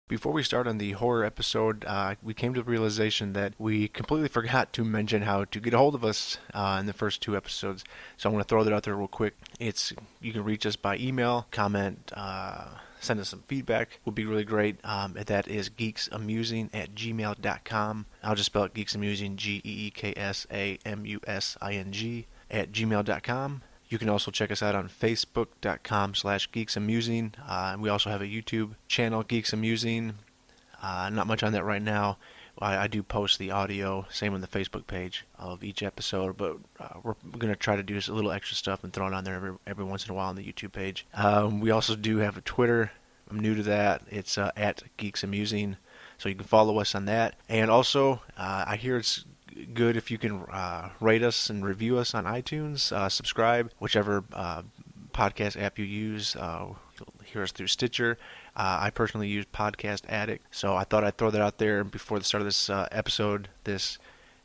Before we start on the horror episode, we came to the realization that we completely forgot to mention how to get a hold of us in the first two episodes. So I'm going to throw that out there real quick. You can reach us by email, comment, send us some feedback. Would be really great. That is geeksamusing@gmail.com. I'll just spell it Geeks-a-Musing, GEEKSAMUSING @gmail.com. You can also check us out on facebook.com/Geeks-a-Musing. And we also have a YouTube channel, Geeks-a-Musing. Not much on that right now. I do post the audio, same on the Facebook page of each episode, but we're going to try to do a little extra stuff and throw it on there every once in a while on the YouTube page. We also do have a Twitter. I'm new to that. It's at Geeks-a-Musing, so you can follow us on that. And also, I hear it's good if you can rate us and review us on iTunes, subscribe, whichever podcast app you use. You'll hear us through Stitcher. I personally use Podcast Addict, so I thought I'd throw that out there before the start of this episode, this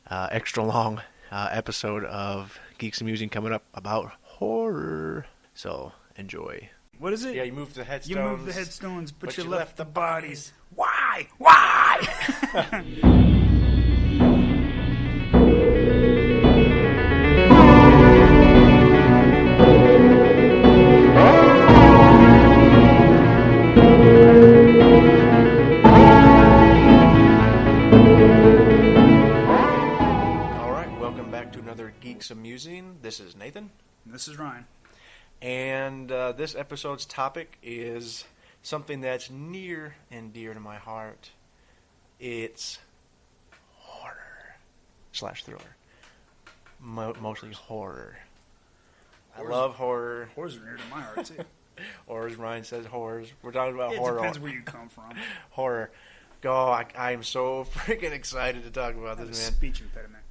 extra long episode of Geeks-a-Musing coming up about horror. So enjoy. What is it? Yeah, you moved the headstones. You moved the headstones, but you left the bodies. Why? Why? Geeks-a-Musing. This is Nathan. This is Ryan. And this episode's topic is something that's near and dear to my heart. It's horror/thriller. Mostly horror. I love horror. Horrors are near to my heart, too. Or as Ryan says, horrors. We're talking about horror. It depends where you come from. Horror. I am so freaking excited to talk about this, man. Speech impediment.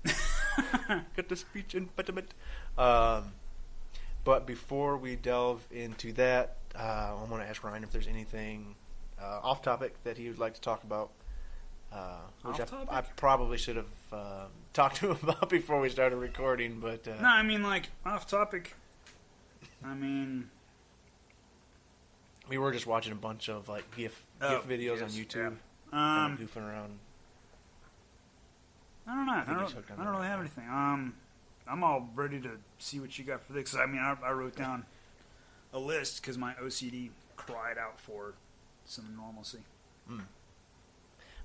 Got the speech impediment. But before we delve into that, I want to ask Ryan if there's anything off topic that he would like to talk about. Which I probably should have talked to him about before we started recording. But no, I mean, like, off topic. I mean, we were just watching a bunch of like GIF videos on YouTube. Yeah. Kind of goofing around. I don't know. I don't really have anything. I'm all ready to see what you got for this. I mean, I wrote down a list because my OCD cried out for some normalcy.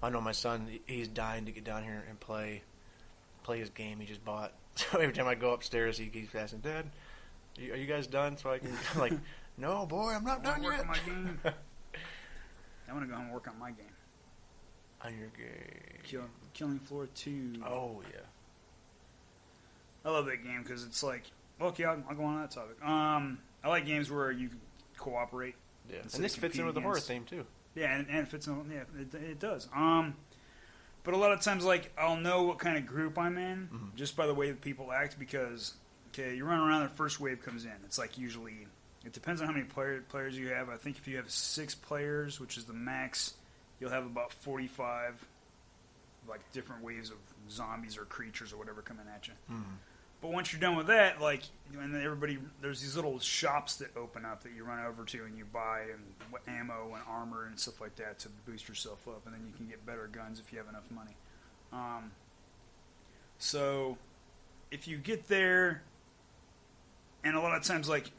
I know my son, he's dying to get down here and play his game he just bought. So every time I go upstairs, he keeps asking, Dad, are you guys done? So I can, like, no, boy, I'm not done yet. On my game. I want to go home and work on my game. On your game. Killing Floor 2. Oh, yeah. I love that game because it's like, okay, I'll go on that topic. I like games where you cooperate. Yeah, and this fits in with the horror theme, too. Yeah, and it fits in, yeah, it does. But a lot of times, like, I'll know what kind of group I'm in just by the way that people act because, okay, you run around, the first wave comes in. It's like usually, it depends on how many players you have. I think if you have 6 players, which is the max, you'll have about 45, like, different waves of zombies or creatures or whatever coming at you. But once you're done with that, like, and then there's these little shops that open up that you run over to and you buy ammo and armor and stuff like that to boost yourself up, and then you can get better guns if you have enough money. So if you get there, and a lot of times, like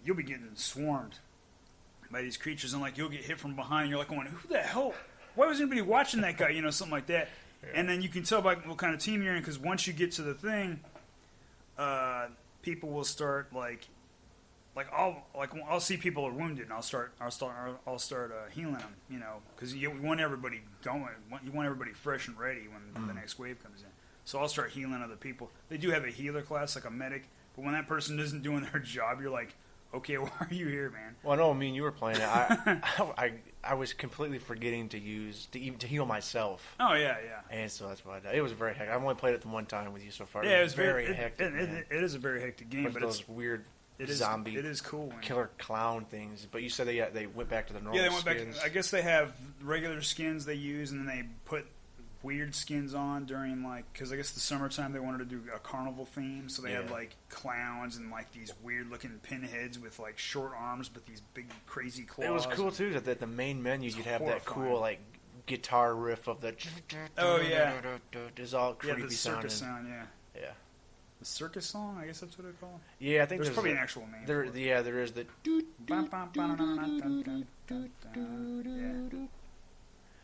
you'll be getting swarmed by these creatures, and like you'll get hit from behind, and you're like going, who the hell? Why was anybody watching that guy? You know, something like that. Yeah. And then you can tell by what kind of team you're in, because once you get to the thing, people will start I'll see people are wounded, and I'll start healing them, you know, because you want everybody going, you want everybody fresh and ready when the next wave comes in. So I'll start healing other people. They do have a healer class, like a medic, but when that person isn't doing their job, you're like, okay, why are you here, man? Well, I know, I mean, you were playing it. I was completely forgetting to heal myself. Oh, yeah. And so that's why I did. It was very hectic. I've only played it the one time with you so far. Yeah, it was very hectic. It is a very hectic game, but those weird zombie, it is cool, killer clown things. But you said they went back to the normal skins. Yeah, they went back. I guess they have regular skins they use, and then they put weird skins on during, like, because I guess the summertime they wanted to do a carnival theme, so they had, like, clowns and, like, these weird-looking pinheads with, like, short arms but these big, crazy claws. It was cool, too, that the main menu, you'd have that cool, like, guitar riff of the... Oh, yeah. It's all creepy the circus sound, yeah. Yeah. The circus song, I guess that's what it's called. Yeah, I think there's probably an actual name. There is the.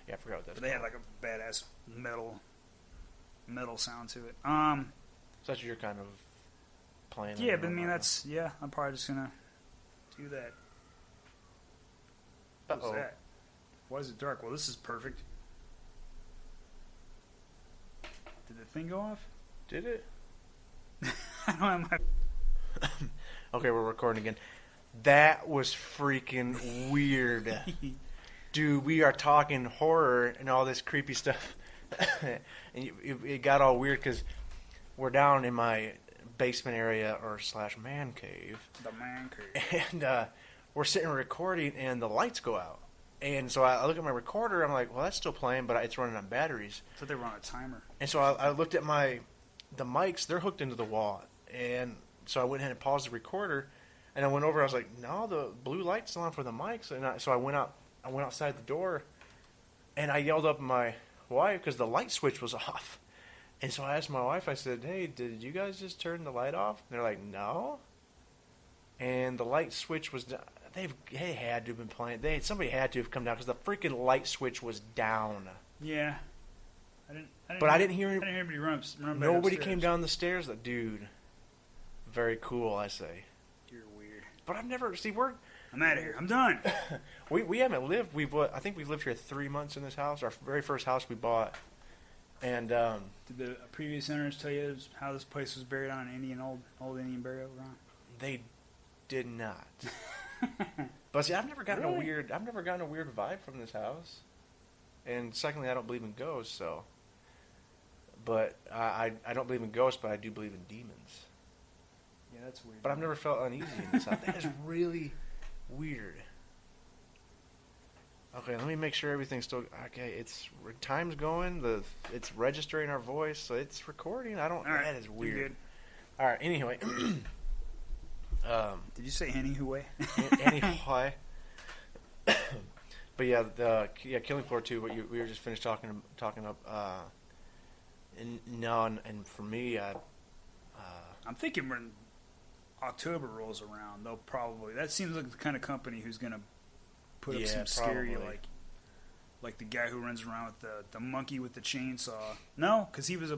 Yeah, I forgot what that's. But they had like a badass metal sound to it. So that's what you're kind of playing. Yeah, but I mean I'm probably just gonna do that. What's that? Why is it dark? Well, this is perfect. Did the thing go off? Did it? I don't have my... Okay, we're recording again. That was freaking weird. Dude, we are talking horror and all this creepy stuff. And it got all weird because we're down in my basement area or / man cave. The man cave. And we're sitting recording and the lights go out. And so I look at my recorder. I'm like, well, that's still playing, but it's running on batteries. I thought they were on a timer. And so I looked at the mics. They're hooked into the wall. And so I went ahead and paused the recorder. And I went over. I was like, no, the blue light's still on for the mics. And so I went out. I went outside the door, and I yelled up at my wife because the light switch was off. And so I asked my wife, I said, hey, did you guys just turn the light off? And they're like, no. And the light switch was down. They had to have been playing. Somebody had to have come down because the freaking light switch was down. Yeah. I didn't hear anybody run Nobody came down the stairs. Dude, very cool, I say. You're weird. But I've never... I'm out of here. I'm done. we haven't lived. I think we've lived here 3 months in this house. Our very first house we bought. And did the previous owners tell you how this place was buried on an old Indian burial ground? They did not. But see, I've never gotten a weird vibe from this house. And secondly, I don't believe in ghosts. So, but I don't believe in ghosts, but I do believe in demons. Yeah, that's weird. But I've never felt uneasy in this house. That is really weird. Okay, let me make sure everything's still okay. Time's going. It's registering our voice, so it's recording. All right, that is weird. You're good. All right. Anyway, did you say anyway? Anyway. But yeah, Killing Floor 2. What we were just finished talking up. And for me, I'm thinking when October rolls around, they'll probably... That seems like the kind of company who's going to put up some scary, like the guy who runs around with the monkey with the chainsaw. No, because he was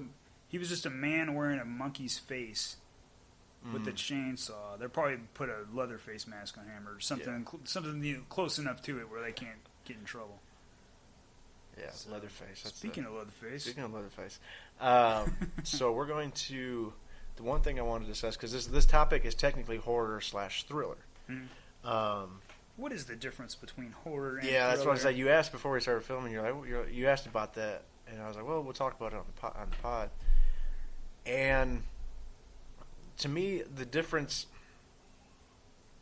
just a man wearing a monkey's face with the chainsaw. They'll probably put a leather face mask on him or something, something close enough to it where they can't get in trouble. Yeah, so, Leatherface. Speaking of Leatherface. So we're going to... The one thing I wanted to discuss, because this topic is technically horror / thriller. Mm-hmm. What is the difference between horror and thriller? Yeah, that's what I said. You asked before we started filming. You asked about that, and I was like, well, we'll talk about it on the pod. And to me, the difference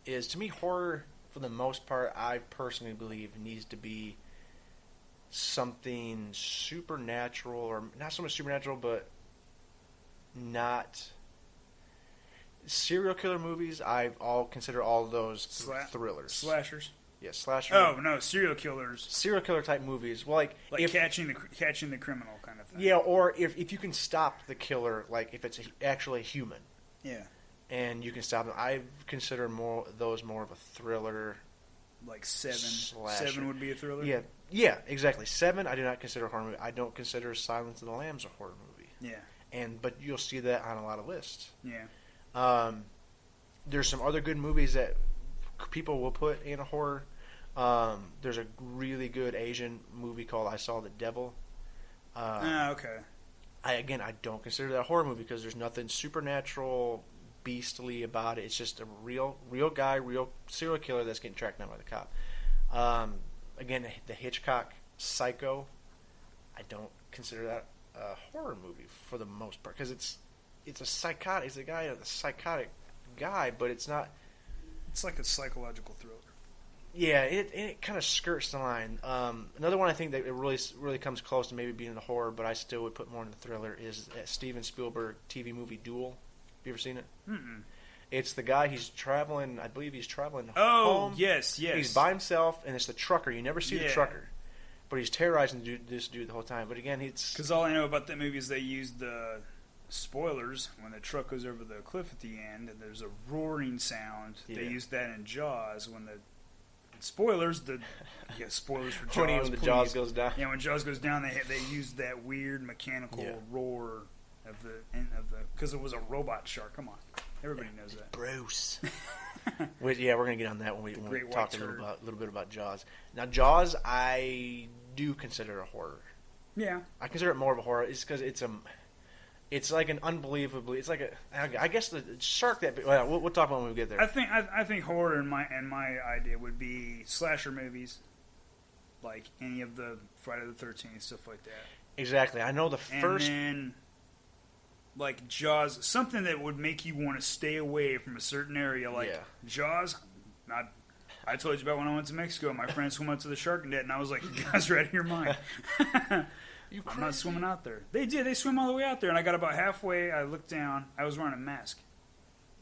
is, horror, for the most part, I personally believe needs to be something supernatural, or not so much supernatural, but not... Serial killer movies, I consider all of those thrillers. Slashers? Yeah, slasher. Oh, no, serial killers. Serial killer type movies. Well, like catching the criminal kind of thing. Yeah, or if you can stop the killer, like if it's actually a human. Yeah. And you can stop them. I consider those more of a thriller. Like Seven. Slasher. 7 would be a thriller? Yeah, exactly. 7 I do not consider a horror movie. I don't consider Silence of the Lambs a horror movie. Yeah. But you'll see that on a lot of lists. Yeah. There's some other good movies that people will put in a horror. There's a really good Asian movie called I Saw the Devil. Okay. I don't consider that a horror movie because there's nothing supernatural, beastly about it. It's just a real guy, real serial killer that's getting tracked down by the cop. Again, the Hitchcock Psycho, I don't consider that a horror movie for the most part because it's a psychotic. It's a psychotic guy, but it's not. It's like a psychological thriller. Yeah, it kind of skirts the line. Another one I think that it really comes close to maybe being the horror, but I still would put more in the thriller, is Steven Spielberg TV movie Duel. Have you ever seen it? Mm-mm. It's the guy, he's traveling, I believe he's traveling home. Oh, yes. He's by himself, and it's the trucker. You never see the trucker. But he's terrorizing this dude the whole time. But again, it's... Because all I know about that movie is they used the spoilers when the truck goes over the cliff at the end, and there's a roaring sound. Yeah. They used that in Jaws when the... Spoilers, spoilers for Jaws. When the Jaws goes down. Yeah, when Jaws goes down, they used that weird mechanical roar of the because it was a robot shark. Come on, everybody knows that. Bruce. We're gonna get on that when we talk a little bit about Jaws. Now, Jaws, I do consider a horror. Yeah, I consider it more of a horror. It's because it's like an unbelievably. It's like I guess the shark that. Well, we'll talk about when we get there. I think horror in my idea would be slasher movies, like any of the Friday the 13th, stuff like that. Exactly. I know the first. And then, like Jaws, something that would make you want to stay away from a certain area, like Jaws. I told you about when I went to Mexico. My friends swam out to the shark net, and I was like, "You guys are out of your mind." I'm not swimming out there. They did. They swim all the way out there. And I got about halfway. I looked down. I was wearing a mask.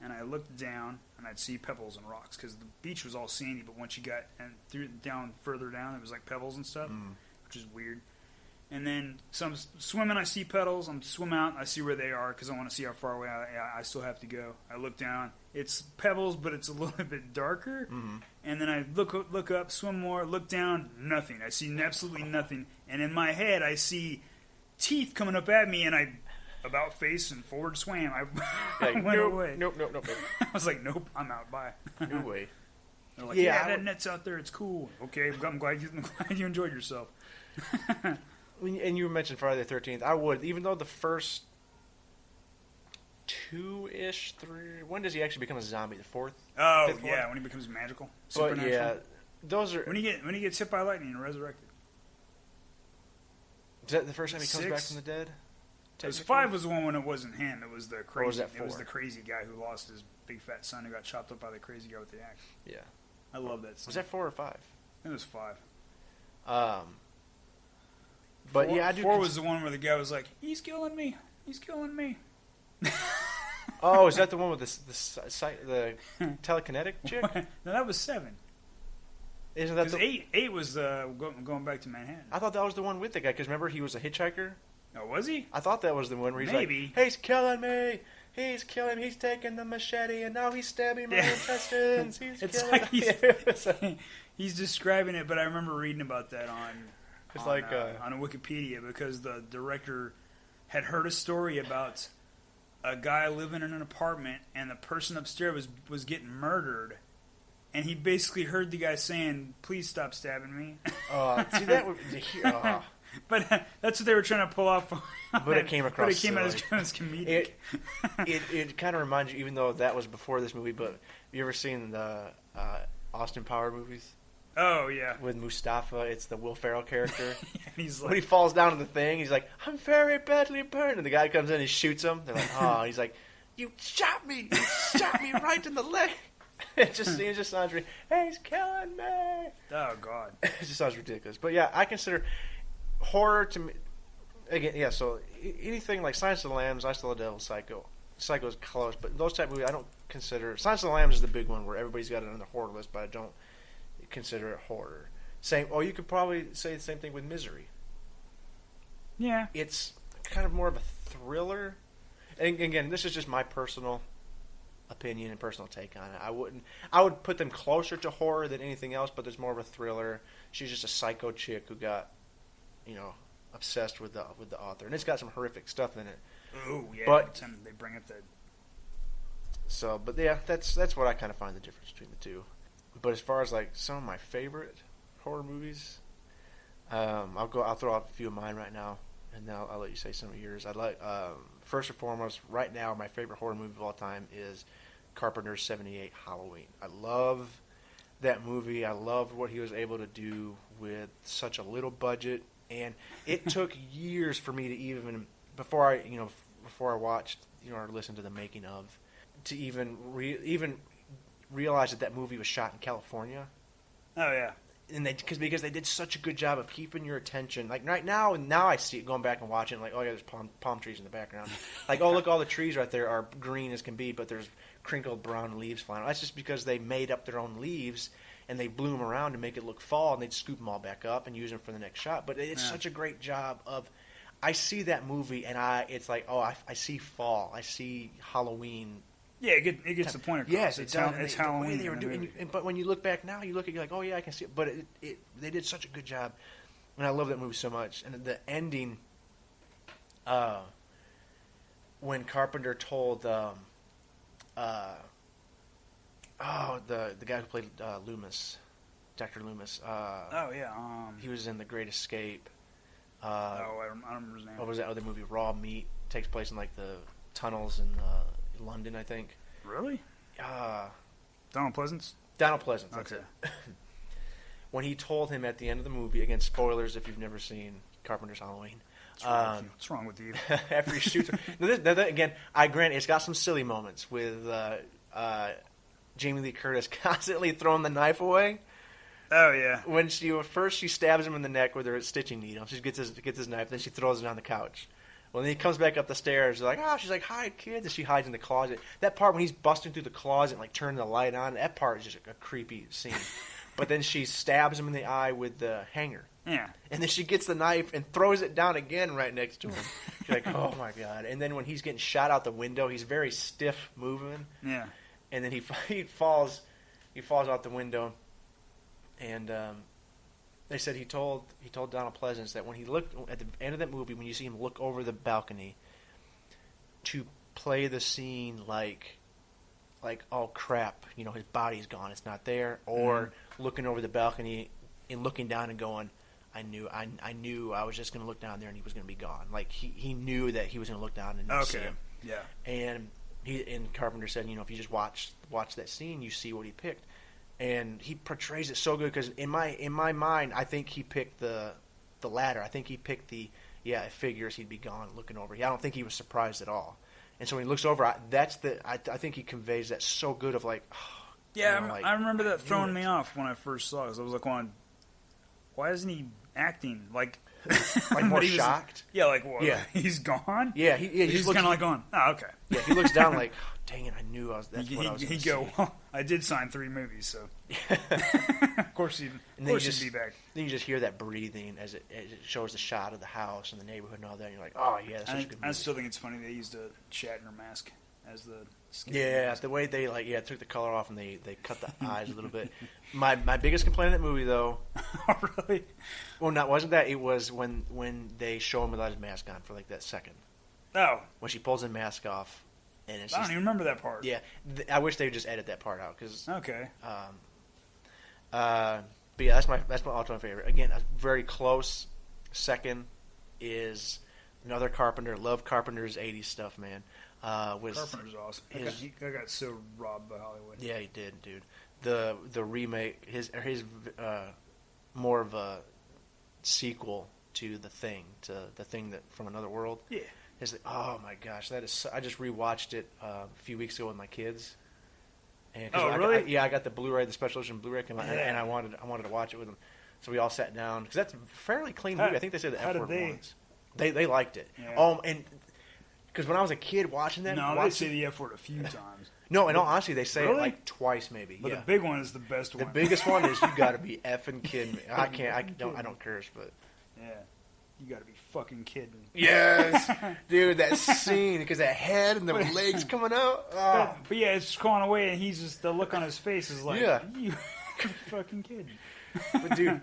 And I looked down, and I'd see pebbles and rocks. Because the beach was all sandy, but once you got further down, it was like pebbles and stuff, which is weird. And then, so I'm swimming, I see pebbles. I'm swim out, I see where they are, because I want to see how far away I still have to go. I look down. It's pebbles, but it's a little bit darker. Mm-hmm. And then I look up, swim more, look down, nothing. I see absolutely nothing. And in my head, I see teeth coming up at me, and I about face and forward swam. I went away. Nope. I was like, nope, I'm out. Bye. No way. They're like, that net's out there. It's cool. Okay, I'm glad you enjoyed yourself. And you mentioned Friday the 13th. I would, even though the first 2-ish, 3... When does he actually become a zombie? The fourth? Oh, yeah, when he becomes magical. Supernatural. But yeah, those are... When he gets hit by lightning and resurrected. Is that the first time he comes back from the dead? Because 5 was the one when it wasn't him. It was the crazy. Or was that 4? It was the crazy guy who lost his big fat son who got chopped up by the crazy guy with the axe. Yeah. I love that scene. Was that 4 or 5? It was 5. But 4, yeah, I do. 4 was the one where the guy was like, "He's killing me. He's killing me." Oh, is that the one with the telekinetic chick? No, that was 7. Isn't that 8 was going back to Manhattan. I thought that was the one with the guy, because remember he was a hitchhiker. Oh, was he? I thought that was the one where he's like, "He's killing me. He's killing me. He's taking the machete and now he's stabbing my intestines. He's killing me." He's describing it, but I remember reading about that on Wikipedia, because the director had heard a story about a guy living in an apartment and the person upstairs was getting murdered, and he basically heard the guy saying, "Please stop stabbing me." See, that would... But that's what they were trying to pull off. But it came across. But it came out as comedic. It kind of reminds you, even though that was before this movie, but have you ever seen the Austin Power movies? Oh, yeah. With Mustafa, it's the Will Ferrell character. He's like, when he falls down to the thing, he's like, "I'm very badly burned," and the guy comes in and he shoots him. They're like, "Oh," he's like, "You shot me! You shot me right in the leg." It just sounds ridiculous. "Hey, he's killing me!" Oh God, it just sounds ridiculous. But yeah, I consider horror to me. Again, yeah. So anything like Silence of the Lambs, I Saw the Devil, Psycho. Psycho is close, but those type of movies I don't consider. Silence of the Lambs is the big one where everybody's got it on the horror list, but I don't consider it horror. Same. Or you could probably say the same thing with Misery. Yeah, it's kind of more of a thriller. And again, this is just my personal opinion and personal take on it. I would put them closer to horror than anything else, but there's more of a thriller. She's just a psycho chick who got, obsessed with the author, and it's got some horrific stuff in it. Oh yeah, but they bring up that. So, but yeah, that's what I kind of find the difference between the two. But as far as like some of my favorite horror movies, I'll throw out a few of mine right now, and then I'll let you say some of yours. I'd like first and foremost, right now, my favorite horror movie of all time is Carpenter's '78 Halloween. I love that movie. I love what he was able to do with such a little budget, and it took years for me to even before I watched or listened to the making of to even realize that movie was shot in California. Oh yeah. And because they did such a good job of keeping your attention. Like right now I see it going back and watching. Like, oh yeah, there's palm trees in the background. Like, oh look, all the trees right there are green as can be, but there's crinkled brown leaves flying. That's just because they made up their own leaves and they blew them around to make it look fall, and they'd scoop them all back up and use them for the next shot. But it's such a great job of. I see that movie and it's like, oh, I see fall. I see Halloween. Yeah, it gets the point across. Yes, it's The Halloween. way they were doing, but when you look back now, you're like, oh yeah, I can see it. But they did such a good job, and I love that movie so much. And the ending, when Carpenter told, the guy who played Loomis, Dr. Loomis. Oh yeah. He was in The Great Escape. I don't remember his name. What was that other movie? Raw Meat. Takes place in like the tunnels in London, I think. Really? Donald Pleasance? Donald Pleasance, that's okay. it. When he told him at the end of the movie, again, spoilers if you've never seen Carpenter's Halloween. What's wrong with you? After he shoots her. Again, I grant it's got some silly moments with Jamie Lee Curtis constantly throwing the knife away. Oh, yeah. When she stabs him in the neck with her stitching needle. She gets his knife, then she throws it on the couch. Well, then he comes back up the stairs. Like, she's like, hide, kids. And she hides in the closet. That part when he's busting through the closet and like turning the light on, that part is just a creepy scene. But then she stabs him in the eye with the hanger. Yeah. And then she gets the knife and throws it down again right next to him. She's like, oh my God. And then when he's getting shot out the window, he's very stiff moving. Yeah. And then he falls out the window. And they said he told Donald Pleasance that when he looked at the end of that movie, when you see him look over the balcony, to play the scene like oh crap, his body's gone, it's not there, or looking over the balcony and looking down and going, I knew I was just going to look down there and he was going to be gone. Like he knew that he was going to look down and not see him. Yeah. And Carpenter said, if you just watch that scene, you see what he picked. And he portrays it so good because in my mind, I think he picked the latter. I think he picked it figures he'd be gone looking over. I don't think he was surprised at all. And so when he looks over, I think he conveys that so good of like, I remember that throwing me off when I first saw it. 'Cause I was like, why isn't he acting like more shocked? Yeah, like what? Yeah, he's gone. Yeah, he's kind of like going, oh, okay. Yeah, he looks down like, oh, dang it, I knew I was. That's what I was going to say. Well, I did sign 3 movies, so of course he'd be back. Then you just hear that breathing as it shows the shot of the house and the neighborhood and all that. And you're like, oh yeah, that's such a good movie. I still think it's funny they used a Shatner mask as the skin. Yeah, mask. the way they took the color off and they cut the eyes a little bit. My biggest complaint in that movie though. Oh really? Well, wasn't that it was when they show him without his mask on for like that second. Oh. When she pulls the mask off. And I don't even remember that part. Yeah, I wish they would just edit that part out because. Okay. But yeah, that's my all-time favorite. Again, a very close second is another Carpenter. Love Carpenter's '80s stuff, man. Carpenter's awesome. I got so robbed by Hollywood. Yeah, he did, dude. The remake, his more of a sequel to the thing that from another world. Yeah. Oh my gosh, that is! I just rewatched it a few weeks ago with my kids. And really? I got the Blu-ray, the special edition Blu-ray came out, and I wanted to watch it with them. So we all sat down because that's a fairly clean movie. I think they said the F word once. They liked it. Yeah. And because when I was a kid watching that, they say the F word a few times. No, in all honesty, they say really? it like twice maybe. But the big one is the best one. The biggest one is you got to be effing kidding me. I don't curse, but yeah. You gotta be fucking kidding. Yes, dude, that scene because that head and the legs coming out. Oh. But yeah, it's just calling away, and he's just the look on his face is like, you fucking kidding. But dude,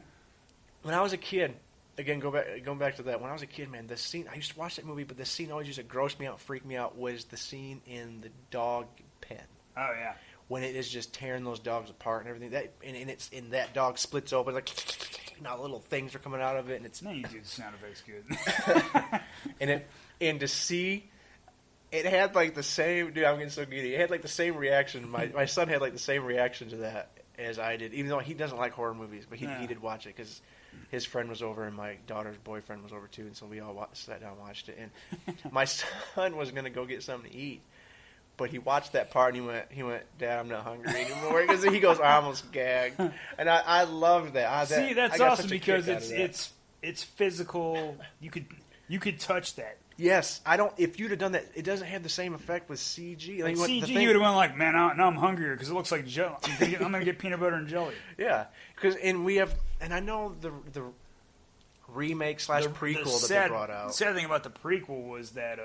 when I was a kid, again, going back to that. When I was a kid, man, the scene I used to watch that movie, but the scene always used to gross me out, freak me out. Was the scene in the dog pen? Oh yeah. When it is just tearing those dogs apart and everything. And it's in that dog splits open like. Now little things are coming out of it, and it's. No, you do the sound effects good. and to see, it had like the same. Dude, I'm getting so giddy. It had like the same reaction. My son had like the same reaction to that as I did, even though he doesn't like horror movies, but he did watch it because his friend was over and my daughter's boyfriend was over too, and so we all sat down and watched it. And my son was going to go get something to eat, But he watched that part and he went, Dad, I'm not hungry anymore. Because he goes, I almost gagged. And I loved that. See, that's awesome because it's physical. You could touch that. Yes, if you'd have done that, it doesn't have the same effect with CG. Like CG, you would have went like, man, now I'm hungrier because it looks like jelly. I'm gonna get peanut butter and jelly. Yeah, and I know the remake / prequel that they brought out. The sad thing about the prequel was that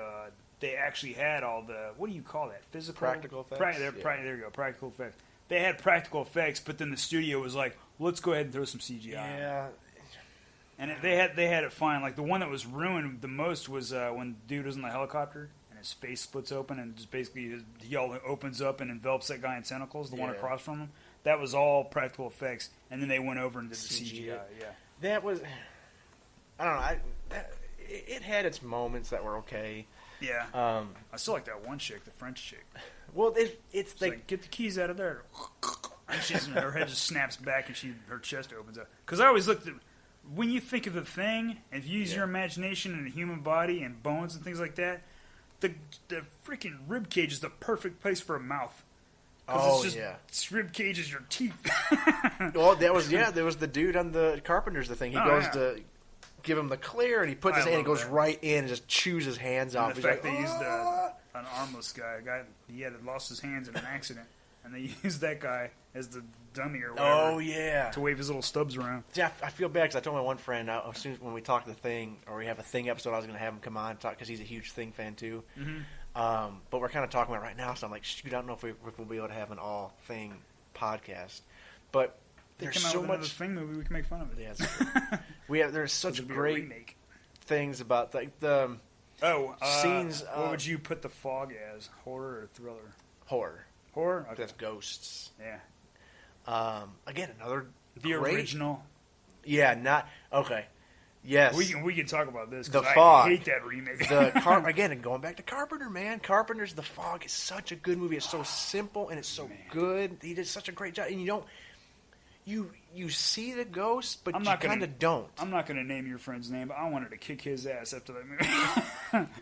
they actually had all the, what do you call that? Physical practical effects. There you go, practical effects. They had practical effects, but then the studio was like, let's go ahead and throw some CGI. Yeah. And they had it fine. Like the one that was ruined the most was when the dude was in the helicopter and his face splits open and just basically he all opens up and envelops that guy in tentacles, the one across from him. That was all practical effects, and then they went over and did the CGI. Yeah, that was, I don't know. It had its moments that were okay. Yeah, I still like that one chick, the French chick. Well, it's like, get the keys out of there. And her head just snaps back and her chest opens up. Because I always looked at, when you think of the Thing, and if you use your imagination in a human body and bones and things like that, the freaking rib cage is the perfect place for a mouth. Oh, Its rib cage is your teeth. Well, there was the dude on the Carpenter's the thing. He goes to give him the clear, and he puts his hand and goes right in and just chews his hands off. And the fact they used an armless guy, he had lost his hands in an accident, and they used that guy as the dummy or whatever. Oh, yeah. To wave his little stubs around. Yeah, I feel bad because I told my one friend, as soon as when we talk The Thing, or we have a Thing episode, I was going to have him come on and talk because he's a huge Thing fan too. Mm-hmm. But we're kind of talking about it right now, so I'm like, shoot, I don't know if we'll be able to have an all Thing podcast. But there's so much Thing movie we can make fun of it. Yeah, there's such great things about the scenes. What would you put The Fog as? Horror or thriller? Horror. Horror? Okay. That's ghosts. Yeah. Again, another original. Yeah, not okay. Yes, we can talk about this. The Fog. I hate that remake. Again, and going back to Carpenter, man. Carpenter's The Fog is such a good movie. It's so simple and it's so good. He did such a great job, and you don't. You see the ghost, but you kind of don't. I'm not going to name your friend's name, but I wanted to kick his ass after that movie.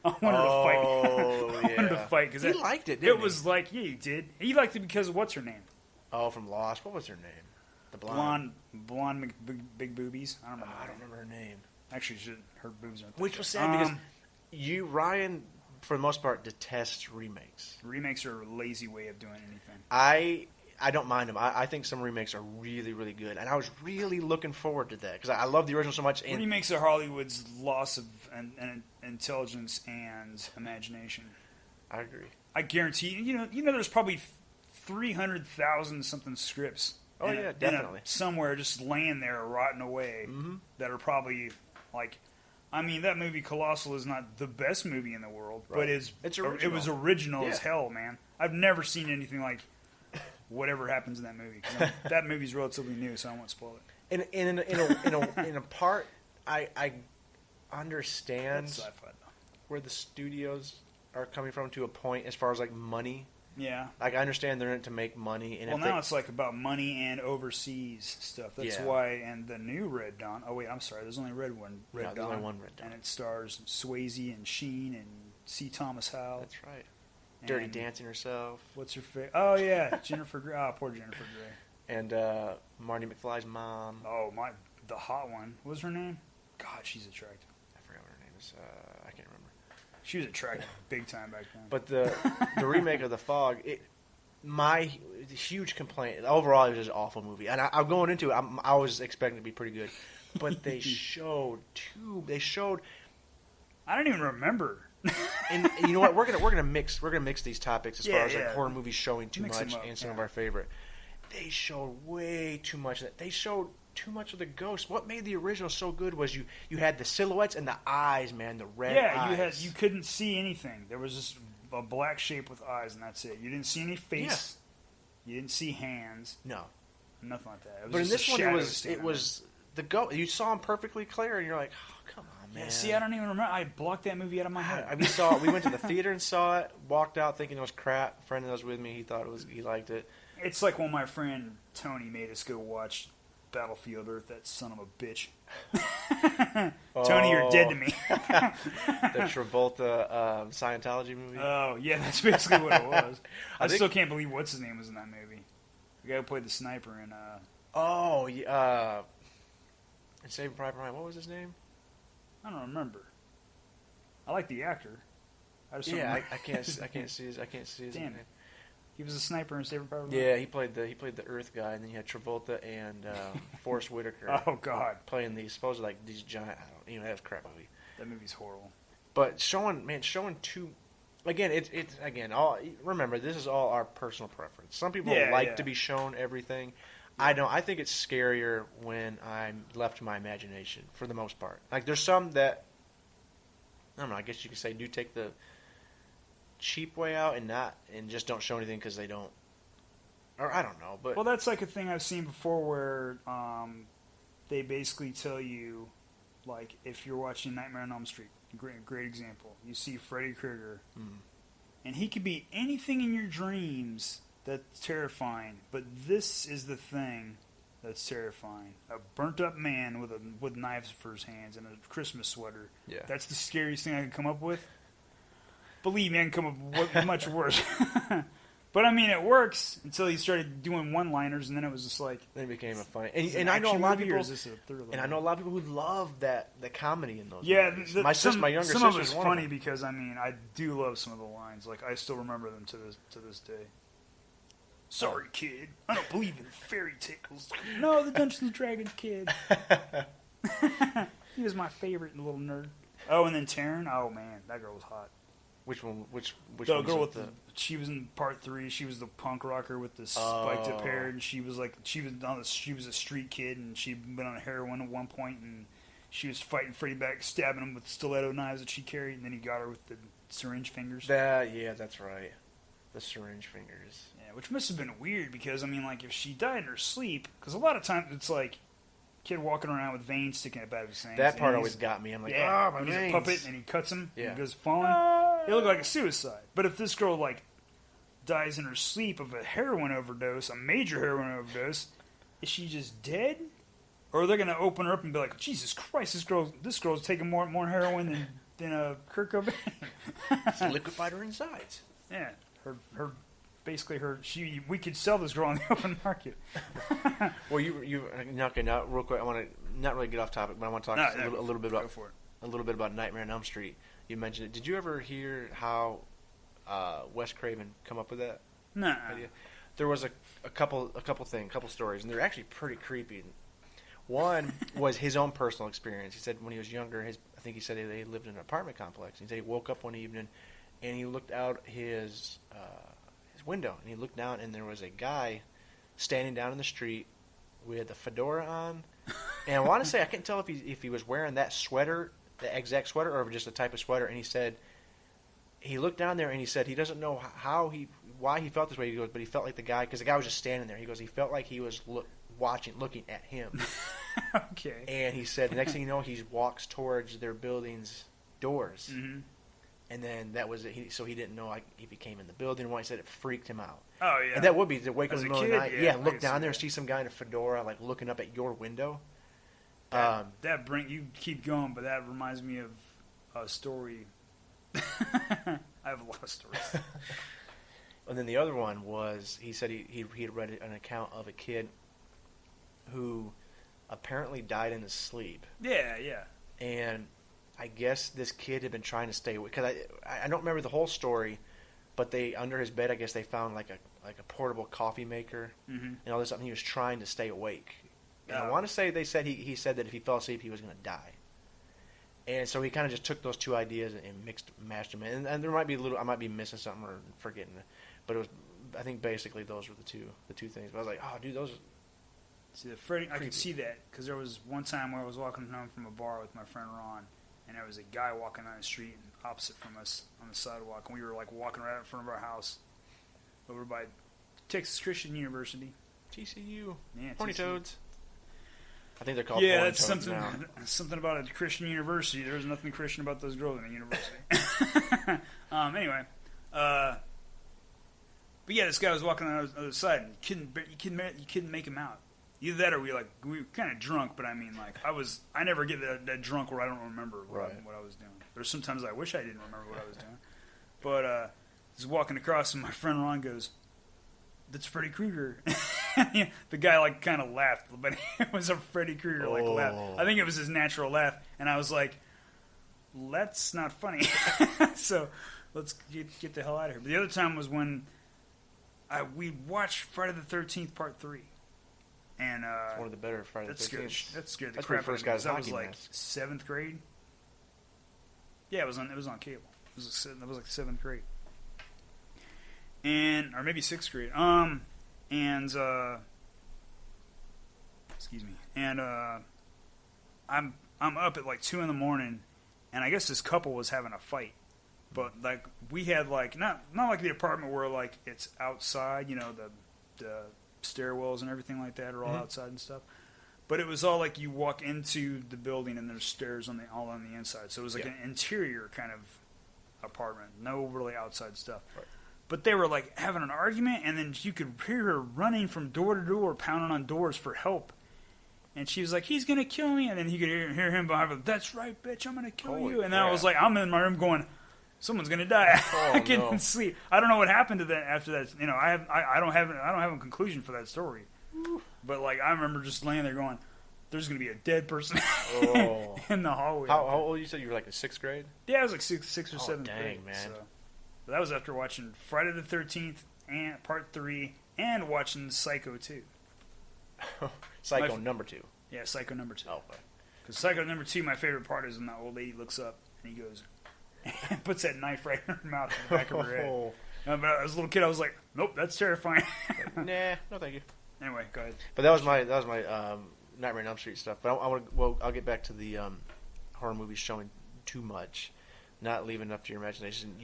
I wanted to fight because he liked it. Didn't he was like, yeah, he did. He liked it because of what's her name? Oh, from Lost. What was her name? The blonde big boobies. I don't remember her name. Actually, her boobs aren't. Which was sad because Ryan, for the most part, detests remakes. Remakes are a lazy way of doing anything. I don't mind them. I think some remakes are really, really good, and I was really looking forward to that because I love the original so much. And remakes are Hollywood's loss of intelligence and imagination. I agree. I guarantee you know there's probably 300,000 something scripts. Oh yeah, definitely. Somewhere just laying there, rotting away, that are probably like. I mean, that movie Colossal is not the best movie in the world, but it was original as hell, man. I've never seen anything like whatever happens in that movie. That movie's relatively new, so I won't spoil it. In a part, I understand where the studios are coming from to a point as far as like money. Yeah. Like I understand they're in it to make money. And now it's like about money and overseas stuff. That's why. And the new Red Dawn. Oh wait, I'm sorry. There's only Red Dawn. There's only one Red Dawn. And it stars Swayze and Sheen and C. Thomas Howell. That's right. Dirty Dancing herself. What's her favorite? Oh yeah, Jennifer Grey. Oh, poor Jennifer Grey. And Marty McFly's mom. Oh the hot one. What was her name? God, she's attractive. I forgot what her name is. I can't remember. She was attractive big time back then. But the remake of The Fog, my huge complaint overall, it was just an awful movie. And I'm going into it. I was expecting it to be pretty good, but they showed. I don't even remember. And you know what? We're gonna mix these topics as far as like horror movies showing too much and some of our favorite. They showed way too much of that. They showed too much of the ghost. What made the original so good was you had the silhouettes and the eyes, man, the red eyes. You couldn't see anything. There was just a black shape with eyes, and that's it. You didn't see any face. Yeah. You didn't see hands. No, nothing like that. But in this one, it was the ghost. You saw him perfectly clear, and you're like, oh, come on, man. Yeah, see, I don't even remember. I blocked that movie out of my head. We went to the theater and saw it. Walked out thinking it was crap. A friend that was with me, he liked it. It's like when my friend Tony made us go watch Battlefield Earth, that son of a bitch. Tony, you're dead to me. The Travolta Scientology movie. Oh, yeah, that's basically what it was. I still can't believe what's his name was in that movie. The guy who played the sniper in... Oh, yeah. In Saving Private Ryan, what was his name? I don't remember. I like the actor. I can't see his Damn name. it. He was a sniper in Saving Private Ryan? Yeah, he played the Earth guy, and then you had Travolta and Forrest Whitaker. Oh, God. Playing these, supposedly, like, these giant... that was a crap movie. That movie's horrible. But showing two... Again, it's all... Remember, this is all our personal preference. Some people like to be shown everything. I don't. I think it's scarier when I'm left to my imagination, for the most part. Like, there's some that... I don't know, I guess you could say do take the cheap way out and just don't show anything because they don't, or I don't know. But well, that's like a thing I've seen before where they basically tell you, like, if you're watching Nightmare on Elm Street, great example. You see Freddy Krueger, and he could be anything in your dreams that's terrifying, but this is the thing that's terrifying. A burnt-up man with knives for his hands and a Christmas sweater. Yeah. That's the scariest thing I can come up with. Believe me, I can come up with much worse. But, I mean, it works until he started doing one-liners, and then it was just like... Then it became a funny... And I know a lot of people... And I know a lot of people who love the comedy in those movies. My younger sister's some of it's one funny of them. because, I mean, I do love some of the lines. Like, I still remember them to this day. Sorry, kid. I don't believe in fairy tales. No, the Dungeons and Dragons kid. He was my favorite little nerd. Oh, and then Taryn. Oh man, that girl was hot. Which one? Which the girl with the? She was in part 3. She was the punk rocker with the spiked up hair, and she was a street kid, and she'd been on heroin at one point, and she was fighting Freddy back, stabbing him with stiletto knives that she carried, and then he got her with the syringe fingers. That's right. The syringe fingers. Yeah, which must have been weird because, I mean, like, if she died in her sleep, because a lot of times it's like kid walking around with veins sticking out of his veins. That part always got me. I'm like, my veins. He's a puppet, and he cuts him, and he goes falling. It looked like a suicide. But if this girl, like, dies in her sleep of a heroin overdose, a major heroin overdose, is she just dead? Or are they going to open her up and be like, Jesus Christ, this girl's taking more heroin than Kurt Cobain? It's liquefied her insides. Yeah. We could sell this girl on the open market. Well, okay, now real quick, I want to not really get off topic, but I want to talk a little bit about Nightmare on Elm Street. You mentioned it. Did you ever hear how Wes Craven come up with that idea? There was a couple stories, and they're actually pretty creepy. One was his own personal experience. He said when he was younger, I think he said they lived in an apartment complex. He said he woke up one evening and he looked out his window, and he looked down, and there was a guy standing down in the street with a fedora on. And I want to say, I can't tell if he was wearing that sweater, the exact sweater, or just a type of sweater. And he said he looked down there, and he said he doesn't know why he felt this way. He goes, but he felt like the guy, because the guy was just standing there. He goes, he felt like he was looking at him. Okay. And he said the next thing you know, he walks towards their building's doors. Mm-hmm. And then that was it. So he didn't know if he came in the building or what. He said it freaked him out. Oh, yeah. And that would be to wake up in the middle of the night. Yeah, look down there and see some guy in a fedora, like, looking up at your window. You keep going, but that reminds me of a story. I have a lot of stories. And then the other one was, he said he had read an account of a kid who apparently died in his sleep. Yeah. And I guess this kid had been trying to stay awake, because I don't remember the whole story, but under his bed, I guess they found like a portable coffee maker and all this stuff. And he was trying to stay awake. And I want to say they said he said that if he fell asleep, he was going to die. And so he kind of just took those two ideas and mashed them in. And there might be I might be missing something or forgetting, but it was, I think basically those were the two things. But I was like, oh, dude, those. See, the Freddy, I could see that because there was one time where I was walking home from a bar with my friend Ron. And there was a guy walking down the street opposite from us on the sidewalk. And we were like walking right in front of our house over by Texas Christian University. TCU. Yeah, Horny TCU. Toads. I think they're called Horny Toads that's now. Something about a Christian university. There was nothing Christian about those girls in the university. Anyway. But yeah, this guy was walking on the other side. And you couldn't make him out. Either that or we were kind of drunk, but I mean, like, I never get that drunk where I don't remember what I was doing. There's sometimes I wish I didn't remember what I was doing. But I was walking across, and my friend Ron goes, "That's Freddy Krueger." The guy, like, kind of laughed, but it was a Freddy Krueger, like, laugh. I think it was his natural laugh, and I was like, that's not funny. So let's get the hell out of here. But the other time was when we watched Friday the 13th Part 3. And one of the better Friday the 13th. That scared the crap out of me. That was like 7th grade. Yeah, it was on cable. That was like 7th grade, or maybe 6th grade. Excuse me. And I'm up at like 2 a.m, and I guess this couple was having a fight. But like we had like not like the apartment where like it's outside, you know, the stairwells and everything like that are all outside and stuff. But it was all like you walk into the building and there's stairs all on the inside. So it was like an interior kind of apartment, no really outside stuff. Right. But they were like having an argument, and then you could hear her running from door to door, pounding on doors for help. And she was like, "He's gonna kill me," and then he could hear him behind her, "That's right, bitch, I'm gonna kill you." And then I was like, I'm in my room going, someone's gonna die. I couldn't sleep. I don't know what happened to that after that. You know, I don't have a conclusion for that story. But like I remember just laying there going, "There's gonna be a dead person in the hallway." How old you said you were? Like in 6th grade? Yeah, I was like six or 7th grade. Man. So. But that was after watching Friday the 13th and Part 3 and watching Psycho 2. Psycho number 2. Yeah, Psycho number 2. Oh, okay. Because Psycho number 2, my favorite part is when that old lady looks up and he goes and puts that knife right in her mouth in the back of her head. But as a little kid, I was like, "Nope, that's terrifying." Nah, no, thank you. Anyway, go ahead. But that was my Nightmare on Elm Street stuff. But I'll get back to the horror movies showing too much, not leaving it up to your imagination.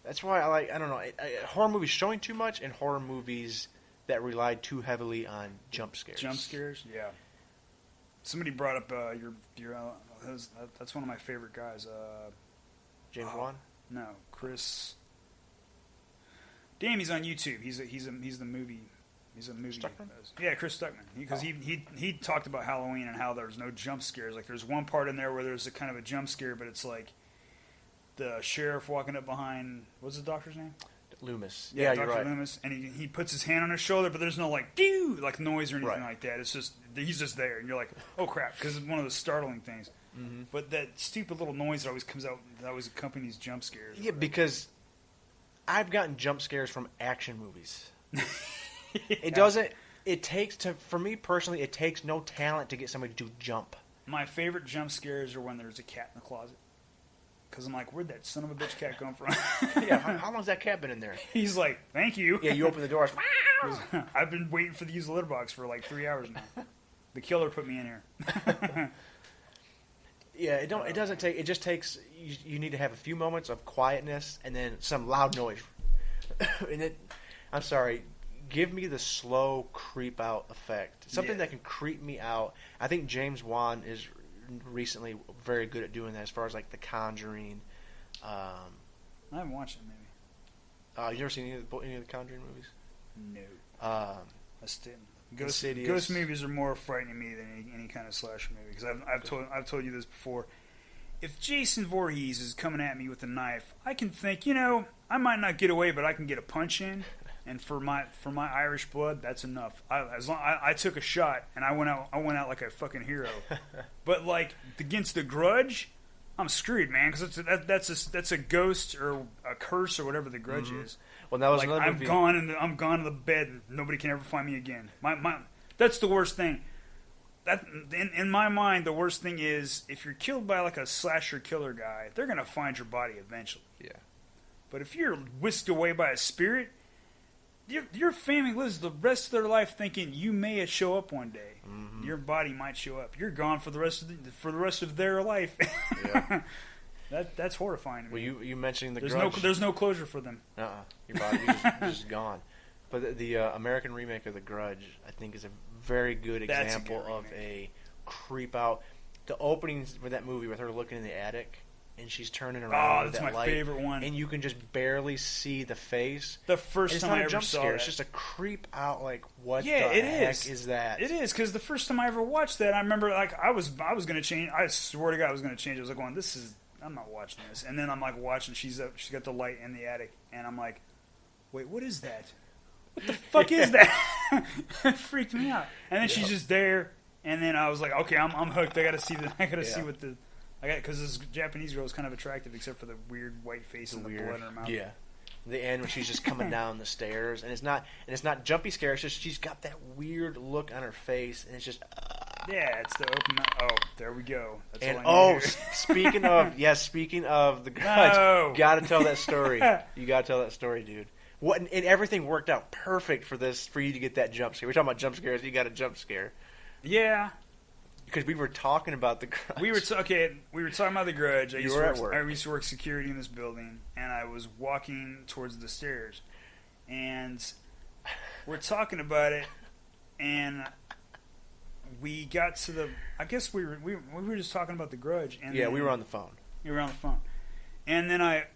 That's why I don't know, horror movies showing too much and horror movies that relied too heavily on jump scares. Jump scares, yeah. Somebody brought up that's one of my favorite guys. James Wan? No, Chris. Damn, he's on YouTube. He's the movie. He's a movie. Stuckman? Yeah, Chris Stuckman. Because he talked about Halloween and how there's no jump scares. Like there's one part in there where there's a kind of a jump scare, but it's like the sheriff walking up behind. What's the doctor's name? Loomis. Yeah, Dr. Dr. Right. Loomis, and he puts his hand on his shoulder, but there's no like doo like noise or anything like that. It's just he's just there, and you're like, oh crap, because it's one of the startling things. Mm-hmm. But that stupid little noise that always comes out that always accompanies jump scares. Yeah, because I've gotten jump scares from action movies. It doesn't. It takes for me personally. It takes no talent to get somebody to jump. My favorite jump scares are when there's a cat in the closet. Because I'm like, where'd that son of a bitch cat come from? Yeah, how long's that cat been in there? He's like, thank you. Yeah, you open the door. I've been waiting for the use litter box for like 3 hours now. The killer put me in here. Yeah, it doesn't take. It just takes. You need to have a few moments of quietness and then some loud noise. And I'm sorry. Give me the slow creep out effect. Something that can creep me out. I think James Wan is recently very good at doing that as far as like The Conjuring. I haven't watched it, maybe. You ever seen any of the Conjuring movies? No. I Ghost movies are more frightening to me than any kind of slasher movie. Because I've told you this before. If Jason Voorhees is coming at me with a knife, I can think, I might not get away, but I can get a punch in. And for my Irish blood, that's enough. I took a shot and I went out like a fucking hero. But like against the Grudge, I'm screwed, man. Because that's a ghost or a curse or whatever the Grudge is. Well, that was like, another movie. I'm gone to the bed and nobody can ever find me again. That's the worst thing. That in my mind, the worst thing is if you're killed by like a slasher killer guy, they're gonna find your body eventually. Yeah. But if you're whisked away by a spirit, your family lives the rest of their life thinking you may show up one day. Mm-hmm. Your body might show up. You're gone for the rest of their life. Yeah. That's horrifying to me. Well, you mentioning the Grudge. There's no closure for them. Your body's just gone. But the American remake of The Grudge, I think, is a very good example of a creep out. The openings for that movie with her looking in the attic, and she's turning around. Oh, with that's that my light, favorite one. and you can just barely see the face. The first time I ever jump saw scare. that. It's just a creep out. Like, what the it heck is that? It is, because the first time I ever watched that, I remember like I was gonna change. I swear to God, I was gonna change. I was like, going, I'm not watching this. And then I'm like watching. She's got the light in the attic, and I'm like, wait, what is that? What the fuck is that? It freaked me out. And then she's just there, and then I was like, okay, I'm hooked. I gotta see see what the. Because this Japanese girl is kind of attractive, except for the weird white face and the blood in her mouth. Yeah, the end when she's just coming down the stairs, and it's not jumpy scare. It's just she's got that weird look on her face, and it's just. Yeah, it's the open. Oh, there we go. That's And all I need speaking of the Grudge, No. gotta tell that story. You gotta tell that story, dude. And everything worked out perfect for you to get that jump scare. We're talking about jump scares. You got a jump scare. Yeah. Because we were talking about the Grudge. We were talking about the Grudge. I used to work security in this building, and I was walking towards the stairs, and we're talking about it, and we got to the. I guess we were just talking about the Grudge, and we were on the phone. You were on the phone, and then I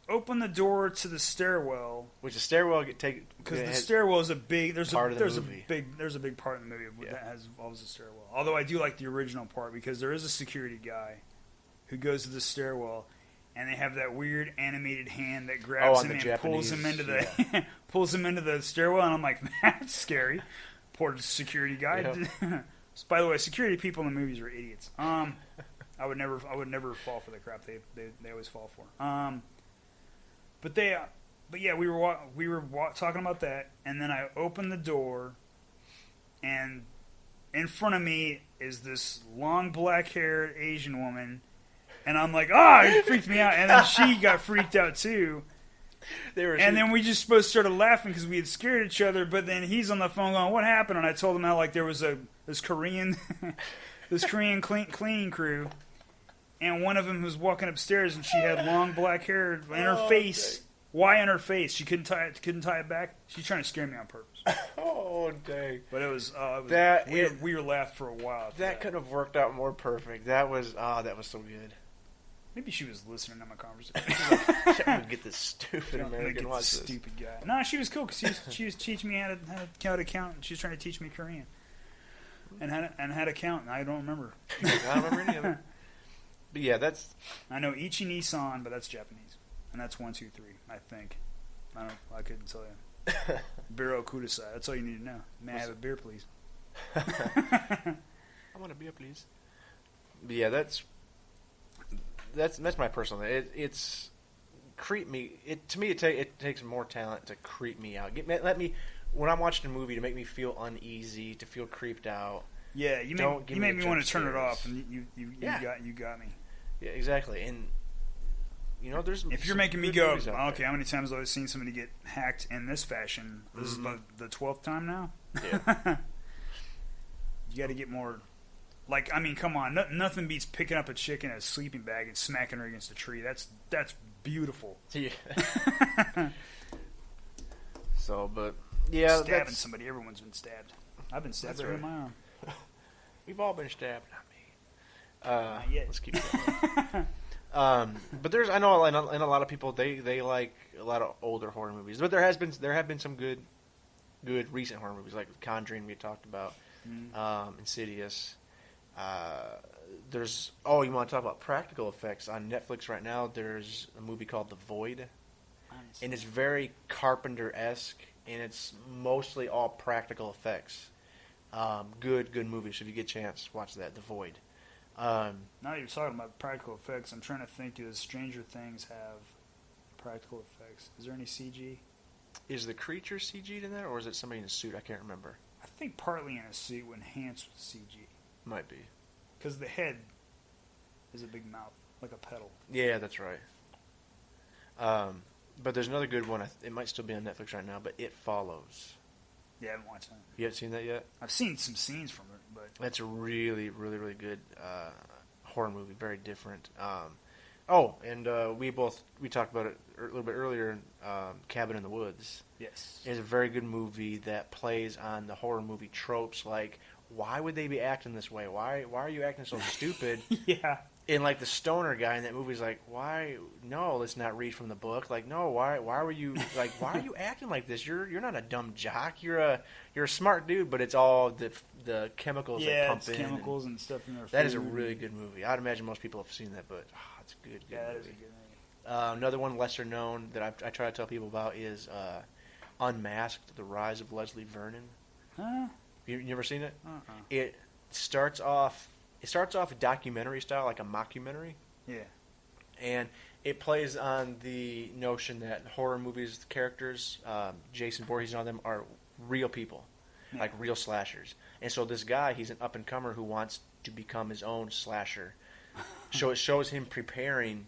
opened the door to the stairwell, Which the stairwell because the stairwell is a big. There's a big part in the movie that involves the stairwell. Although I do like the original part, because there is a security guy who goes to the stairwell, and they have that weird animated hand that grabs him and pulls him into the pulls him into the stairwell, and I'm like, that's scary. Poor security guy. Yep. By the way, security people in the movies are idiots. I would never fall for the crap they always fall for. But yeah, we were talking about that, and then I opened the door, and in front of me is this long black-haired Asian woman, and I'm like, it freaked me out, and then she got freaked out too. Then we just both started laughing because we had scared each other. But then he's on the phone going, "What happened?" And I told him how like there was this Korean cleaning crew. And one of them was walking upstairs, and she had long black hair in her face. Dang. Why in her face? She couldn't tie it back. She's trying to scare me on purpose. Oh dang! But it was we were laughed for a while. That could have worked out more perfect. That was so good. Maybe she was listening to my conversation. I'm gonna get this stupid American watch this. Stupid guy. No, she was cool because she was teaching me how to count. She was trying to teach me Korean and how to count. And I don't remember. I don't remember any of it. But yeah, I know Ichi ni san, but that's Japanese, and that's 1, 2, 3. I think. I couldn't tell you. Biro kudasai. That's all you need to know. May I have a beer, please? I want a beer, please. But yeah, that's my personal thing. It's creep me. To me, it takes more talent to creep me out. Let me when I'm watching a movie to make me feel uneasy, to feel creeped out. Yeah, you made me want to turn it off, and you got me. Yeah, exactly. And there's if you're making me go, okay, how many times have I seen somebody get hacked in this fashion? This is the 12th time now. Yeah. You got to get more. Like, I mean, come on, nothing beats picking up a chick in a sleeping bag and smacking her against a tree. That's beautiful. Yeah. But yeah, stabbing somebody. Everyone's been stabbed. I've been stabbed right in my arm. We've all been stabbed. Not me. Let's keep going. But I know a lot of people they like a lot of older horror movies. But there have been some good recent horror movies like Conjuring we talked about, Insidious. You want to talk about practical effects on Netflix right now? There's a movie called The Void, and it's very Carpenter-esque, and it's mostly all practical effects. Good movie. So if you get a chance, watch that. The Void. Now that you're talking about practical effects, I'm trying to think, does Stranger Things have practical effects? Is there any CG? Is the creature CG'd in there, or is it somebody in a suit? I can't remember. I think partly in a suit would enhance with CG. Might be. Because the head is a big mouth, like a pedal. Yeah, that's right. But there's another good one. It might still be on Netflix right now, but It Follows. Yeah, I haven't watched that. You haven't seen that yet? I've seen some scenes from it, but... That's a really, really, really good horror movie. Very different. We talked about it a little bit earlier, Cabin in the Woods. Yes. It's a very good movie that plays on the horror movie tropes like, why would they be acting this way? Why are you acting so stupid? Yeah. And like the stoner guy in that movie's like, why? No, let's not read from the book. Like, no, why were you like? Why are you acting like this? You're not a dumb jock. You're a smart dude. But it's all the chemicals that pump in. Chemicals and stuff in their food. That is a really good movie. I'd imagine most people have seen that, but it's a good. Yeah, that movie. is a good movie. Another one lesser known that I try to tell people about is Unmasked: The Rise of Leslie Vernon. Huh? You never seen it? Uh-uh. It starts off documentary style, like a mockumentary. Yeah. And it plays on the notion that horror movies, the characters, Jason Voorhees and all them, are real people, like real slashers. And so this guy, he's an up-and-comer who wants to become his own slasher. So it shows him preparing.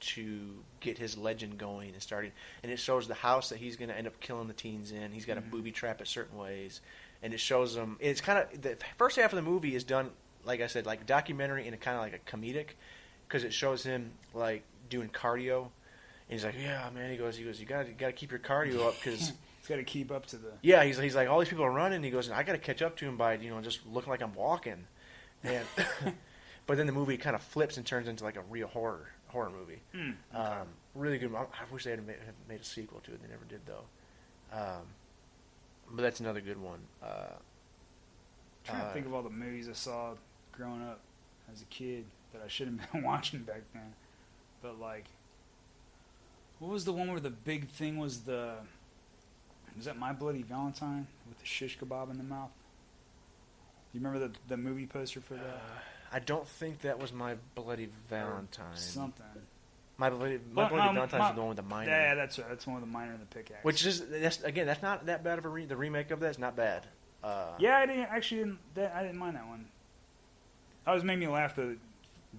To get his legend going and starting. And it shows the house that he's going to end up killing the teens in. He's got a booby trap at certain ways. And it shows them. It's kind of the first half of the movie is done, like I said, like a documentary and a kind of like a comedic, because it shows him like doing cardio, and he's like, "Yeah, man," he goes, "You got to keep your cardio up because he's got to keep up to the." Yeah, he's like, all these people are running. He goes, "I got to catch up to him by just looking like I'm walking," and but then the movie kind of flips and turns into like a real horror movie. Okay. Really good. I wish they had made a sequel to it. They never did though. But that's another good one. I'm trying to think of all the movies I saw growing up as a kid that I should have been watching back then. But like, what was the one where the big thing was was that My Bloody Valentine with the shish kebab in the mouth? Do you remember the movie poster for that? I don't think that was My Bloody Valentine. Or something. My Bloody Valentine is the one with the miner. Yeah, that's right. That's the one with the miner and the pickaxe. Which is that's not that bad of a the remake of that. It's not bad. Yeah, I didn't mind that one. That was made me laugh. The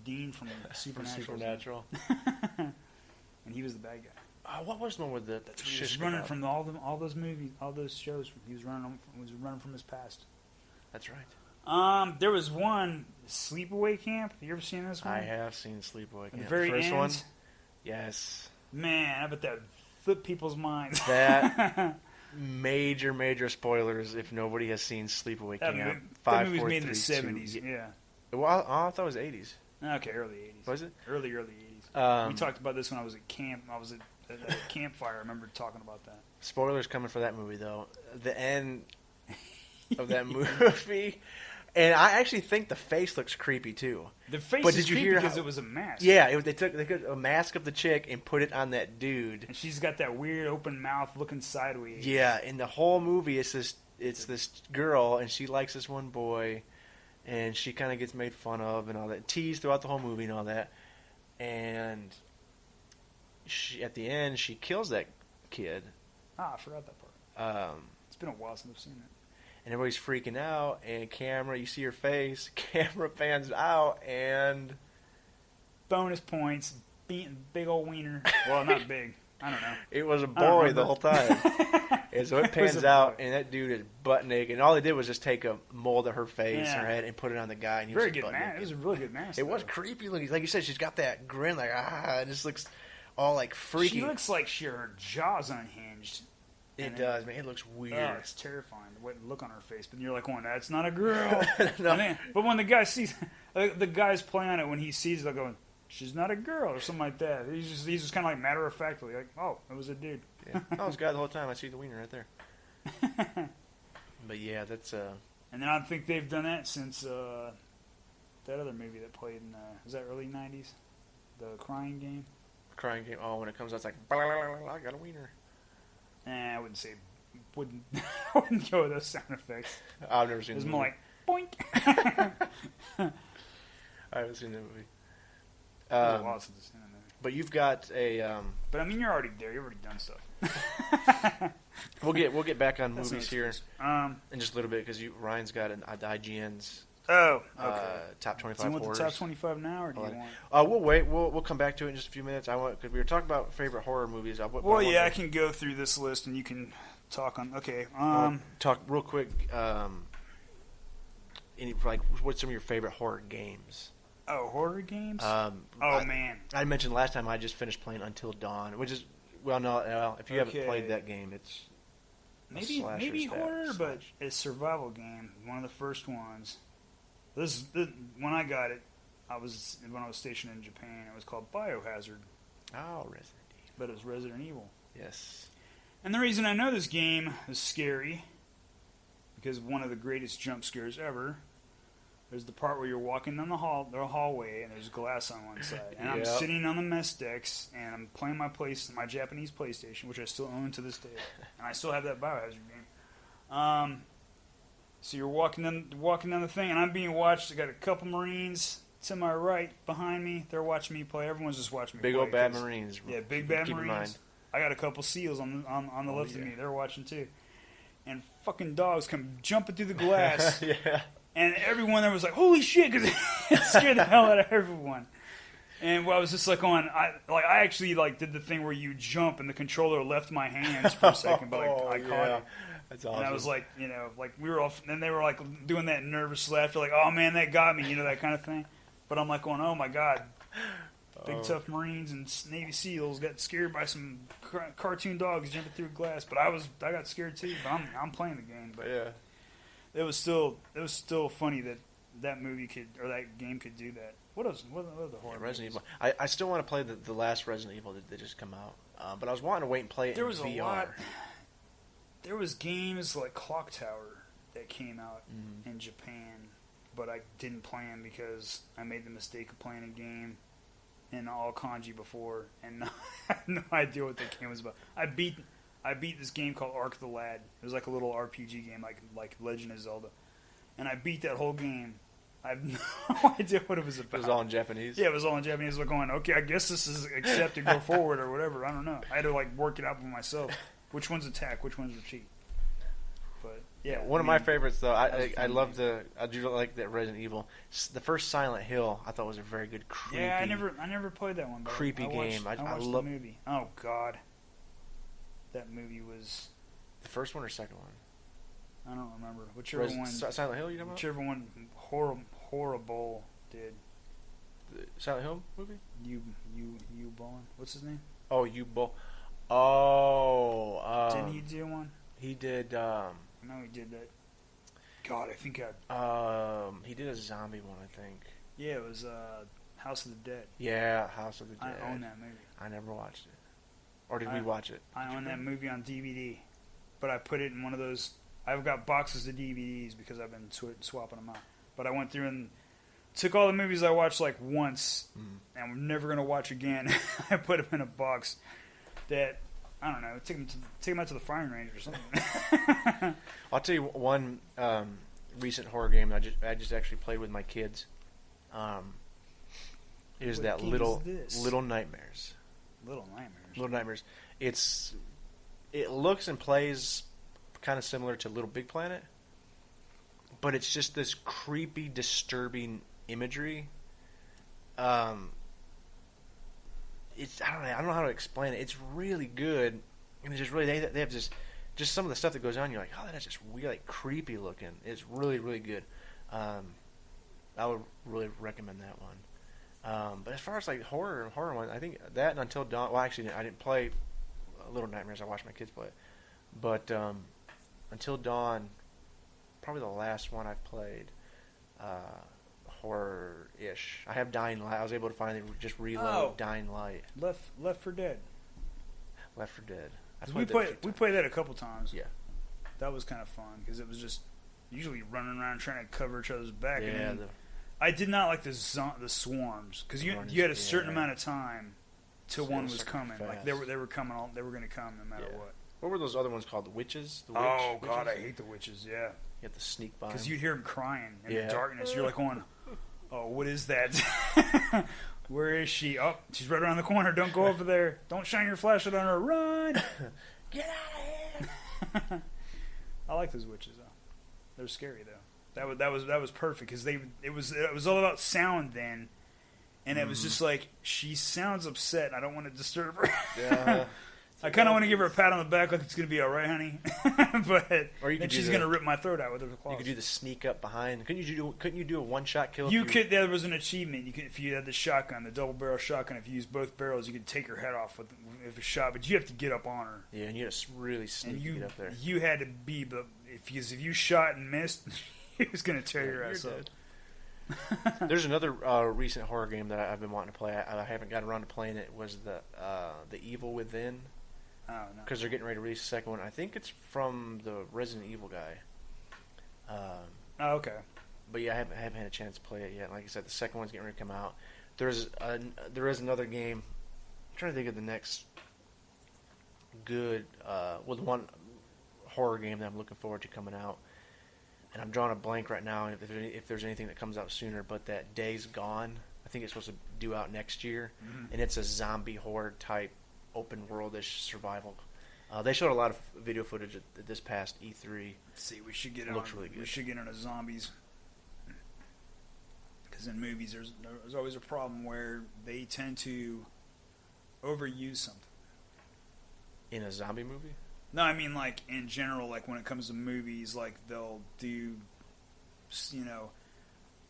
Dean from Supernatural. And he was the bad guy. What was the one with the he was running from all those movies, all those shows. He was running from his past. That's right. There was one Sleepaway Camp. You ever seen this one? I have seen Sleepaway Camp. The very first end? one. Yes. Man, I bet that flipped people's minds. That major spoilers if nobody has seen Sleepaway Camp. That movie was made in the 70s. Yeah. Well, I thought it was 80s. Okay, early 80s. Was it? Early 80s. We talked about this when I was at camp. I was at a campfire. I remember talking about that. Spoilers coming for that movie, though. The end of that movie. And I actually think the face looks creepy too. The face is creepy because it was a mask. Yeah, they took a mask of the chick and put it on that dude. And she's got that weird open mouth looking sideways. Yeah, in the whole movie it's this girl and she likes this one boy and she kind of gets made fun of and all that. Teased throughout the whole movie and all that. And at the end she kills that kid. I forgot that part. It's been a while since I've seen it. And everybody's freaking out, and you see her face, camera pans out, and... Bonus points, big old wiener. Well, not big. I don't know. It was a boy the whole time. And so it pans out, and that dude is butt naked. And all they did was just take a mold of her face, her head, and put it on the guy. And he Very was good mask. It was a really good mask. It was creepy looking. Like you said, she's got that grin, like, it just looks all, like, freaky. She looks like her jaw's unhinged. It does, man. It looks weird. Oh, it's terrifying. The look on her face. But you're like, "Oh, that's not a girl." No. But when the guy sees, the guy's playing on it, when he sees it, they're going, "She's not a girl," or something like that. He's just kind of like matter of factly, like, "Oh, it was a dude." Yeah. I was a guy the whole time. I see the wiener right there. But yeah, that's. And then I think they've done that since that other movie that played in was that early '90s, the Crying Game. Crying Game. Oh, when it comes out, it's like, blah, blah, blah, blah, I got a wiener. I wouldn't say, wouldn't go with those sound effects. I've never seen. It was more like boink. I haven't seen that movie. It was a while since I've seen that movie. But you've got a. But I mean, you're already there. You've already done stuff. We'll get back on movies here in just a little bit because Ryan's got an IGN's. Oh, okay. Top 25 Do you want horrors. the top 25 now, or do you want? We'll wait. We'll come back to it in just a few minutes. Because we were talking about favorite horror movies. I can go through this list and you can talk on. Okay. Talk real quick. What's some of your favorite horror games? Oh, horror games. Man. I mentioned last time I just finished playing Until Dawn, which is if you haven't played that game, it's maybe horror, but it's a survival game. One of the first ones. This when I got it, when I was stationed in Japan. It was called Biohazard. Oh, Resident Evil. But it was Resident Evil. Yes. And the reason I know this game is scary, because one of the greatest jump scares ever, there's the part where you're walking down the hallway and there's glass on one side. And I'm sitting on the mess decks and I'm playing my Japanese PlayStation, which I still own to this day. And I still have that Biohazard game. So you're walking down the thing and I'm being watched. I got a couple Marines to my right behind me. They're watching me play. Everyone's just watching me play. Big old bad Marines. Yeah, big bad Marines. I got a couple SEALs on the left of me. They're watching too. And fucking dogs come jumping through the glass. Yeah. And everyone there was like, "Holy shit!" Because it scared the hell out of everyone. And I was just like, I actually did the thing where you jump and the controller left my hands for a second, but I caught it. That's awesome. And I was like, we were all, and they were like doing that nervous laughter, like, "Oh man, that got me," that kind of thing. But I'm like going, "Oh my god." Big tough Marines and Navy SEALs got scared by some cartoon dogs jumping through glass, but I got scared too. But I'm playing the game. But yeah, it was still funny that movie that game could do that. What else? What are the horror? Resident Evil. I still want to play the last Resident Evil that just come out, but I was wanting to wait and play it in VR. A lot. There was games like Clock Tower that came out in Japan, but I didn't play them because I made the mistake of playing a game in all kanji before, and I had no idea what that game was about. I beat this game called Ark the Lad. It was like a little RPG game, like Legend of Zelda, and I beat that whole game. I have no idea what it was about. It was all in Japanese? Yeah, it was all in Japanese. Like going, okay, I guess this is accepted, go forward, or whatever. I don't know. I had to work it out for myself. Which one's attack? Which one's retreat? But yeah, one of my favorites though. I love I do like that Resident Evil. The first Silent Hill I thought was a very good creepy. Yeah, I never played that one. Creepy game. I watched love the movie. Oh god, that movie was the first one or second one. I don't remember. Whichever one. Silent Hill. You know about? Whichever one. Horrible did. The Silent Hill movie. You Ballin. What's his name? Oh, you Bull. Oh. Didn't he do one? He did. I know he did that. God, I think he did a zombie one, I think. Yeah, it was House of the Dead. Yeah, House of the Dead. I own that movie. I never watched it. Or did we watch it? I own that movie on DVD, but I put it in one of those. I've got boxes of DVDs because I've been swapping them out. But I went through and took all the movies I watched once, and I'm never gonna watch again. I put them in a box that. I don't know. Take them out to the firing range or something. I'll tell you one recent horror game I just actually played with my kids. Is what that game Little Nightmares? Little Nightmares. Little Nightmares. It looks and plays kind of similar to Little Big Planet, but it's just this creepy, disturbing imagery. I don't know how to explain it. It's really good, and it's just really they have just some of the stuff that goes on. You're like, oh, that's just really creepy looking. It's really really good. I would really recommend that one. But as far as horror one, I think that and Until Dawn. Well, actually, I didn't play Little Nightmares. I watched my kids play it. But Until Dawn, probably the last one I've played. Horror-ish. I have Dying Light. I was able to finally just reload Dying Light. Left 4 Dead. Left 4 Dead. We played that a couple times. Yeah. That was kind of fun because it was just usually running around trying to cover each other's back. Yeah. I did not like the swarms because you had a certain amount of time till one was coming. Like they were coming. They were going to come no matter what. What were those other ones called? The witches? God, I hate the witches. Yeah. You have to sneak by. Because you'd hear them crying in the darkness. You're like going, oh, what is that? Where is she? Oh, she's right around the corner. Don't go over there. Don't shine your flashlight on her. Run! Get out of here! I like those witches though. They're scary though. That was perfect because it was all about sound then, and it was just like she sounds upset. And I don't want to disturb her. Yeah. I kind of want to give her a pat on the back like it's going to be all right, honey. But then she's going to rip my throat out with her claws. You could do the sneak up behind. Couldn't you do a one-shot kill? There was an achievement. If you had the shotgun, the double-barrel shotgun, if you used both barrels, you could take her head off with a shot. But you have to get up on her. Yeah, and you had to really sneak to get up there. You had to be, if you shot and missed, he was going to tear your ass up. There's another recent horror game that I've been wanting to play. I haven't gotten around to playing it. Was the Evil Within? I don't know. Because they're getting ready to release a second one. I think it's from the Resident Evil guy. Oh, okay. But yeah, I haven't had a chance to play it yet. Like I said, the second one's getting ready to come out. There is another game. I'm trying to think of the next good, the one horror game that I'm looking forward to coming out. And I'm drawing a blank right now if there's anything that comes out sooner. But that Days Gone, I think it's supposed to due out next year, and it's a zombie horror type open worldish survival. They showed a lot of video footage at this past E3. Let's see, we should get Looks really good. We should get into zombies. Because in movies, there's always a problem where they tend to overuse something. In a zombie movie? No, I mean like in general, like when it comes to movies, like they'll do,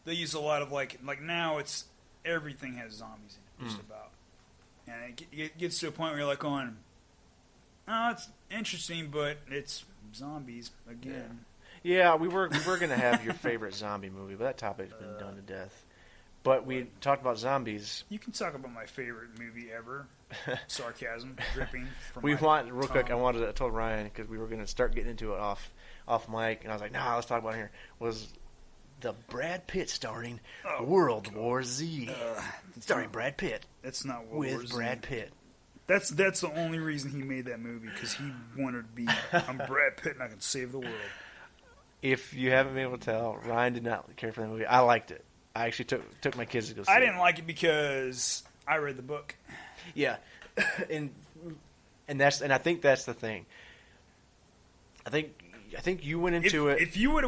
they use a lot of like now it's everything has zombies in it, just about, and it gets to a point where you're like going, oh, it's interesting, but it's zombies again. Yeah, we were gonna have your favorite zombie movie, but that topic's been done to death. But we talked about zombies. You can talk about my favorite movie ever. Sarcasm dripping from Real tongue. quick, I told Ryan, because we were going to start getting into it off mic, and I was like, nah, let's talk about it here, was the Brad Pitt starring World War Z. Starring Brad Pitt. That's not World War Z. With Brad Pitt. That's the only reason he made that movie, because he wanted to be, I'm Brad Pitt and I can save the world. If you haven't been able to tell, Ryan did not care for that movie. I liked it. I actually took my kids to go see it. I didn't like it because I read the book. Yeah, and I think that's the thing. I think you went into it. If you would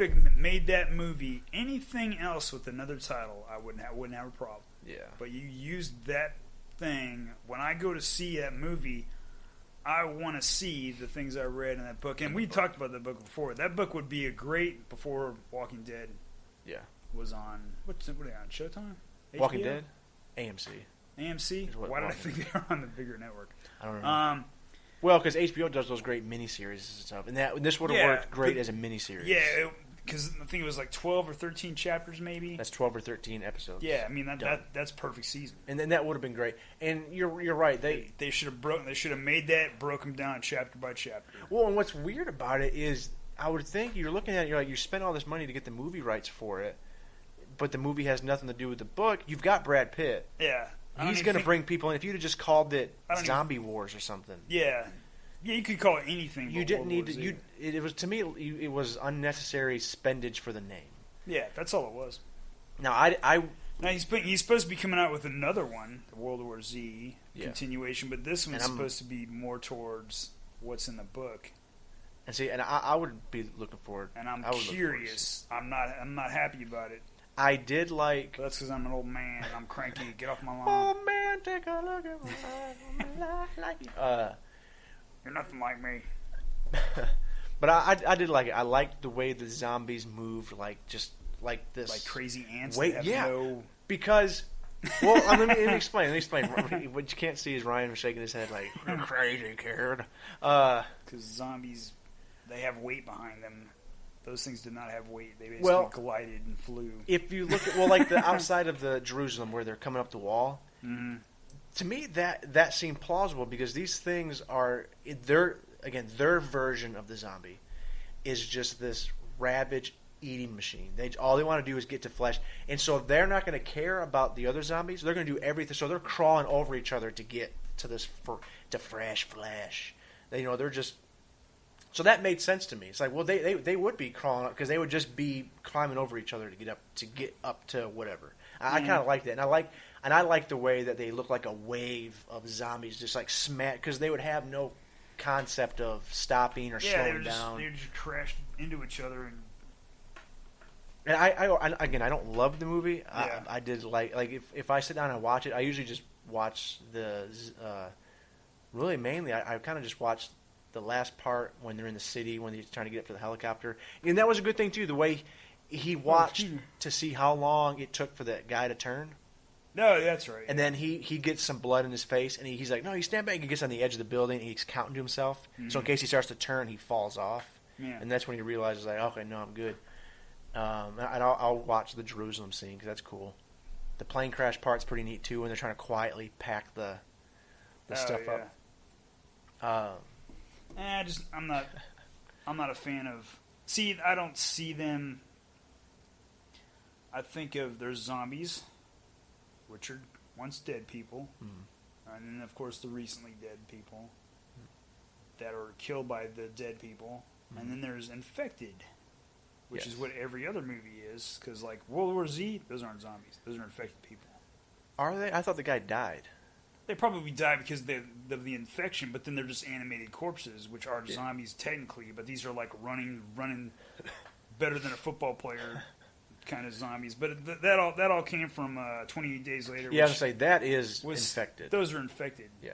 have made that movie anything else with another title, I wouldn't have a problem. Yeah. But you used that thing. When I go to see that movie, I want to see the things I read in that book. And we talked about that book before. That book would be a great before Walking Dead. Yeah. Was on what are they on? Showtime? Walking HBO? Dead? AMC. AMC? Why did I think they were on the bigger network? I don't know. Well, because HBO does those great miniseries and stuff, and this would have worked great as a miniseries. Yeah, because I think it was like 12 or 13 chapters, maybe. That's 12 or 13 episodes. Yeah, I mean that's perfect season. And then that would have been great. And you're right. They should have made that, broke them down chapter by chapter. Well, and what's weird about it is, I would think you're looking at it, you're like, you spent all this money to get the movie rights for it, but the movie has nothing to do with the book. You've got Brad Pitt. Yeah. He's going to bring people in. If you'd have just called it Zombie Wars or something. Yeah. Yeah, you could call it anything. You didn't need to. It was, to me, it was unnecessary spendage for the name. Yeah, that's all it was. Now, now he's supposed to be coming out with another one, the World War Z continuation, but this one's supposed to be more towards what's in the book. And see, and I would be looking forward. And I'm curious. I'm not happy about it. I did like. But that's because I'm an old man and I'm cranky. Get off my lawn. Oh man, take a look at my life like you. You're nothing like me. But I did like it. I liked the way the zombies moved, just like this, like crazy ants. Because. Well, let me explain. What you can't see is Ryan shaking his head like crazy kid. Because zombies, they have weight behind them. Those things did not have weight. They basically glided and flew. If you look at like the outside of the Jerusalem where they're coming up the wall, to me that seemed plausible because these things are their version of the zombie is just this ravage eating machine. All they want to do is get to flesh, and so they're not going to care about the other zombies. They're going to do everything. So they're crawling over each other to get to this to fresh flesh. They're just. So that made sense to me. It's like, well, they would be crawling up because they would just be climbing over each other to get up to whatever. I kind of like that, and I like the way that they look like a wave of zombies just like smack because they would have no concept of stopping or slowing down. They just crashed into each other. And I don't love the movie. Yeah. I did like if I sit down and watch it, I usually just watch the really mainly I kind of just watch the last part when they're in the city when he's trying to get up to the helicopter, and that was a good thing too. The way he watched to see how long it took for that guy to turn. No, that's right. And then he gets some blood in his face, and he's like, "No, you stand back." He gets on the edge of the building, and he's counting to himself. So in case he starts to turn, he falls off. Yeah. And that's when he realizes, like, okay, no, I'm good. And I'll watch the Jerusalem scene because that's cool. The plane crash part's pretty neat too, when they're trying to quietly pack the stuff up. I'm not a fan of. See, I don't see them. I think of there's zombies, which are once dead people, and then of course the recently dead people that are killed by the dead people, and then there's infected, which is what every other movie is. Because like World War Z, those aren't zombies; those are infected people. Are they? I thought the guy died. They probably die because of the infection, but then they're just animated corpses, which are zombies technically. But these are like running better than a football player kind of zombies. But that all came from 28 Days Later. Yeah, I was say that is infected. Those are infected. Yeah,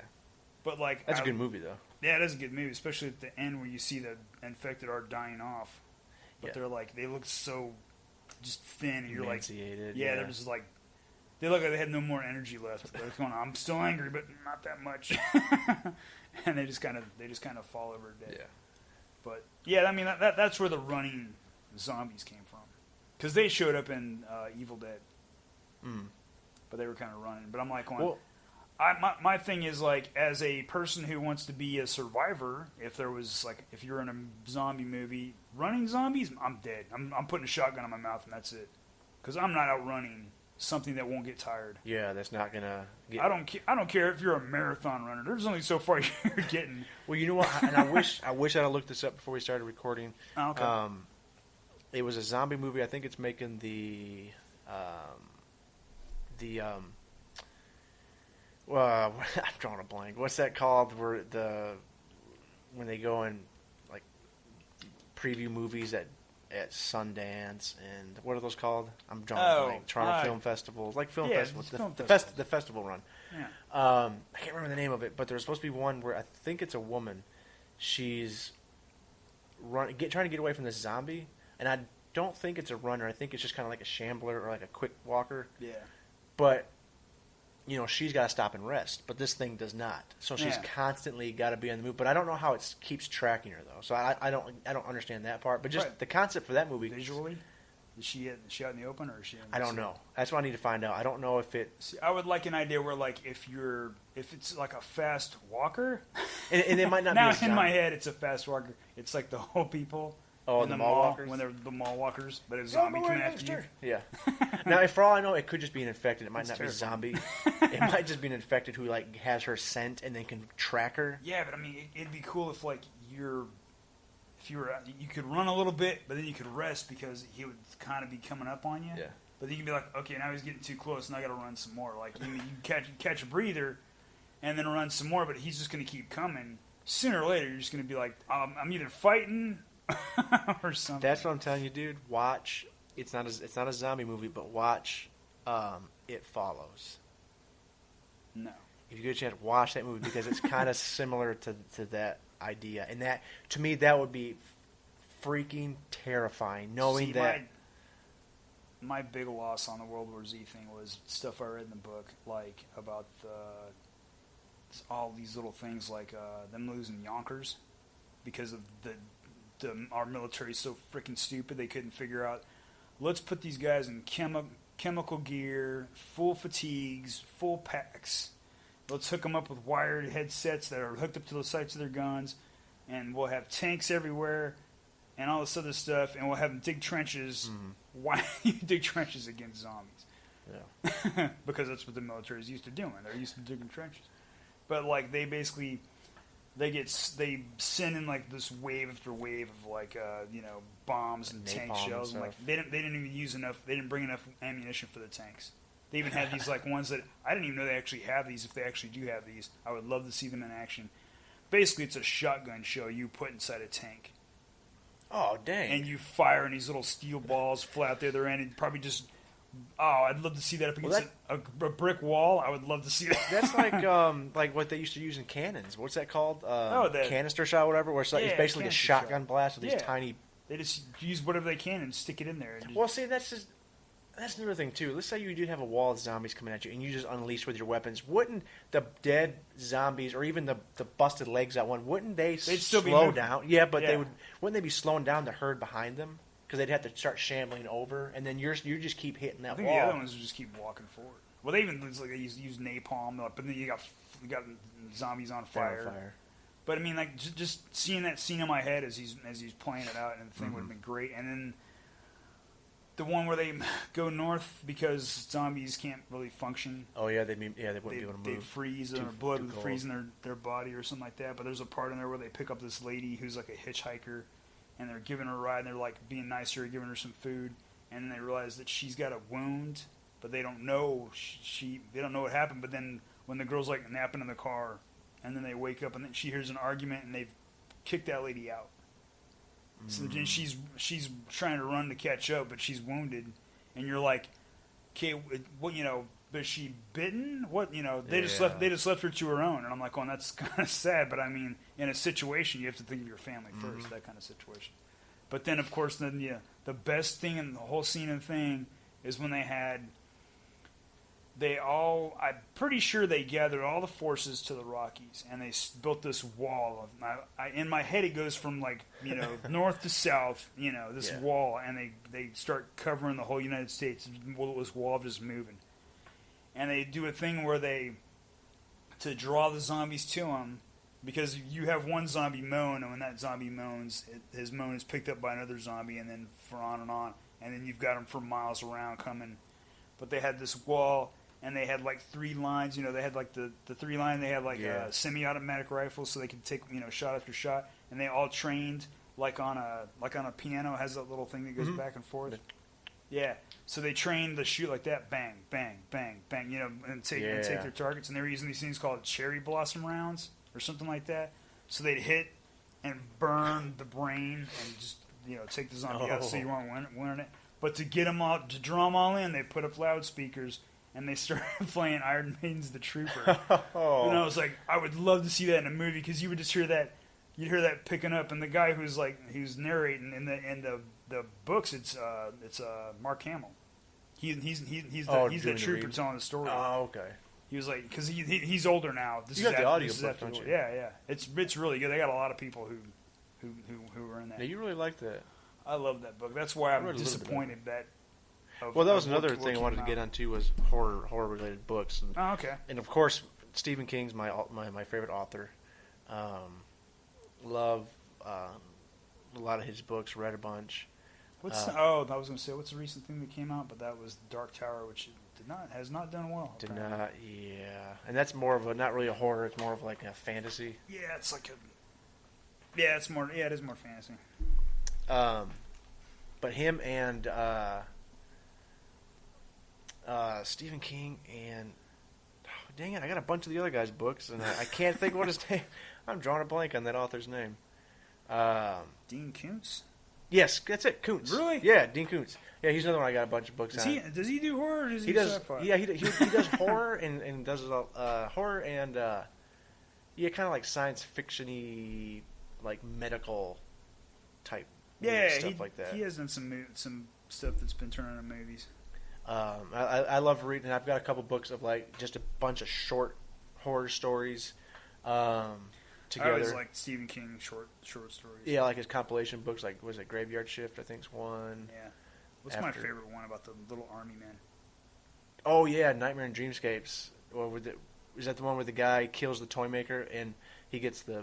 but like that's a good movie though. Yeah, it is a good movie, especially at the end where you see the infected are dying off. But they're like they look so just thin, and you're like, they're just like. They look like they had no more energy left. They're going, I'm still angry, but not that much. And they just kind of fall over dead. Yeah. But yeah, I mean that's where the running zombies came from, because they showed up in Evil Dead. But they were kind of running. But I'm like, my thing is like, as a person who wants to be a survivor, if you're in a zombie movie, running zombies, I'm dead. I'm putting a shotgun in my mouth and that's it, because I'm not outrunning something that won't get tired. Yeah, that's not gonna get... I don't care if you're a marathon runner. There's only so far you're getting. Well, you know what? And I wish I'd have looked this up before we started recording. Oh, okay. It was a zombie movie. I think it's making well, I'm drawing a blank. What's that called? Where when they go and like preview movies at Sundance, and what are those called? I'm drawing a blank. Toronto Film Festival, like film festivals, the festival run. Yeah. I can't remember the name of it, but there's supposed to be one where I think it's a woman. She's trying to get away from this zombie, and I don't think it's a runner. I think it's just kind of like a shambler or like a quick walker. Yeah. But she's got to stop and rest, but this thing does not. So she's constantly got to be on the move. But I don't know how it keeps tracking her though. So I don't understand that part. But just the concept for that movie. Visually, is she out in the open, or is she? I don't know. That's what I need to find out. I don't know if it. See, I would like an idea where like if it's like a fast walker, and it might not. Now be in my head, it's a fast walker. It's like the whole people. Oh, in the mall walkers? When they're the mall walkers, but a zombie coming after you. Yeah. Now, for all I know, it could just be an infected. It might not terrifying. be zombie. It might just be an infected who like has her scent and then can track her. Yeah, but I mean, it'd be cool if like you could run a little bit, but then you could rest because he would kind of be coming up on you. Yeah. But then you could be like, okay, now he's getting too close, and I got to run some more. Like you catch a breather, and then run some more, but he's just going to keep coming. Sooner or later, you're just going to be like, I'm either fighting. Or something. That's what I'm telling you, dude. Watch. It's not a zombie movie, but watch It Follows. No. If you get a chance, watch that movie because it's kind of similar to that idea, and that to me that would be freaking terrifying. Knowing that my big loss on the World War Z thing was stuff I read in the book, like about all these little things, like them losing Yonkers because of our military is so freaking stupid they couldn't figure out, let's put these guys in chemical gear, full fatigues, full packs. Let's hook them up with wired headsets that are hooked up to the sights of their guns, and we'll have tanks everywhere and all this other stuff, and we'll have them dig trenches. Why do you dig trenches against zombies? Yeah. Because that's what the military is used to doing. They're used to digging trenches. But like they basically... They send in like this wave after wave of like bombs and tank shells, and like they didn't even use enough. They didn't bring enough ammunition for the tanks. They even had these like ones that I didn't even know they actually have these. If they actually do have these, I would love to see them in action. Basically, it's a shotgun shell you put inside a tank. Oh dang! And you fire, and these little steel balls fly out the other end, and probably just. Oh, I'd love to see that up against a brick wall. I would love to see that. That's like what they used to use in cannons. What's that called? Canister shot, or whatever. Where it's basically a shotgun blast with these tiny. They just use whatever they can and stick it in there. Well, see, that's another thing too. Let's say you did have a wall of zombies coming at you, and you just unleashed with your weapons. Wouldn't the dead zombies, or even the busted legs out one, wouldn't they They'd still slow be down? Yeah, but they would. Wouldn't they be slowing down the herd behind them? because they'd have to start shambling over, and then you just keep hitting that I think wall. the other ones just keep walking forward. Well, they even it's like they use napalm, but then you got zombies on fire. But I mean, like just seeing that scene in my head as he's playing it out, and the thing would have been great. And then the one where they go north because zombies can't really function. Oh yeah, they wouldn't be able to move. They freeze, or blood would freeze in their body or something like that. But there's a part in there where they pick up this lady who's like a hitchhiker, and they're giving her a ride, and they're like being nicer, giving her some food, and then they realize that she's got a wound, but they don't know they don't know what happened. But then when the girl's like napping in the car, and then they wake up, and then she hears an argument, and they've kicked that lady out. So then she's trying to run to catch up, but she's wounded, and you're like, okay, what, you know? But is she bitten? What, you know? They just left her to her own, and I'm like, oh, that's kind of sad. But I mean, in a situation, you have to think of your family first. That kind of situation. But then, of course, the best thing in the whole scene and thing is when I'm pretty sure they gathered all the forces to the Rockies, and they built this wall. In my head, it goes from, like, you know, north to south, you know, this wall, and they start covering the whole United States. This wall just moving. And they do a thing where to draw the zombies to them, because you have one zombie moan, and when that zombie moans, his moan is picked up by another zombie, and then for on, and then you've got them for miles around coming. But they had this wall, and they had like 3 lines. You know, they had like the 3 line. They had like semi-automatic rifles, so they could take, you know, shot after shot. And they all trained like on a piano. It has that little thing that goes back and forth. Yeah. So they trained to shoot like that, bang, bang, bang, bang. You know, and take their targets. And they were using these things called cherry blossom rounds or something like that. So they'd hit and burn the brain and just, you know, take the zombie out so you weren't winning it. But to get them all, to draw them all in, they put up loudspeakers. And they started playing Iron Maiden's "The Trooper," and I was like, I would love to see that in a movie, because you would just hear that, you'd hear that picking up, and the guy who's narrating in the books, it's Mark Hamill. He's the trooper telling the story. Oh, okay. He was like, because he's older now. You got the audio book, don't you? Yeah. It's really good. They got a lot of people who were in that. Yeah, you really liked that. I love that book. That's why I'm disappointed that. Well, that was another thing I wanted to get onto, was horror related books. And, okay. And of course, Stephen King's my favorite author. Love a lot of his books. Read a bunch. I was going to say, what's the recent thing that came out? But that was Dark Tower, which has not done well. And that's more of not really a horror. It's more of like a fantasy. Yeah, it's like it is more fantasy. But him and Stephen King and dang it, I got a bunch of the other guys' books, and I can't think what his name. I'm drawing a blank on that author's name. Dean Koontz? Yes, that's it, Koontz. Really? Yeah, Dean Koontz. Yeah, he's another one I got a bunch of books on. Does he do horror, or does he do sci-fi? Yeah, he does horror and does horror and kind of like science fiction-y, like medical type stuff like that. He has done some stuff that's been turned into movies. I love reading. I've got a couple books of like just a bunch of short horror stories together. I always liked Stephen King short stories. Yeah, like his compilation books. Like, was it Graveyard Shift? I think is one. Yeah. What's my favorite one about the little army man? Oh yeah, Nightmare and Dreamscapes. Is that the one where the guy kills the toy maker and he gets the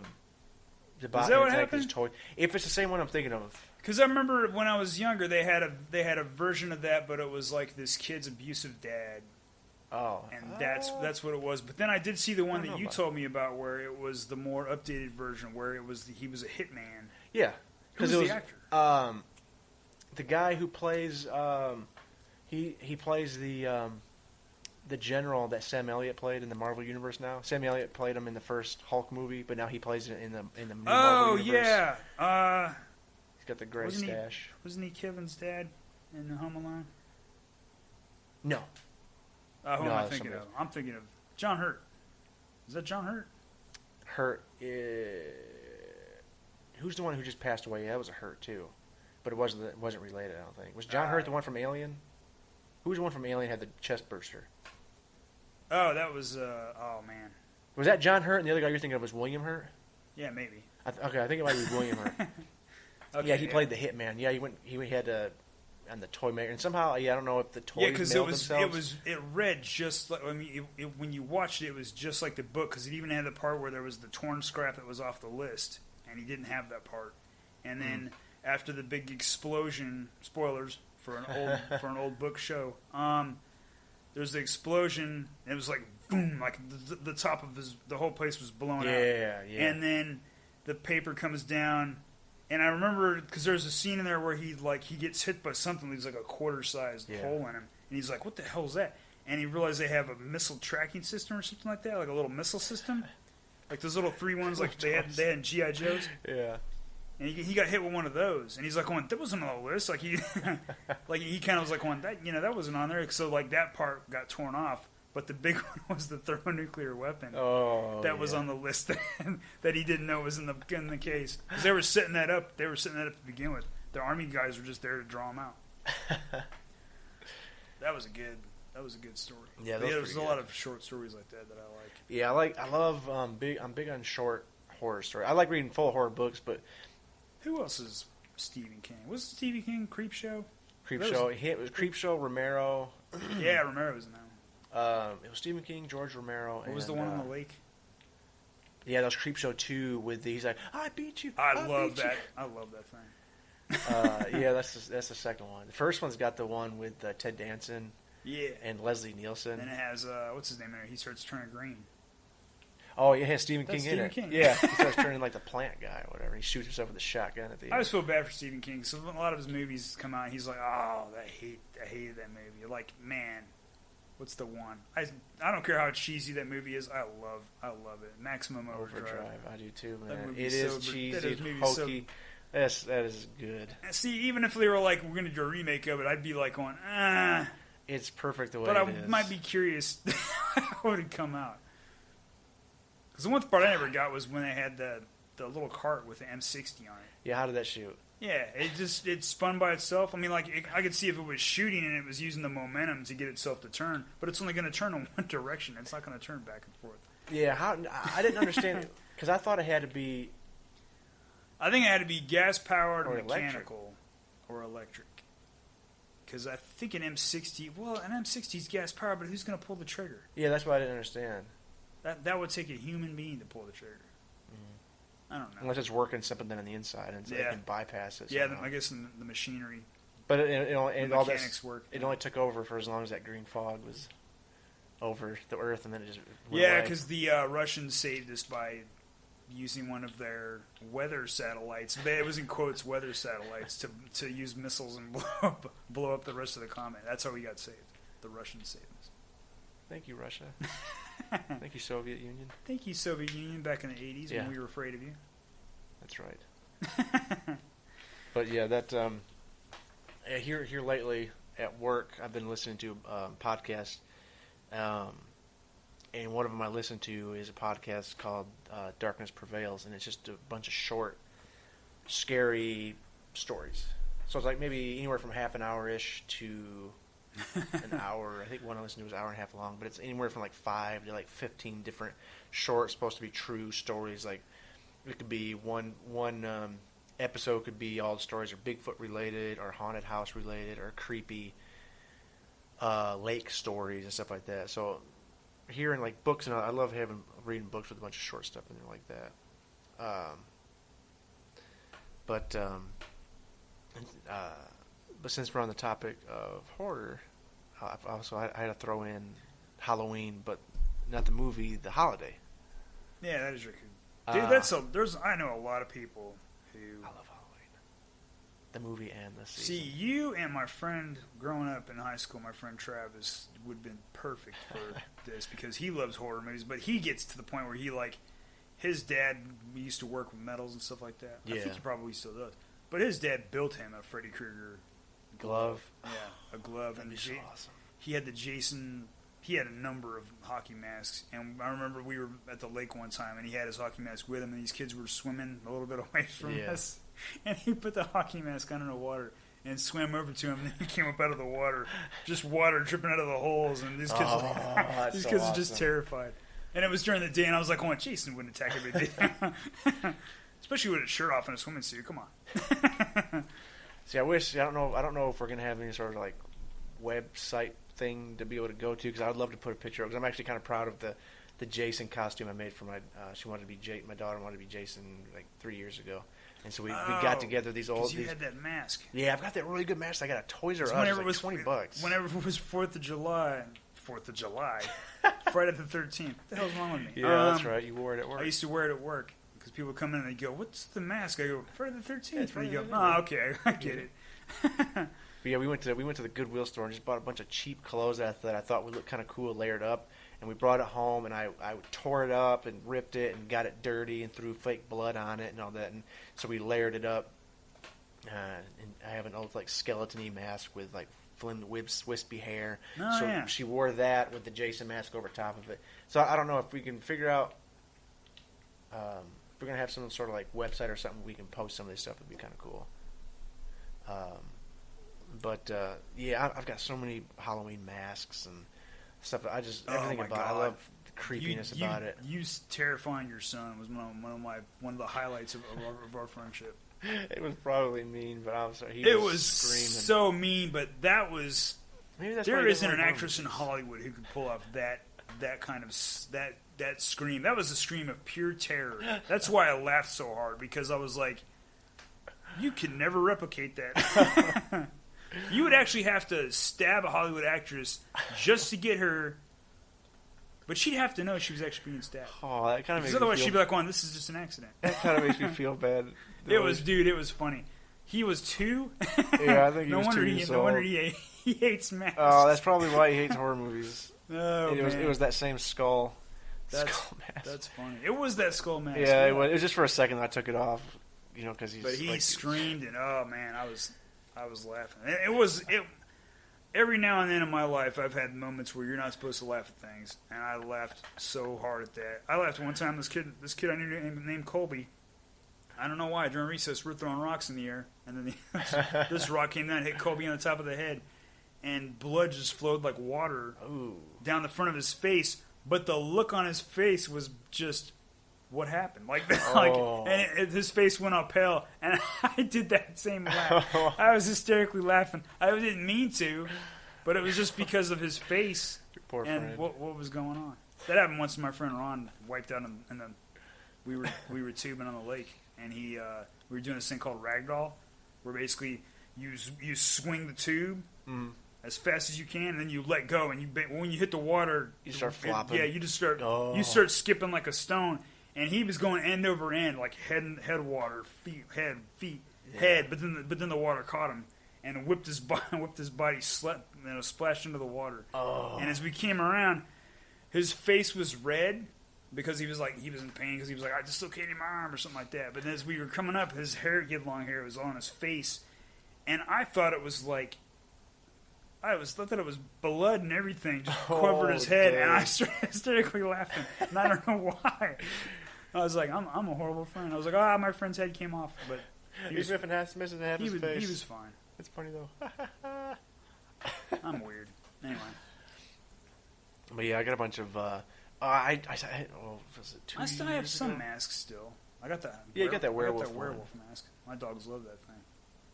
bot? Is that what happened? His toy. If it's the same one I'm thinking of. Because I remember when I was younger, they had a version of that, but it was like this kid's abusive dad. Oh, and that's what it was. But then I did see the one that you told me about, where it was the more updated version, where he was a hitman. Yeah, because it was the actor. The guy who plays he plays the general that Sam Elliott played in the Marvel universe now. Sam Elliott played him in the first Hulk movie, but now he plays it in the new Marvel universe. Oh yeah. He's got the gray stash. Wasn't he Kevin's dad in Home Alone? No. Who am I thinking of? I'm thinking of John Hurt. Is that John Hurt? Hurt who's the one who just passed away? Yeah, that was a Hurt too, but it wasn't related. I don't think. Was John Hurt the one from Alien? Who was the one from Alien had the chest burster? Oh, that was oh man. Was that John Hurt, and the other guy you're thinking of was William Hurt? Yeah, maybe. I think it might be William Hurt. Okay, Yeah, he played the hitman. Yeah, he had on the toy maker, and somehow, I don't know if the toys because mailed themselves. it read just like, I mean, when you watched it, it was just like the book, because it even had the part where there was the torn scrap that was off the list, and he didn't have that part. And then after the big explosion, spoilers for an old book show, there's the explosion, and it was like boom, like the top of the whole place was blown out. Yeah. And then the paper comes down. And I remember, because there's a scene in there where he gets hit by something. There's like a quarter-sized hole in him. And he's like, what the hell's that? And he realized they have a missile tracking system or something like that, like a little missile system. Like those little 3 ones like they had in G.I. Joes. Yeah. And he got hit with one of those. And he's like, that wasn't on the list. Like he kind of was like, that wasn't on there. So like that part got torn off. But the big one was the thermonuclear weapon that was on the list that he didn't know was in the case, because they were setting that up. They were setting that up to begin with. The army guys were just there to draw him out. That was a good story. Yeah, there's a lot of short stories like that I like. Yeah, I'm big on short horror stories. I like reading full horror books, but who else is Stephen King? Was Stephen King Creepshow? It was Creepshow, Romero. Yeah, Romero was in that one. It was Stephen King, George Romero. What was the one on the lake? Yeah, that was Creepshow 2 with he's like, I beat you. I love that. I love that thing. Yeah, that's the second one. The first one's got the one with Ted Danson. Yeah. And Leslie Nielsen. And it has what's his name in there? He starts turning green. Oh, yeah, it has Stephen King in it. King. Yeah, he starts turning like the plant guy or whatever. He shoots himself with a shotgun at the end. I always feel bad for Stephen King. So a lot of his movies come out, he's like, I hated that movie. You're like, man, what's the one? I don't care how cheesy that movie is. I love it. Maximum Overdrive. I do too, man. That It is cheesy, hokey. That is good. See, even if they were like, we're going to do a remake of it, I'd be like going, It's perfect the way but it I is. might be curious how it would come out. Because the one part I never got was when they had the little cart with the M60 on it. Yeah, how did that shoot? Yeah, it spun by itself. I mean, like, I could see if it was shooting and it was using the momentum to get itself to turn, but it's only going to turn in one direction. It's not going to turn back and forth. Yeah, I didn't understand it, because I thought it had to be... I think it had to be gas-powered, or mechanical, or electric. Because I think an M60 is gas-powered, but who's going to pull the trigger? Yeah, that's what I didn't understand. That would take a human being to pull the trigger. I don't know. Unless it's working something on the inside and they can bypass it. Yeah, I guess the machinery. But all mechanics work. It only took over for as long as that green fog was over the Earth, and then it just went Yeah, away. because the Russians saved us by using one of their weather satellites. It was in quotes, weather satellites, to use missiles and blow up the rest of the comet. That's how we got saved. The Russians saved us. Thank you, Russia. Thank you, Soviet Union. Thank you, Soviet Union, back in the 80s when we were afraid of you. That's right. But yeah, that here lately at work, I've been listening to podcasts, and one of them I listen to is a podcast called Darkness Prevails, and it's just a bunch of short, scary stories. So it's like maybe anywhere from half an hour-ish to an hour. I think one I listened to was an hour and a half long, but it's anywhere from like 5 to like 15 different short, supposed to be true stories. Like it could be one episode could be all the stories are Bigfoot related or haunted house related or creepy lake stories and stuff like that. So hearing like books, and I love reading books with a bunch of short stuff in there like that. But since we're on the topic of horror, I had to throw in Halloween, but not the movie, The Holiday. Yeah, that is your dude. I know a lot of people who I love Halloween, the movie and the season. See, you and my friend growing up in high school, my friend Travis would have been perfect for this because he loves horror movies, but he gets to the point where his dad used to work with metals and stuff like that. Yeah. I think he probably still does. But his dad built him a Freddy Krueger glove. Yeah, a glove. That'd be so awesome. He had the Jason. He had a number of hockey masks, and I remember we were at the lake one time, and he had his hockey mask with him, and these kids were swimming a little bit away from us, and he put the hockey mask under the water and swam over to him, and he came up out of the water, just water dripping out of the holes, and these kids, are just terrified. And it was during the day, and I was like, "Oh, Jason wouldn't attack every day." especially with a shirt off in a swimming suit. Come on. See, I don't know if we're gonna have any sort of like website thing to be able to go to, because I would love to put a picture of, because I'm actually kind of proud of the Jason costume I made for my she wanted to be my daughter wanted to be Jason like 3 years ago, and so we got together these old. You had that mask. Yeah, I've got that really good mask. I got a Toys R Us. Whenever it was $20. Whenever it was 4th of July, Friday the 13th. What the hell's wrong with me? Yeah, that's right. You wore it at work. I used to wear it at work because people would come in and they go, "What's the mask?" I go, "Friday the 13th." And you go, "Oh, okay, I get it." But yeah, we went to the Goodwill store and just bought a bunch of cheap clothes that I thought would look kind of cool layered up, and we brought it home, and I tore it up and ripped it and got it dirty and threw fake blood on it and all that, and so we layered it up. And I have an old like skeleton-y mask with like Flynn wispy hair. Oh, so yeah. she wore that with the Jason mask over top of it. So I don't know if we can figure out if we're gonna have some sort of like website or something we can post some of this stuff. It'd be kind of cool. But yeah, I've got so many Halloween masks and stuff. Everything about it. I love the creepiness about it. You terrifying your son was one of the highlights of our friendship. It was probably mean, but I'm sorry. It was screaming. so mean, but that was. Maybe that's there isn't an actress in Hollywood who could pull off that kind of that scream. That was a scream of pure terror. That's why I laughed so hard, because I was like, you can never replicate that. You would actually have to stab a Hollywood actress just to get her, but she'd have to know she was actually being stabbed. Oh, that kind of makes me otherwise feel... she'd be like, "Well, this is just an accident." That kind of makes me feel bad. It was funny. He was 2. Yeah, I think he was 2 years old. No wonder he hates masks. Oh, that's probably why he hates horror movies. Oh, man. It was that same skull mask. That's funny. It was that skull mask. Yeah, it was just for a second I took it off, because he's. But he like, screamed, and oh man, I was laughing. It every now and then in my life, I've had moments where you're not supposed to laugh at things, and I laughed so hard at that. I laughed one time. This kid I knew named Colby. I don't know why. During recess, we're throwing rocks in the air, and then this rock came down and hit Colby on the top of the head, and blood just flowed like water down the front of his face. But the look on his face was just, what happened? And his face went all pale, and I did that same laugh. I was hysterically laughing. I didn't mean to, but it was just because of his face and what was going on. That happened once. My friend Ron wiped out, and we were tubing on the lake, and we were doing this thing called ragdoll, where basically you swing the tube. Mm. As fast as you can, and then you let go, and when you hit the water, you start flopping. You just start. Oh. You start skipping like a stone, and he was going end over end, like head water, feet, head. But then the water caught him and whipped his body, splashed into the water. Oh. And as we came around, his face was red because he was in pain, because he was like, I dislocated my arm or something like that. But then as we were coming up, his hair, he had long hair, was on his face, and I thought it was like. I thought that it was blood and everything just covered his head, and I started hysterically laughing, and I don't know why. I was like, I'm a horrible friend. I was like, my friend's head came off, but he's missing half his face. He was fine. It's funny though. I'm weird. Anyway. But yeah, I got a bunch of. Was it 2 I still have some ago? masks still. I got that. Yeah, you got that werewolf. I got that werewolf mask. My dogs love that thing.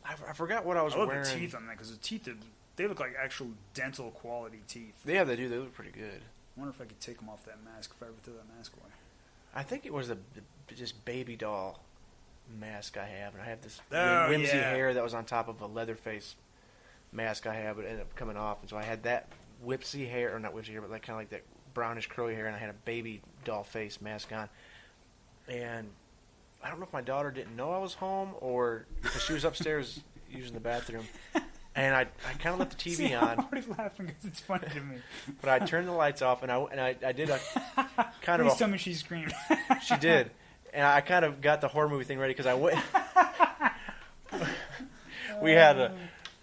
I forgot what I was wearing. I love the teeth on that, because the teeth they look like actual dental quality teeth. Yeah, they do. They look pretty good. I wonder if I could take them off that mask if I ever threw that mask away. I think it was the just baby doll mask I have, and I have this whimsy hair that was on top of a Leatherface mask I have, but it ended up coming off, and so I had that whipsy hair, or not whipsy hair, but like kind of like that brownish curly hair, and I had a baby doll face mask on, and I don't know if my daughter didn't know I was home, or because she was upstairs using the bathroom. And I kind of left the TV on. I'm already laughing because it's funny to me. But I turned the lights off, and I did a kind of. Please tell me she screamed. She did, and I kind of got the horror movie thing ready because I went. We had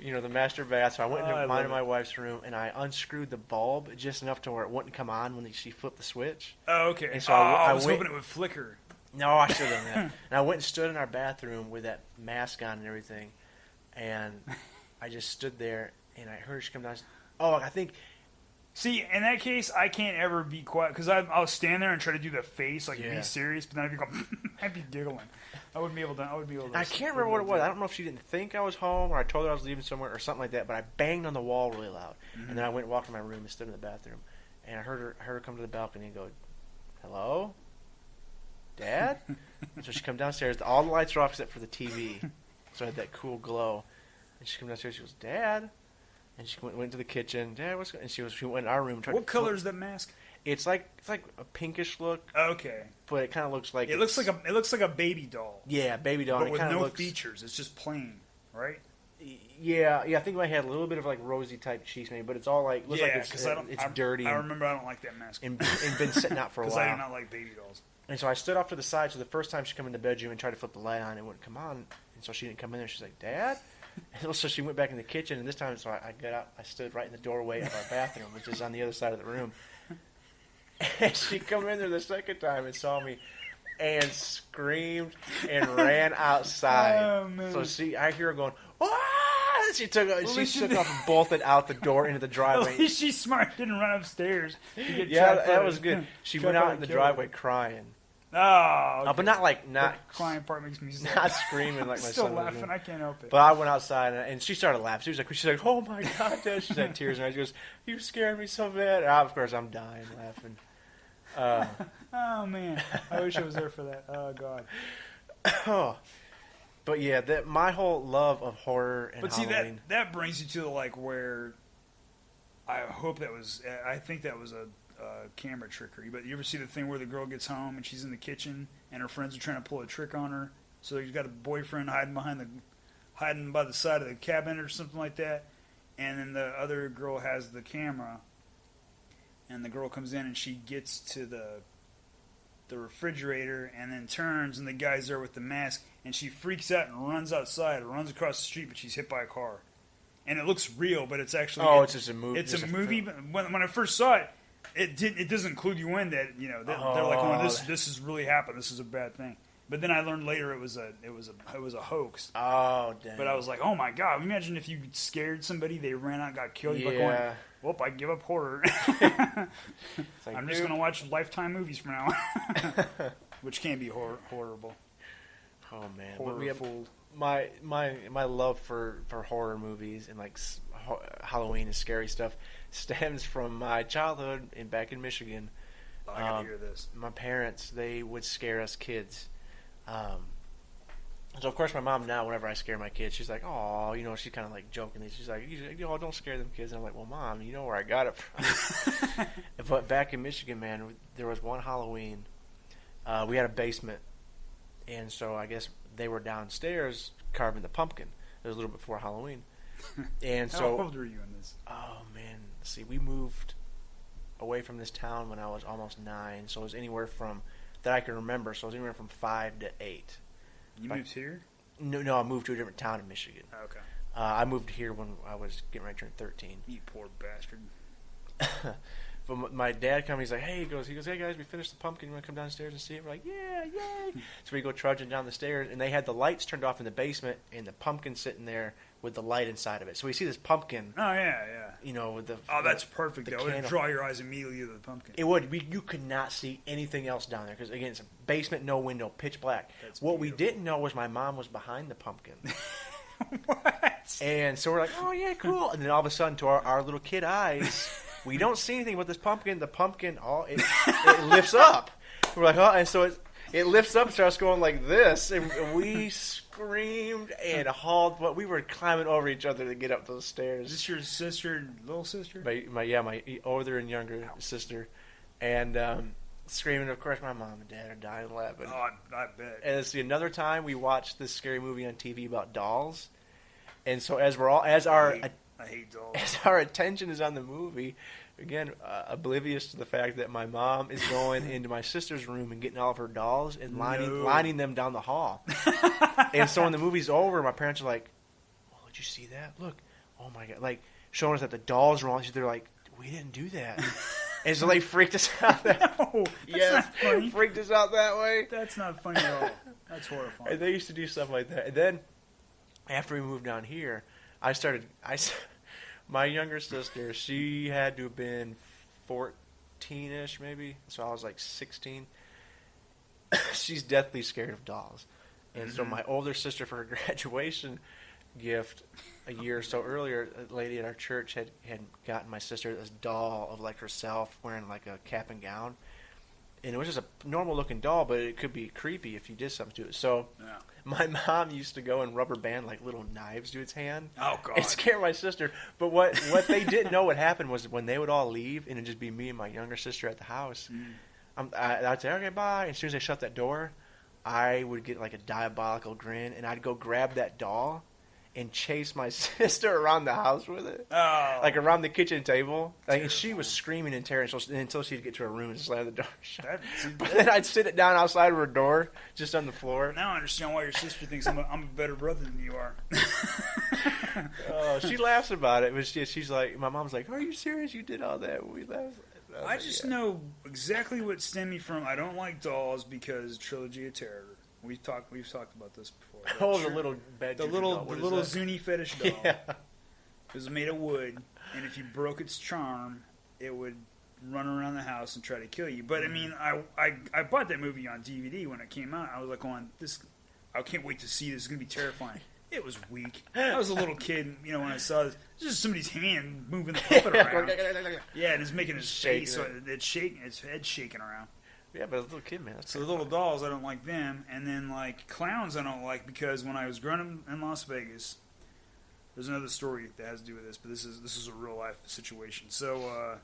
the master bath, so I went into mine and my wife's room, and I unscrewed the bulb just enough to where it wouldn't come on when she flipped the switch. Oh, okay. And so I was hoping it would flicker. No, I should have done that. And I went and stood in our bathroom with that mask on and everything, and I just stood there, and I heard her come down. Oh, I think See, in that case, I can't ever be quiet because I'll stand there and try to do the face, like be serious, but then I'd be going, I'd be giggling. I wouldn't be able to. I can't remember what it was. I don't know if she didn't think I was home or I told her I was leaving somewhere or something like that. But I banged on the wall really loud, and then I went and walked to my room and stood in the bathroom, and I heard her come to the balcony and go, "Hello, Dad." So she come downstairs. All the lights are off except for the TV, so I had that cool glow. And she come downstairs. She goes, "Dad." And she went to the kitchen. Dad, what's going? And she went in our room. What color is that mask? It's like a pinkish look. Okay. But it kind of looks like it looks like a baby doll. Yeah, baby doll. But with no features. It's just plain, right? Yeah. I think I had a little bit of like rosy type cheeks maybe, but it's all like looks like it's dirty. I remember I don't like that mask. And been sitting out for a while. Because I do not like baby dolls. And so I stood off to the side. So the first time she come in the bedroom and tried to flip the light on, it wouldn't come on. And so she didn't come in there. She's like, "Dad." And so she went back in the kitchen, and this time, so I got out. I stood right in the doorway of our bathroom, which is on the other side of the room. And she come in there the second time and saw me, and screamed and ran outside. Oh, man. So I hear her going, "Ah!" She took off and bolted out the door into the driveway. At least she's smart. Didn't run upstairs. That was good. She went out in the driveway crying. Oh, okay. But not the crying part makes me sad. Not screaming like my still son. Laughing, I can't help it. But I went outside and she started laughing. She's like, "Oh my God, Dad!" She's had tears in her eyes. She goes, "You scared me so bad." And of course, I'm dying laughing. Oh man, I wish I was there for that. Oh God. Oh, but yeah, my whole love of horror and See Halloween. that brings you to like where I think that was a camera trickery. But you ever see the thing where the girl gets home and she's in the kitchen and her friends are trying to pull a trick on her? So you've got a boyfriend hiding by the side of the cabinet or something like that, and then the other girl has the camera, and the girl comes in and she gets to the refrigerator and then turns and the guy's there with the mask and she freaks out and runs outside, runs across the street, but she's hit by a car. And it looks real, but it's actually it's just a movie. It's a movie. But when I first saw it, it doesn't include you in that. You know, they're like, "Oh, this has really happened. This is a bad thing." But then I learned later it was a hoax. Oh, dang! But I was like, "Oh my God! Imagine if you scared somebody, they ran out, and got killed." You're yeah. like going, "Well, I give up horror. Like, I'm just going to watch Lifetime movies from now on," which can be horrible. Oh man! Horror-filled. My love for horror movies and like Halloween and scary stuff stems from my childhood back in Michigan. Oh, I gotta hear this. My parents, they would scare us kids. So of course my mom now, whenever I scare my kids, she's like, "Oh, you know," she's kind of like jokingly, she's like, "Don't scare them kids." And I'm like, "Well, Mom, you know where I got it from." But back in Michigan, man, there was one Halloween. We had a basement, and so I guess they were downstairs carving the pumpkin. It was a little bit before Halloween. And so, how old were you in this? Oh man, see, we moved away from this town when I was almost 9, so it was anywhere from that I can remember. So it was anywhere from 5 to 8. You moved here? No, I moved to a different town in Michigan. Oh, okay. I moved here when I was getting ready to turn 13. You poor bastard. But my dad comes, he's like, "Hey," he goes, "Hey guys, we finished the pumpkin. You want to come downstairs and see it?" We're like, "Yeah, yay!" So we go trudging down the stairs, and they had the lights turned off in the basement, and the pumpkin sitting there with the light inside of it. So we see this pumpkin. Oh yeah. You know, with the that's perfect. Though it would draw your eyes immediately to the pumpkin. It would. You could not see anything else down there because again, it's a basement, no window, pitch black. What we didn't know was my mom was behind the pumpkin. What? And so we're like, "Oh yeah, cool!" And then all of a sudden, to our little kid eyes, we don't see anything but this pumpkin. The pumpkin, it lifts up. We're like, "Oh!" And so it lifts up and starts going like this, and we screamed and hauled. But we were climbing over each other to get up those stairs. Is this your sister, little sister? My older and younger sister, and screaming. Of course, my mom and dad are dying laughing. Oh, I bet. And it's another time we watched this scary movie on TV about dolls, and so I hate dolls. As our attention is on the movie, again, oblivious to the fact that my mom is going into my sister's room and getting all of her dolls and lining them down the hall. And so when the movie's over, my parents are like, "Oh, did you see that? Look, oh my God!" Like showing us that the dolls were on. They're like, "We didn't do that." And so they freaked us out. No, that's not funny. Freaked us out that way. That's not funny at all. That's horrifying. And they used to do stuff like that. And then after we moved down here, My younger sister, she had to have been 14-ish maybe, so I was like 16. She's deathly scared of dolls. And so my older sister, for her graduation gift a year or so earlier, a lady at our church had gotten my sister this doll of like herself wearing like a cap and gown. And it was just a normal looking doll, but it could be creepy if you did something to it. So my mom used to go and rubber band like little knives to its hand. Oh, God. It scared my sister. But what they didn't know what happened was when they would all leave and it'd just be me and my younger sister at the house, I'd say, okay, bye. And as soon as they shut that door, I would get like a diabolical grin and I'd go grab that doll and chase my sister around the house with it. Oh. Like around the kitchen table. Like, and she was screaming in terror until she'd get to her room and slam the door shut. But then I'd sit it down outside of her door, just on the floor. Now I understand why your sister thinks I'm a better brother than you are. Oh, she laughs about it. But she's like, my mom's like, are you serious? You did all that? We laughed. I just know exactly what stemmed me from. I don't like dolls because Trilogy of Terror. We've talked about this before. Oh, the little bed. The little Zuni fetish doll. Yeah. It was made of wood, and if you broke its charm, it would run around the house and try to kill you. But I mean, I bought that movie on DVD when it came out. I was like, I can't wait to see this. It's gonna be terrifying. It was weak. I was a little kid, when I saw this. It's just somebody's hand moving the puppet around. Yeah, and it's making his face, so it's shaking, its head shaking around. Yeah, but as a little kid, man. So the little dolls, I don't like them. And then, like, clowns I don't like because when I was growing up in Las Vegas, there's another story that has to do with this, but this is a real-life situation. So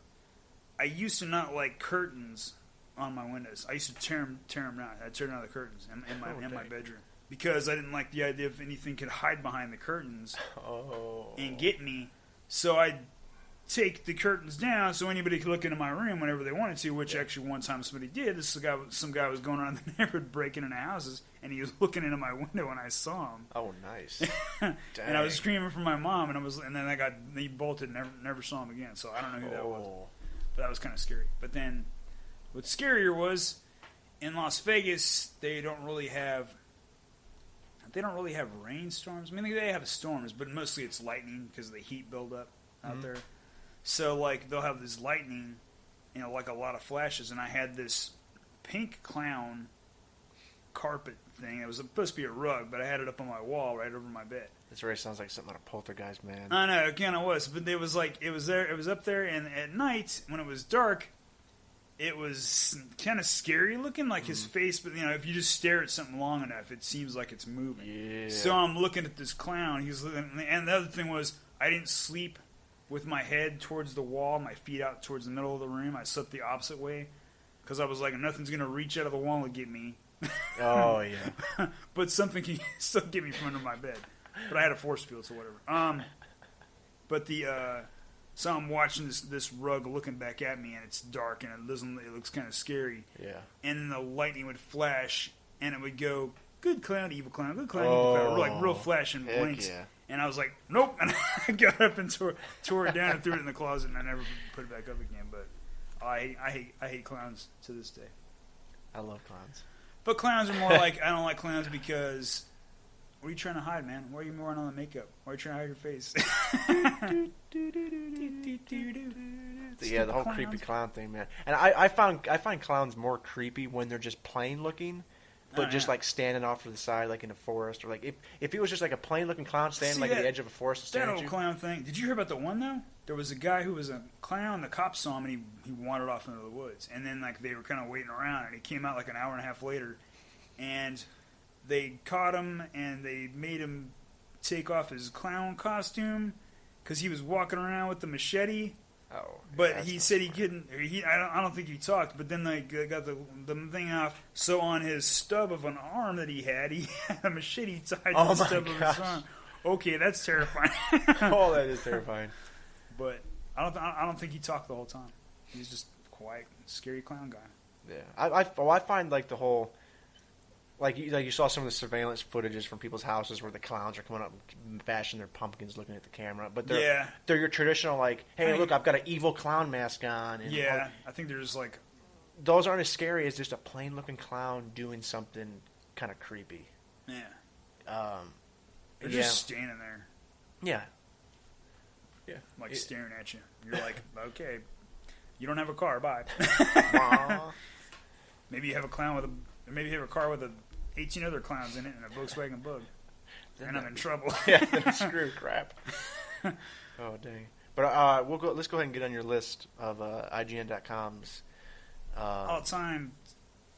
I used to not like curtains on my windows. I used to tear them down. I'd tear down the curtains in my bedroom because I didn't like the idea of anything could hide behind the curtains and get me. So I'd take the curtains down so anybody could look into my room whenever they wanted to, which actually one time somebody did. Some guy was going around the neighborhood breaking into houses, and he was looking into my window when I saw him. Oh, nice. And I was screaming for my mom, and then he bolted and never saw him again, so I don't know who that was. But that was kind of scary. But then what's scarier was in Las Vegas, they don't really have rainstorms. I mean, they have storms, but mostly it's lightning because of the heat buildup out there. So, like, they'll have this lightning, like a lot of flashes. And I had this pink clown carpet thing. It was supposed to be a rug, but I had it up on my wall right over my bed. This really sounds like something out of Poltergeist, man. I know, it kind of was. But it was there. It was up there, and at night, when it was dark, it was kind of scary looking, like his face. But, if you just stare at something long enough, it seems like it's moving. Yeah. So I'm looking at this clown. He's looking, and the other thing was, I didn't sleep with my head towards the wall, my feet out towards the middle of the room. I slept the opposite way because I was like, nothing's going to reach out of the wall and get me. Oh, yeah. But something can still get me from under my bed. But I had a force field, so whatever. But so I'm watching this rug looking back at me, and it's dark, and it looks kind of scary. Yeah. And then the lightning would flash, and it would go, good clown, evil clown, good clown, evil clown. Like real flash and blinks. Yeah. And I was like, nope. And I got up and tore it down and threw it in the closet, and I never put it back up again. But I hate clowns to this day. I love clowns. But clowns are more like, I don't like clowns because, what are you trying to hide, man? Why are you wearing all the makeup? Why are you trying to hide your face? Yeah, the whole creepy clown thing, man. And I find clowns more creepy when they're just plain looking. But just like standing off to the side, like in a forest, or like if it was just like a plain looking clown standing at the edge of a forest. That old clown thing. Did you hear about the one though? There was a guy who was a clown. The cops saw him and he wandered off into the woods. And then like they were kind of waiting around, and he came out like an hour and a half later, and they caught him and they made him take off his clown costume because he was walking around with the machete. Oh, but he said he couldn't. I don't think he talked. But then they got the thing off. So on his stub of an arm that he had a machete tied to the stub of his arm. Okay, that's terrifying. Oh, that is terrifying. But I don't think he talked the whole time. He's just quiet, scary clown guy. Yeah, I find like the whole. Like you saw some of the surveillance footages from people's houses where the clowns are coming up and bashing their pumpkins looking at the camera. But they're your traditional like, hey, look, I've got an evil clown mask on. And I think they're just like... Those aren't as scary as just a plain-looking clown doing something kind of creepy. Yeah. They're just standing there. Yeah. Yeah. Like staring at you. You're like, okay, you don't have a car. Bye. Maybe you have a car with 18 other clowns in it and a Volkswagen Bug. And I'm in trouble. Yeah, screw crap. Oh dang! But let's go ahead and get on your list of IGN.com's all-time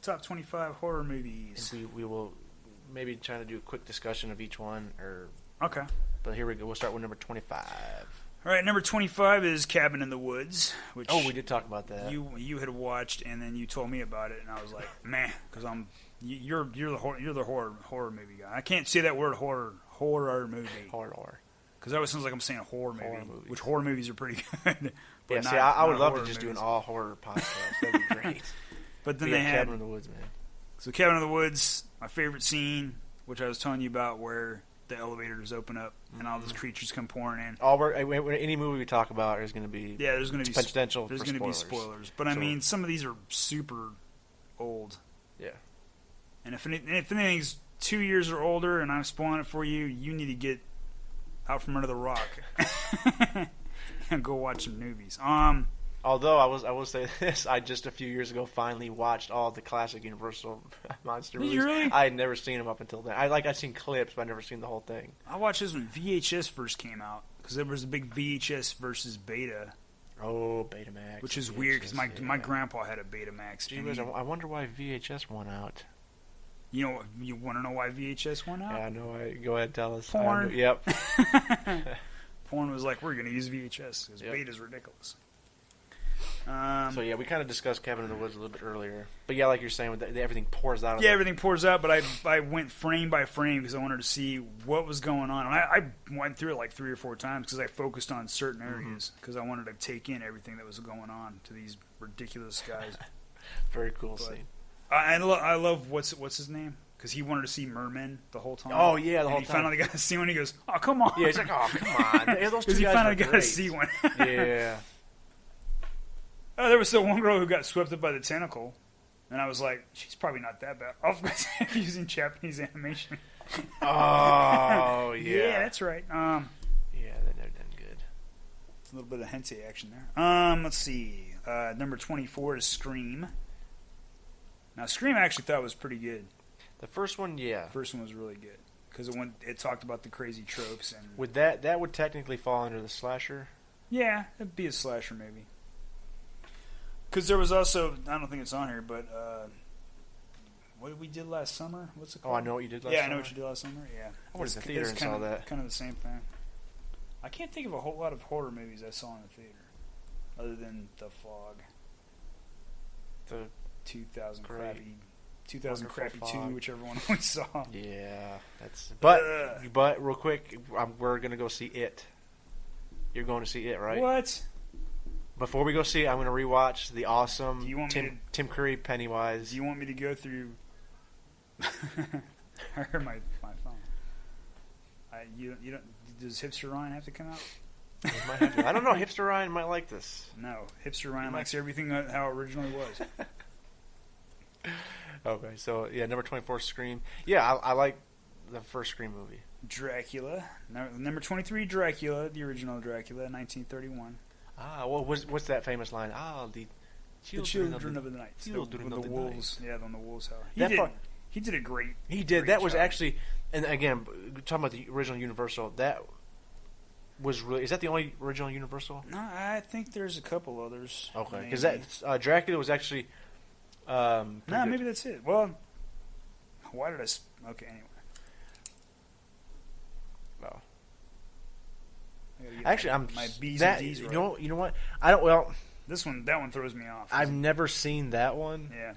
top 25 horror movies. And we will maybe try to do a quick discussion of each one. Okay. But here we go. We'll start with number 25. All right, number 25 is Cabin in the Woods. Which we did talk about that. You had watched, and then you told me about it, and I was like, man, because you're the horror movie guy. I can't say that word horror movie. Horror. Because that always sounds like I'm saying a horror movie, which horror movies are pretty good. But yeah, I would love to just do an all horror podcast. That'd be great. But then they had Cabin in the Woods, man. So Cabin in the Woods, my favorite scene, which I was telling you about, where the elevators open up and all those creatures come pouring in. Any movie we talk about, there's going to be there's going to be potential. There's going to be spoilers, but I mean, some of these are super old. Yeah. And if anything's 2 years or older, and I'm spoiling it for you, you need to get out from under the rock and go watch some movies. Although I will say this, I just a few years ago finally watched all the classic Universal monster movies. Really? I had never seen them up until then. I'd seen clips, but I'd never seen the whole thing. I watched this when VHS first came out because there was a big VHS versus Beta. Oh, Betamax, which is weird because my grandpa had a Betamax. I wonder why VHS won out. You want to know why VHS won out? Yeah, I know. Go ahead, tell us. Porn. Yep. Porn was like, we're going to use VHS because Beta's ridiculous. So yeah, we kind of discussed Cabin in the Woods a little bit earlier, but yeah, like you're saying, everything pours out. Everything pours out, but I went frame by frame because I wanted to see what was going on. And I went through it like 3 or 4 times because I focused on certain areas because I wanted to take in everything that was going on to these ridiculous guys. Very cool scene. I love what's his name, because he wanted to see mermen the whole time. Oh yeah, the whole time. He finally got to see one. He goes, "Oh come on!" Yeah, he's like, "Oh come on!" Because he finally got to see one. Yeah. Oh, there was the one girl who got swept up by the tentacle, and I was like, she's probably not that bad. I was using Japanese animation. Oh, yeah. Yeah, that's right. Yeah, they're done good. It's a little bit of hentai action there. Let's see. Number 24 is Scream. Now, Scream I actually thought was pretty good. The first one, yeah. The first one was really good, because it talked about the crazy tropes. And would that would technically fall under the slasher? Yeah, it'd be a slasher maybe. Because there was also, I don't think it's on here, but what we did last summer? What's it called? Oh, I know what you did last summer. Yeah, I know what you did last summer. Yeah. I went to the theater and saw that. Kind of the same thing. I can't think of a whole lot of horror movies I saw in the theater, other than The Fog. The 2000 crappy 2, whichever one we saw. Yeah, that's. But real quick, we're gonna go see it. You're going to see it, right? What? Before we go see it, I'm going to rewatch the awesome Tim Curry Pennywise. Do you want me to go through? I heard my phone. You don't. Does Hipster Ryan have to come out? He might have to. I don't know. Hipster Ryan might like this. No, Hipster Ryan likes everything how it originally was. Okay, so yeah, number 24, Scream. Yeah, I like the first Scream movie. Dracula. Number 23, Dracula, the original Dracula, 1931. Ah, well, what's that famous line? The children of the night. With the wolves. Yeah, on the wolves' house. He did a great. He did. Great that was job. Actually, and again, talking about the original Universal, that was really. Is that the only original Universal? No, I think there's a couple others. Okay, because that Dracula was actually. Maybe that's it. Well, why did I? Okay, anyway. Well. Actually, I'm my B's and D's right. You know what? I don't. Well, that one throws me off. I've never seen that one. Yeah.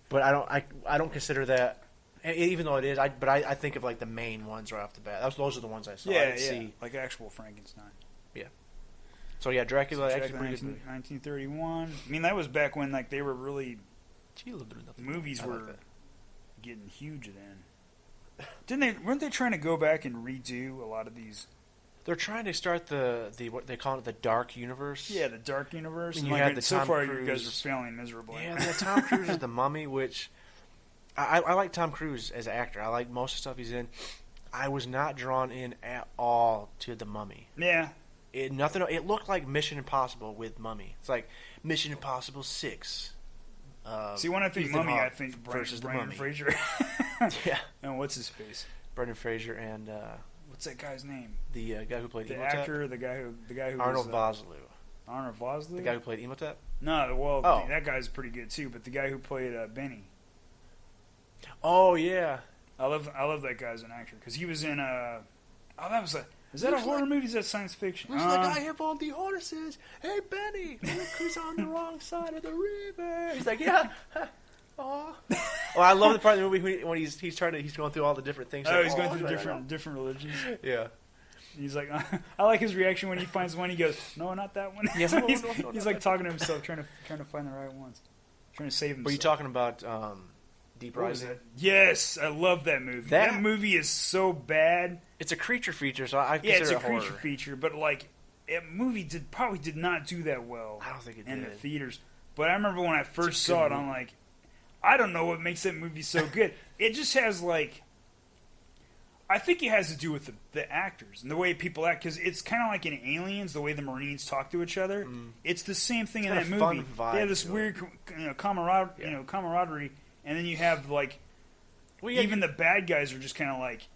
But I don't consider that, even though it is. I think of like the main ones right off the bat. Those are the ones I saw. Yeah, see. Like actual Frankenstein. Yeah. So yeah, Dracula actually 1931. I mean, that was back when like they were really. Movies were getting huge then. Weren't they trying to go back and redo a lot of these? They're trying to start the what they call it, the dark universe. Yeah, the dark universe. And you had the so Tom far, Cruise. You guys are failing miserably. Yeah, the Tom Cruise is the Mummy, which I like Tom Cruise as an actor. I like most of the stuff he's in. I was not drawn in at all to the Mummy. Yeah, It looked like Mission Impossible with Mummy. It's like Mission Impossible 6. See, when I think Ethan Mummy, Hawke I think versus the Brendan Mummy. Fraser. Yeah. And what's his face? Brendan Fraser and What's that guy's name? the guy who played The Imhotep. actor, the guy who Arnold was, Vosloo. Arnold Vosloo? The guy who played Imhotep. No, well, Oh. that guy's pretty good too. But the guy who played Benny, Oh yeah. I love that guy as an actor because he was in is that a Looks horror like- movie? Is that science fiction? Looks like I have on the horses. Hey Benny, look who's on the wrong side of the river. He's like, yeah. Aw. Well, I love the part of the movie when he's going through all the different things. Oh, like, he's going through right, different religions. Yeah. He's like, I like his reaction when he finds one. He goes, "No, not that one." Yeah, no, he's no, no, he's not like that. talking to himself, trying to find the right ones, trying to save himself. Were you talking about Deep What was Rising? that? Yes, I love that movie. That movie is so bad. It's a creature feature, so I Yeah, consider it's a it horror. creature feature, but like, that movie probably did not do that well. I don't think it in did. the theaters. But I remember when I first It's a saw good it, I'm movie. like, I don't know what makes that movie so good. It just has like, I think it has to do with the actors and the way people act, because it's kind of like in Aliens, the way the Marines talk to each other. It's the same thing in got that a fun movie. vibe They have this to it. weird, camaraderie, and then you have like, Well, yeah, even the bad guys are just kind of like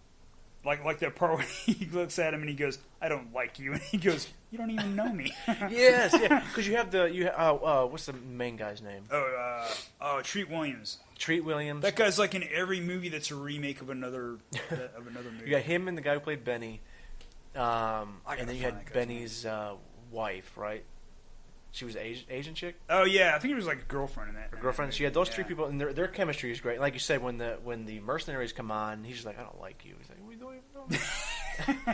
that part where he looks at him and he goes, "I don't like you," and he goes, "You don't even know me." yes, yeah, because you have what's the main guy's name? Treat Williams. Treat Williams. That guy's like in every movie that's a remake of another movie. You got him and the guy who played Benny, and then you find had that guy's Benny's wife, right? She was Asian chick. Oh yeah, I think it was like a girlfriend in that. Her girlfriend. She had those three people, and their chemistry is great. Like you said, when the mercenaries come on, he's just like, "I don't like you." He's like, "We don't even know."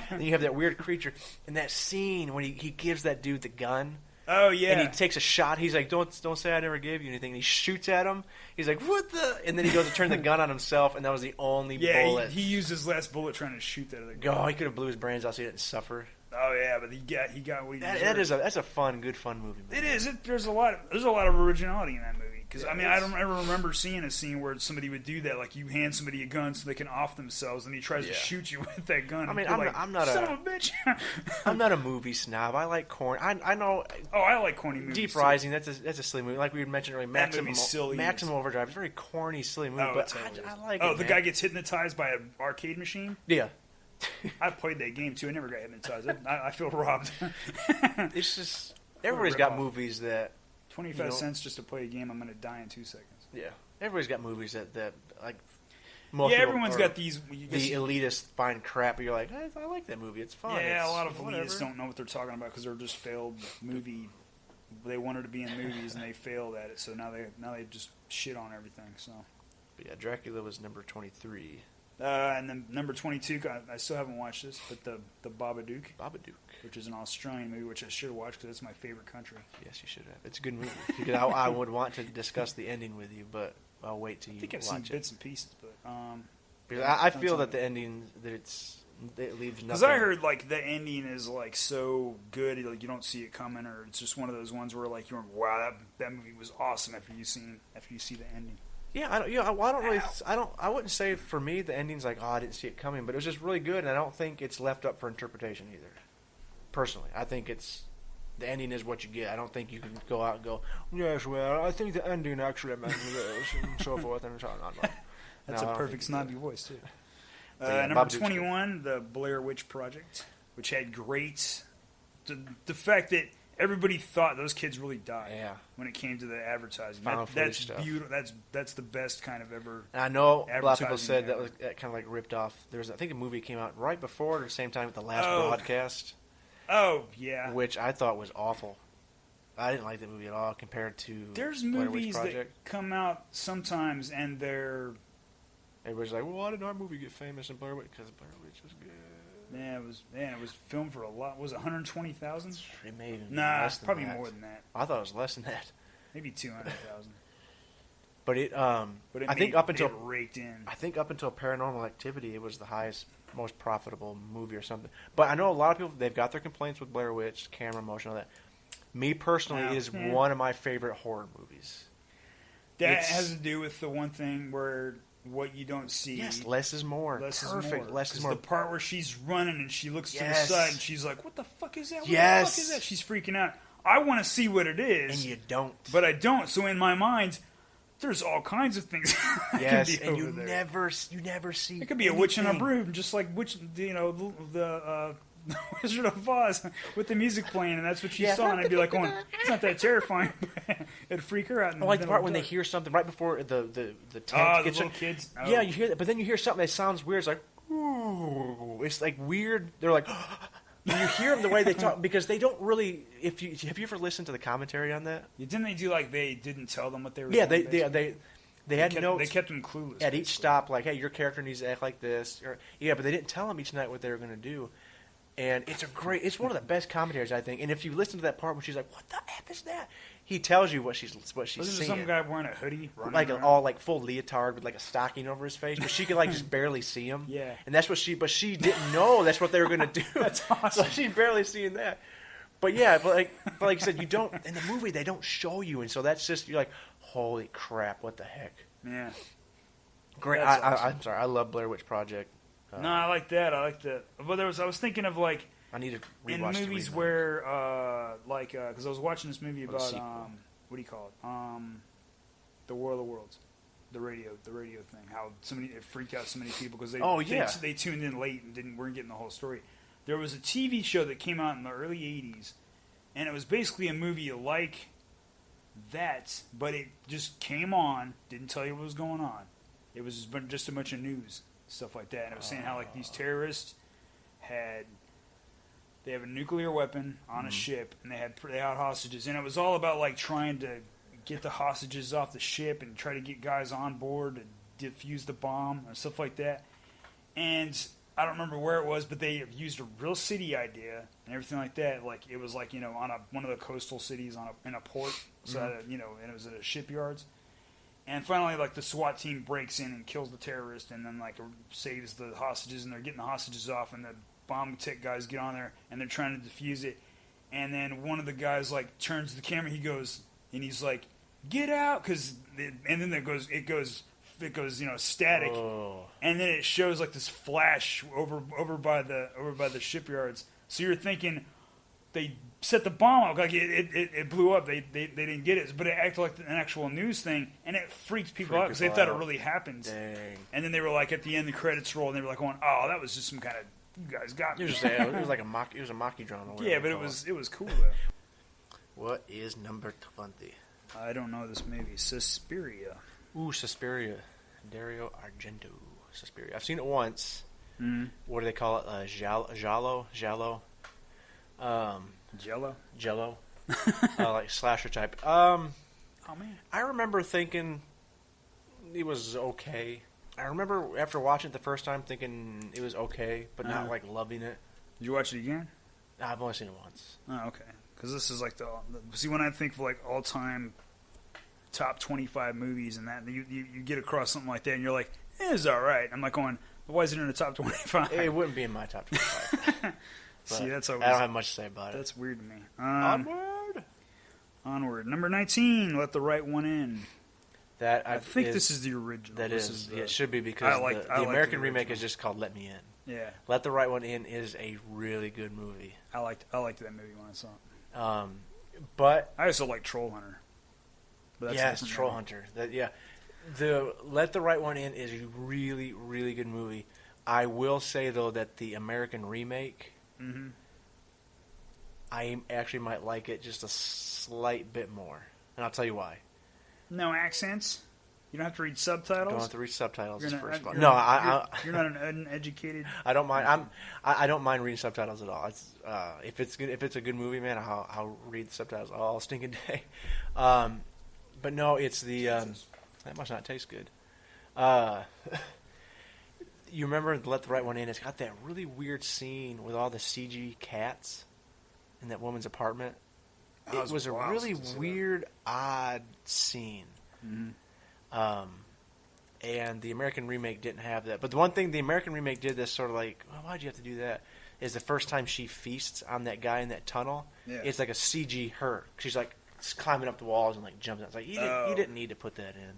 Then you have that weird creature in that scene when he gives that dude the gun. Oh yeah. And he takes a shot. He's like, "Don't say I never gave you anything." And he shoots at him. He's like, "What the?" And then he goes to turn the gun on himself, and that was the only bullet. He used his last bullet trying to shoot that other guy. Oh, he could have blew his brains out so he didn't suffer. Oh yeah, but he got what he deserved. That's a good fun movie. Man. It is. There's a lot of originality in that movie. Because Yeah, I mean, I don't ever remember seeing a scene where somebody would do that. Like you hand somebody a gun so they can off themselves, and he tries to shoot you with that gun. I mean, and you're I'm not son a of a bitch. I'm not a movie snob. I like corn. I know. Oh, I like corny movies. Deep too. Rising. That's a silly movie. Like we mentioned earlier, That movie's silly. Maximum Overdrive. It's a very corny, silly movie. Oh, but totally I is. like it. Oh, the man. guy gets hypnotized by an arcade machine. Yeah. I played that game too. I never got hypnotized. I feel robbed. It's just everybody's got rip-off. movies that 25 cents just to play a game. I'm going to die in 2 seconds. yeah. Everybody's got movies that like. Most Yeah, people everyone's are- got these. the elitists find crap, but you're like, hey, I like that movie. It's fun. Yeah, It's a lot of whatever. elitists don't know what they're talking about because they're just failed movie. They wanted to be in movies and they failed at it, so now they just shit on everything. So, But yeah, Dracula was number 23. and then number 22, I still haven't watched this, but the Babadook, Babadook. which is an Australian movie, which I should watch because it's my favorite country. Yes, you should have. It's a good movie. Because I would want to discuss the ending with you, but I'll wait till I you think I've seen watch it. bits and pieces, but Because I Don't feel tell that me. the ending it leaves nothing. because I heard like the ending is like so good, like you don't see it coming, or it's just one of those ones where like you're wow, that movie was awesome after you see the ending. Yeah, I wouldn't say for me the ending's like, oh, I didn't see it coming, but it was just really good, and I don't think it's left up for interpretation either. Personally, I think the ending is what you get. I don't think you can go out and go, yes, well, I think the ending actually meant this, and so forth, and so on. That's No, I a don't perfect think snobby voice too. yeah, Number Babadook's 21, the Blair Witch Project, which had great the fact that everybody thought those kids really died. Yeah. When it came to the advertising, Found footage that's stuff. beautiful. That's the best kind of ever. And I know a lot of people Advertising said that ever. was that kind of like ripped off. There's I think a movie came out right before or the same time with the last Oh. broadcast, Oh yeah. which I thought was awful. I didn't like that movie at all compared to There's Blair Witch movies that Project. come out sometimes and they're Everybody's like, well, why did our movie get famous in Blair Witch? Because Blair Witch was good. it was filmed for a lot. Was it 120,000? It may even be Nah, less than probably that. more than that. I thought it was less than that. Maybe 200,000. But it, But it I think made- up until it raked in. I think up until Paranormal Activity, it was the highest, most profitable movie or something. But I know a lot of people they've got their complaints with Blair Witch, camera motion, all that. Me personally, Yeah. it is Yeah. one of my favorite horror movies. That It's- has to do with the one thing where what you don't see. Yes, less is more. Less Perfect. is more. Less is more. The part where she's running and she looks to the Yes. side and she's like, "What the fuck is that? What Yes. the fuck is that?" She's freaking out. I want to see what it is, And you don't. but I don't. So in my mind, there's all kinds of things. That Yes, can be and you over there. never see. It could be a witch in a anything. broom, just like the Wizard of Oz with the music playing, and that's what she saw. And I'd be like, going, "It's not that terrifying." But it'd freak her out. I like the part when they hear something right before the tent the gets little kids. Oh. Yeah, you hear that, but then you hear something that sounds weird. It's like, ooh, it's like weird. They're like, and you hear them the way they talk because they don't really. Have you ever listened to the commentary on that? Didn't they do like they didn't tell them what they were? Yeah, doing, they had kept, notes. They kept them clueless at each stop, like, hey, your character needs to act like this. But they didn't tell them each night what they were going to do. And it's one of the best commentaries, I think. And if you listen to that part when she's like, "What the F is that?" He tells you what she's Wasn't seeing. there some guy wearing a hoodie, Like around? all like full leotard with like a stocking over his face, but she could like just barely see him. Yeah. And that's what but she didn't know that's what they were going to do. That's awesome. So she's barely seeing that. But yeah, but like you said, you don't, in the movie they don't show you. And so that's just, you're like, holy crap, what the heck. Yeah. Great. That's awesome. I'm sorry. I love Blair Witch Project. No, I like that. But I was thinking of like I need to in rewatch movies the where because I was watching this movie Or the about sequel. what do you call it? The War of the Worlds, the radio thing. How it freaked out so many people because they tuned in late and weren't getting the whole story. There was a TV show that came out in the early '80s, and it was basically a movie like that, but it just came on, didn't tell you what was going on. It was just a bunch of news, stuff like that. And it was saying how like these terrorists they have a nuclear weapon on a ship, and they had hostages, and it was all about like trying to get the hostages off the ship and try to get guys on board to defuse the bomb and stuff like that. And I don't remember where it was, but they used a real city idea and everything like that. Like it was like on one of the coastal cities in a port, so and it was at a shipyards. And finally, like the SWAT team breaks in and kills the terrorist, and then like saves the hostages, and they're getting the hostages off, and the bomb tech guys get on there, and they're trying to defuse it. And then one of the guys like turns to the camera, he's like, "Get out!" And then it goes static, and then it shows like this flash over by the shipyards. So you're thinking they set the bomb up, like it blew up. They didn't get it, but it acted like an actual news thing, and it freaked people out because they thought it really happened. Dang. And then they were like, at the end, the credits roll, and they were like going, "Oh, that was just some kind of, you guys got me." It was like a mocky drama. Yeah, but it was cool though. What is number 20? I don't know this movie. Suspiria. Ooh, Suspiria. Dario Argento. Suspiria. I've seen it once. Mm-hmm. What do they call it? Giallo? Jello? Like slasher type. Oh man. I remember thinking it was okay. I remember after watching it the first time thinking it was okay, but not like loving it. Did you watch it again? I've only seen it once. Oh, okay. Because this is like see, when I think of like all time top 25 movies and that, you get across something like that and you're like, it's all right. I'm like going, why is it in the top 25? It wouldn't be in my top 25. See, that's always, I don't have much to say about it. That's weird to me. Onward. Number 19, Let the Right One In. That I think this is the original. That is. The, it should be because the American remake original. is just called Let Me In. Yeah. Let the Right One In is a really good movie. I liked that movie when I saw it. But I also like Troll Hunter. But that's Troll Hunter. The Let the Right One In is a really, really good movie. I will say though that the American remake, I actually might like it just a slight bit more, and I'll tell you why. No accents. You don't have to read subtitles. Don't have to read subtitles. It's first fun. You're not an uneducated. I don't mind. I don't mind reading subtitles at all. It's if it's good, if it's a good movie, man, I'll read the subtitles all stinking day. But no, it's the that must not taste good. You remember Let the Right One In? It's got that really weird scene with all the CG cats in that woman's apartment. It was a really weird, odd scene. Mm-hmm. And the American remake didn't have that. But the one thing the American remake did that's sort of like, well, why'd you have to do that? Is the first time she feasts on that guy in that tunnel, it's like a CG her. She's like climbing up the walls and like jumping out. It's like, you didn't need to put that in.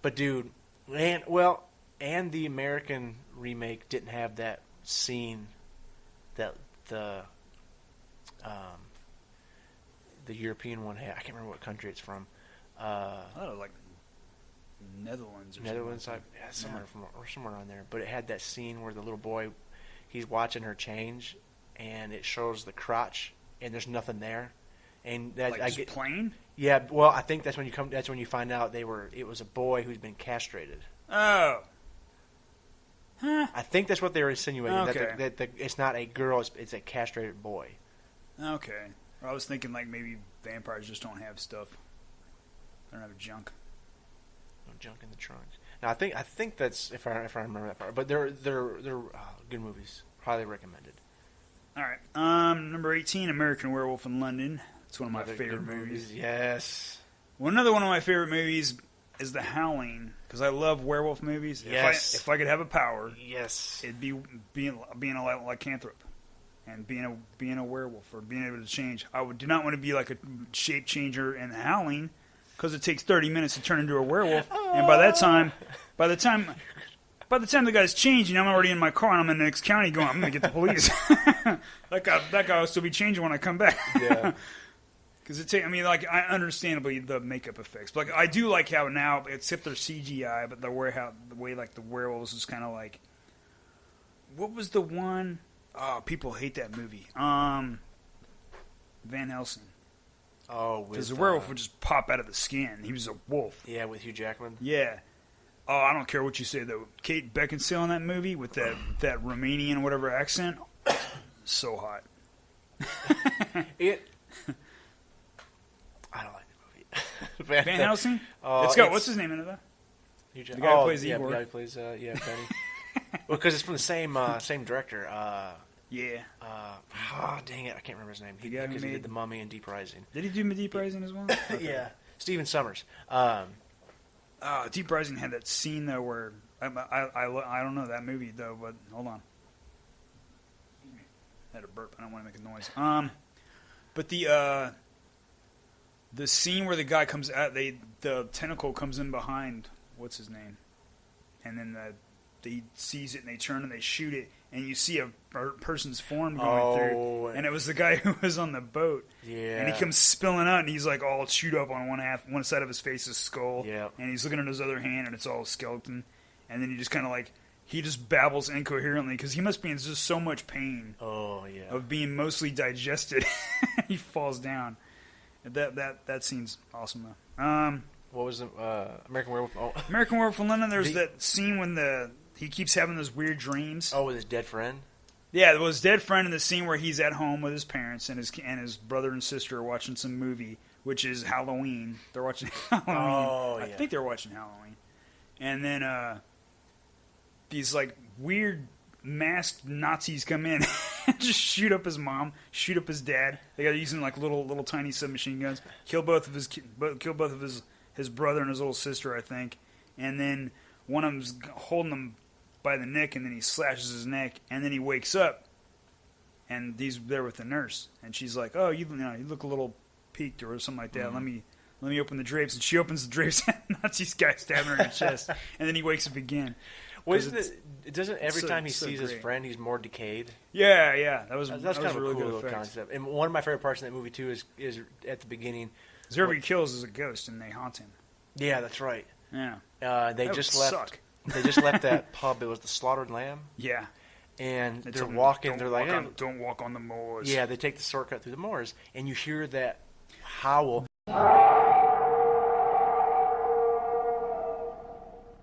But dude, And the American remake didn't have that scene that the European one had. I can't remember what country it's from. I thought it was like Netherlands or Netherlands, something. somewhere on there. But it had that scene where the little boy, he's watching her change, and it shows the crotch, and there's nothing there, and that like just plain. Yeah, well, I think that's when you find out it was a boy who's been castrated. Oh. Huh. I think that's what they were insinuating. Okay. That it's not a girl; it's a castrated boy. Okay. Well, I was thinking like maybe vampires just don't have stuff. They don't have junk. No junk in the trunk. Now I think that's if I remember that part. But they're good movies. Highly recommended. All right. Number 18, American Werewolf in London. It's one of my favorite movies. Yes. Well, another one of my favorite movies is The Howling, because I love werewolf movies. Yes. If I could have a power, yes, it'd be being a lycanthrope and being a werewolf or being able to change. I do not want to be like a shape changer in The Howling, because it takes 30 minutes to turn into a werewolf, and by the time the guy's changing, I'm already in my car and I'm in the next county going, I'm going to get the police. that guy will still be changing when I come back. Yeah. Because I understandably the makeup effects, but like I do like how now, except they're CGI, but the way like the werewolves is kind of like, what was the one? Oh, people hate that movie. Van Helsing. Oh, because the werewolf would just pop out of the skin. He was a wolf. Yeah, with Hugh Jackman. Yeah. Oh, I don't care what you say though. Kate Beckinsale in that movie with that Romanian whatever accent, so hot. I don't like the movie. Van Helsing? What's his name in it though? The guy who plays Igor. The guy who plays Benny. Well, because it's from the same director. Yeah. Dang it, I can't remember his name. Because he did The Mummy and Deep Rising. Did he do Deep Rising as well? Okay. Yeah. Stephen Sommers. Deep Rising had that scene though where I don't know that movie though, but hold on. I had a burp. I don't want to make a noise. But the scene where the guy comes out, the tentacle comes in behind what's his name, and then he sees it and they turn and they shoot it, and you see a person's form going through, and it was the guy who was on the boat. Yeah. And he comes spilling out, and he's like all chewed up on one side of his face is skull. Yeah. And he's looking at his other hand, and it's all skeleton. And then he just kind of like he just babbles incoherently because he must be in just so much pain. Oh yeah. Of being mostly digested, he falls down. That scene's awesome though. What was the American Werewolf? Oh. American Werewolf in London. There's that scene when he keeps having those weird dreams. Oh, with his dead friend. Yeah, it was his dead friend in the scene where he's at home with his parents and his brother and sister are watching some movie, which is Halloween. They're watching Halloween. Oh, yeah. I think they're watching Halloween. And then these like weird masked Nazis come in and just shoot up his mom, shoot up his dad. They got using like little tiny submachine guns, kill both of his brother and his little sister, I think. And then one of them's holding him by the neck, and then he slashes his neck, and then he wakes up, and he's there with the nurse, and she's like, "Oh, you look a little peaked or something like that. Mm-hmm. Let me open the drapes," and she opens the drapes, and Nazi guy stabbing her in the chest, and then he wakes up again. Doesn't every time he sees his friend, he's more decayed? Yeah, that's kind of a really cool little concept. And one of my favorite parts in that movie too is at the beginning. Whoever he kills is a ghost, and they haunt him. Yeah, that's right. Yeah, they just left that pub. It was the Slaughtered Lamb. Yeah, and they're walking. They're like, "Don't walk on the moors." Yeah, they take the shortcut through the moors, and you hear that howl.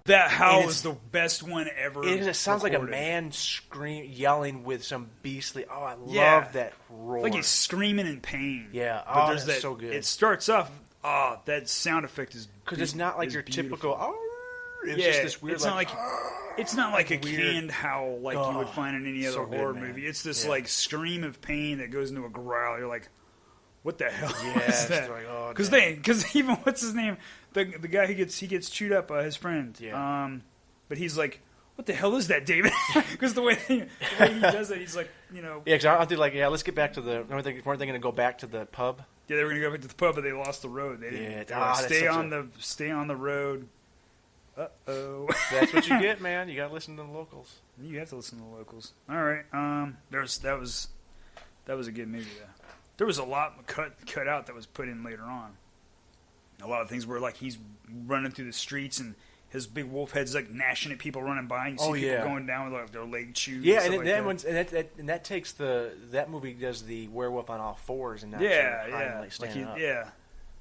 That howl is the best one ever. It sounds like a man yelling with some beastly. Oh, I love that roar. Like he's screaming in pain. Yeah, but there's that's so good. It starts off. Oh, that sound effect is because it's not like your typical. Oh, it's just this weird. It's not like a canned howl like you would find in any other horror movie. It's this like scream of pain that goes into a growl. You're like, what the hell is that? Because even what's his name, the guy who gets chewed up, his friend. Yeah. But he's like, what the hell is that, David? Because the way he does it, he's like, Yeah, because I'll do let's get back to the. Weren't they going to go back to the pub? Yeah, they were going to go back to the pub, but they lost the road. They didn't. Stay on the road. Uh-oh. That's what you get, man. You gotta listen to the locals. You have to listen to the locals. All right. That was a good movie, though. There was a lot cut out that was put in later on. A lot of things where, like, he's running through the streets and his big wolf head's, like, gnashing at people running by. And you see people going down with, like, their leg chews. Yeah, and that takes that movie does the werewolf on all fours and not standing up. Yeah,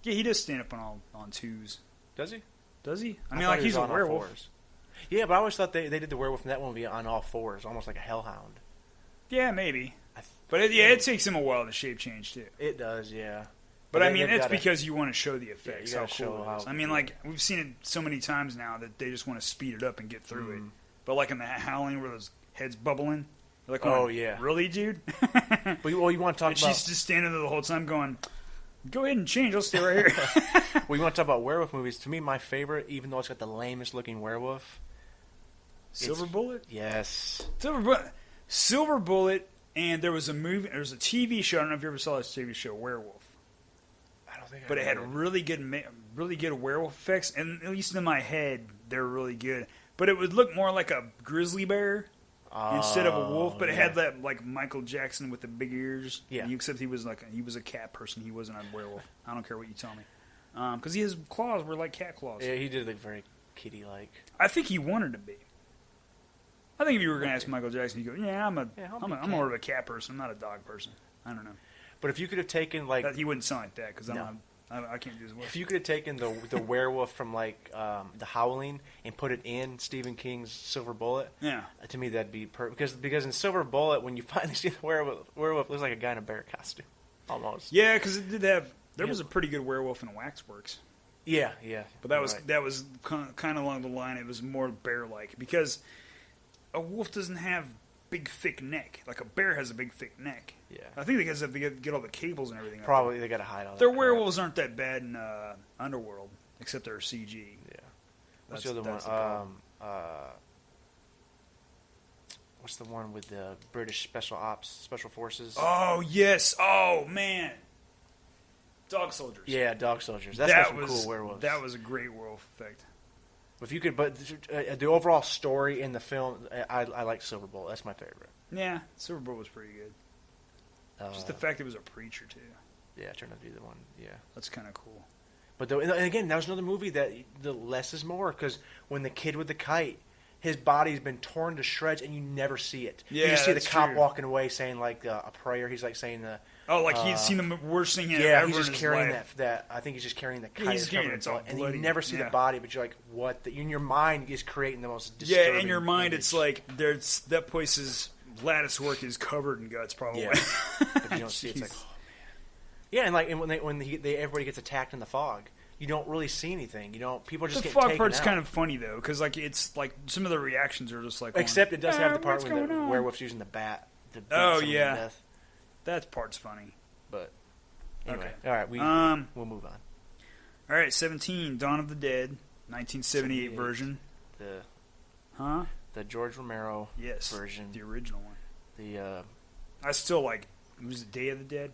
he does stand up on twos. Does he? Does he? I mean, like, he's a werewolf. Yeah, but I always thought they did the werewolf in that movie on all fours, almost like a hellhound. Yeah, maybe. But it takes him a while to shape change, too. It does, yeah. But I mean, it's because you want to show the effects. Yeah, you gotta show how. I mean, like, we've seen it so many times now that they just want to speed it up and get through it. But like in the Howling where those heads bubbling, you're like, oh yeah, really, dude? But you want to talk about? She's just standing there the whole time going, "Go ahead and change. I'll stay right here." Well, you want to talk about werewolf movies? To me, my favorite, even though it's got the lamest looking werewolf, Silver Bullet. Yes, Silver Bullet. And there was a movie. There was a TV show. I don't know if you ever saw this TV show, Werewolf. I don't think. But it had really good werewolf effects, and at least in my head, they were really good. But it would look more like a grizzly bear instead of a wolf. But it had that like Michael Jackson with the big ears. Yeah. Except he was a cat person. He wasn't a werewolf. I don't care what you tell me, because his claws were like cat claws. Yeah, he did look very kitty-like. I think he wanted to be. I think if you were going to ask Michael Jackson, he'd go, "Yeah, I'm more of a cat person. I'm not a dog person. I don't know." But if you could have taken like he wouldn't sound like that because I can't do his voice. If you could have taken the werewolf from like the Howling and put it in Stephen King's Silver Bullet, to me that'd be perfect. Because in Silver Bullet, when you finally see the werewolf looks like a guy in a bear costume, almost. Yeah, because it did have. There was a pretty good werewolf in Waxworks. Yeah. But that was kind of along the line. It was more bear-like because a wolf doesn't have big thick neck. Like a bear has a big thick neck. Yeah, I think because they get all the cables and everything. Probably they got to hide all that. Their werewolves aren't that bad in Underworld, except they're CG. Yeah. What's the other one? What's the one with the British special forces? Oh yes! Oh man, Dog Soldiers. Yeah, Dog Soldiers. That was some cool werewolves. That was a great werewolf effect. If you could, but the overall story in the film, I like Silver Bullet. That's my favorite. Yeah, Silver Bullet was pretty good. Just the fact it was a preacher too. Yeah, it turned out to be the one. Yeah, that's kind of cool. But and again, that was another movie that the less is more, because when the kid with the kite, his body's been torn to shreds, and you never see it. Yeah, you just see the cop walking away saying like a prayer. He's like saying the. Oh, like he'd seen the worst thing ever. Yeah, he's just carrying that. I think he's just carrying the kite. He's carrying it, and you never see the body, but you're like, what? In your mind is creating the most disturbing. Yeah, in your mind, image. It's like that place's lattice work is covered in guts, probably. Yeah. But you don't see it. It's like, oh man. Yeah, and when everybody gets attacked in the fog, you don't really see anything. You don't. People just get taken out. The fog part's kind of funny though, because like it's like some of the reactions are just like. Except it does have the part where the werewolf's using the bat. To beat yeah, to death. That part's funny. But anyway, okay. All right, we'll move on. All right, 17, Dawn of the Dead, 1978 version. The George Romero version, the original one. I still like. It was the Day of the Dead.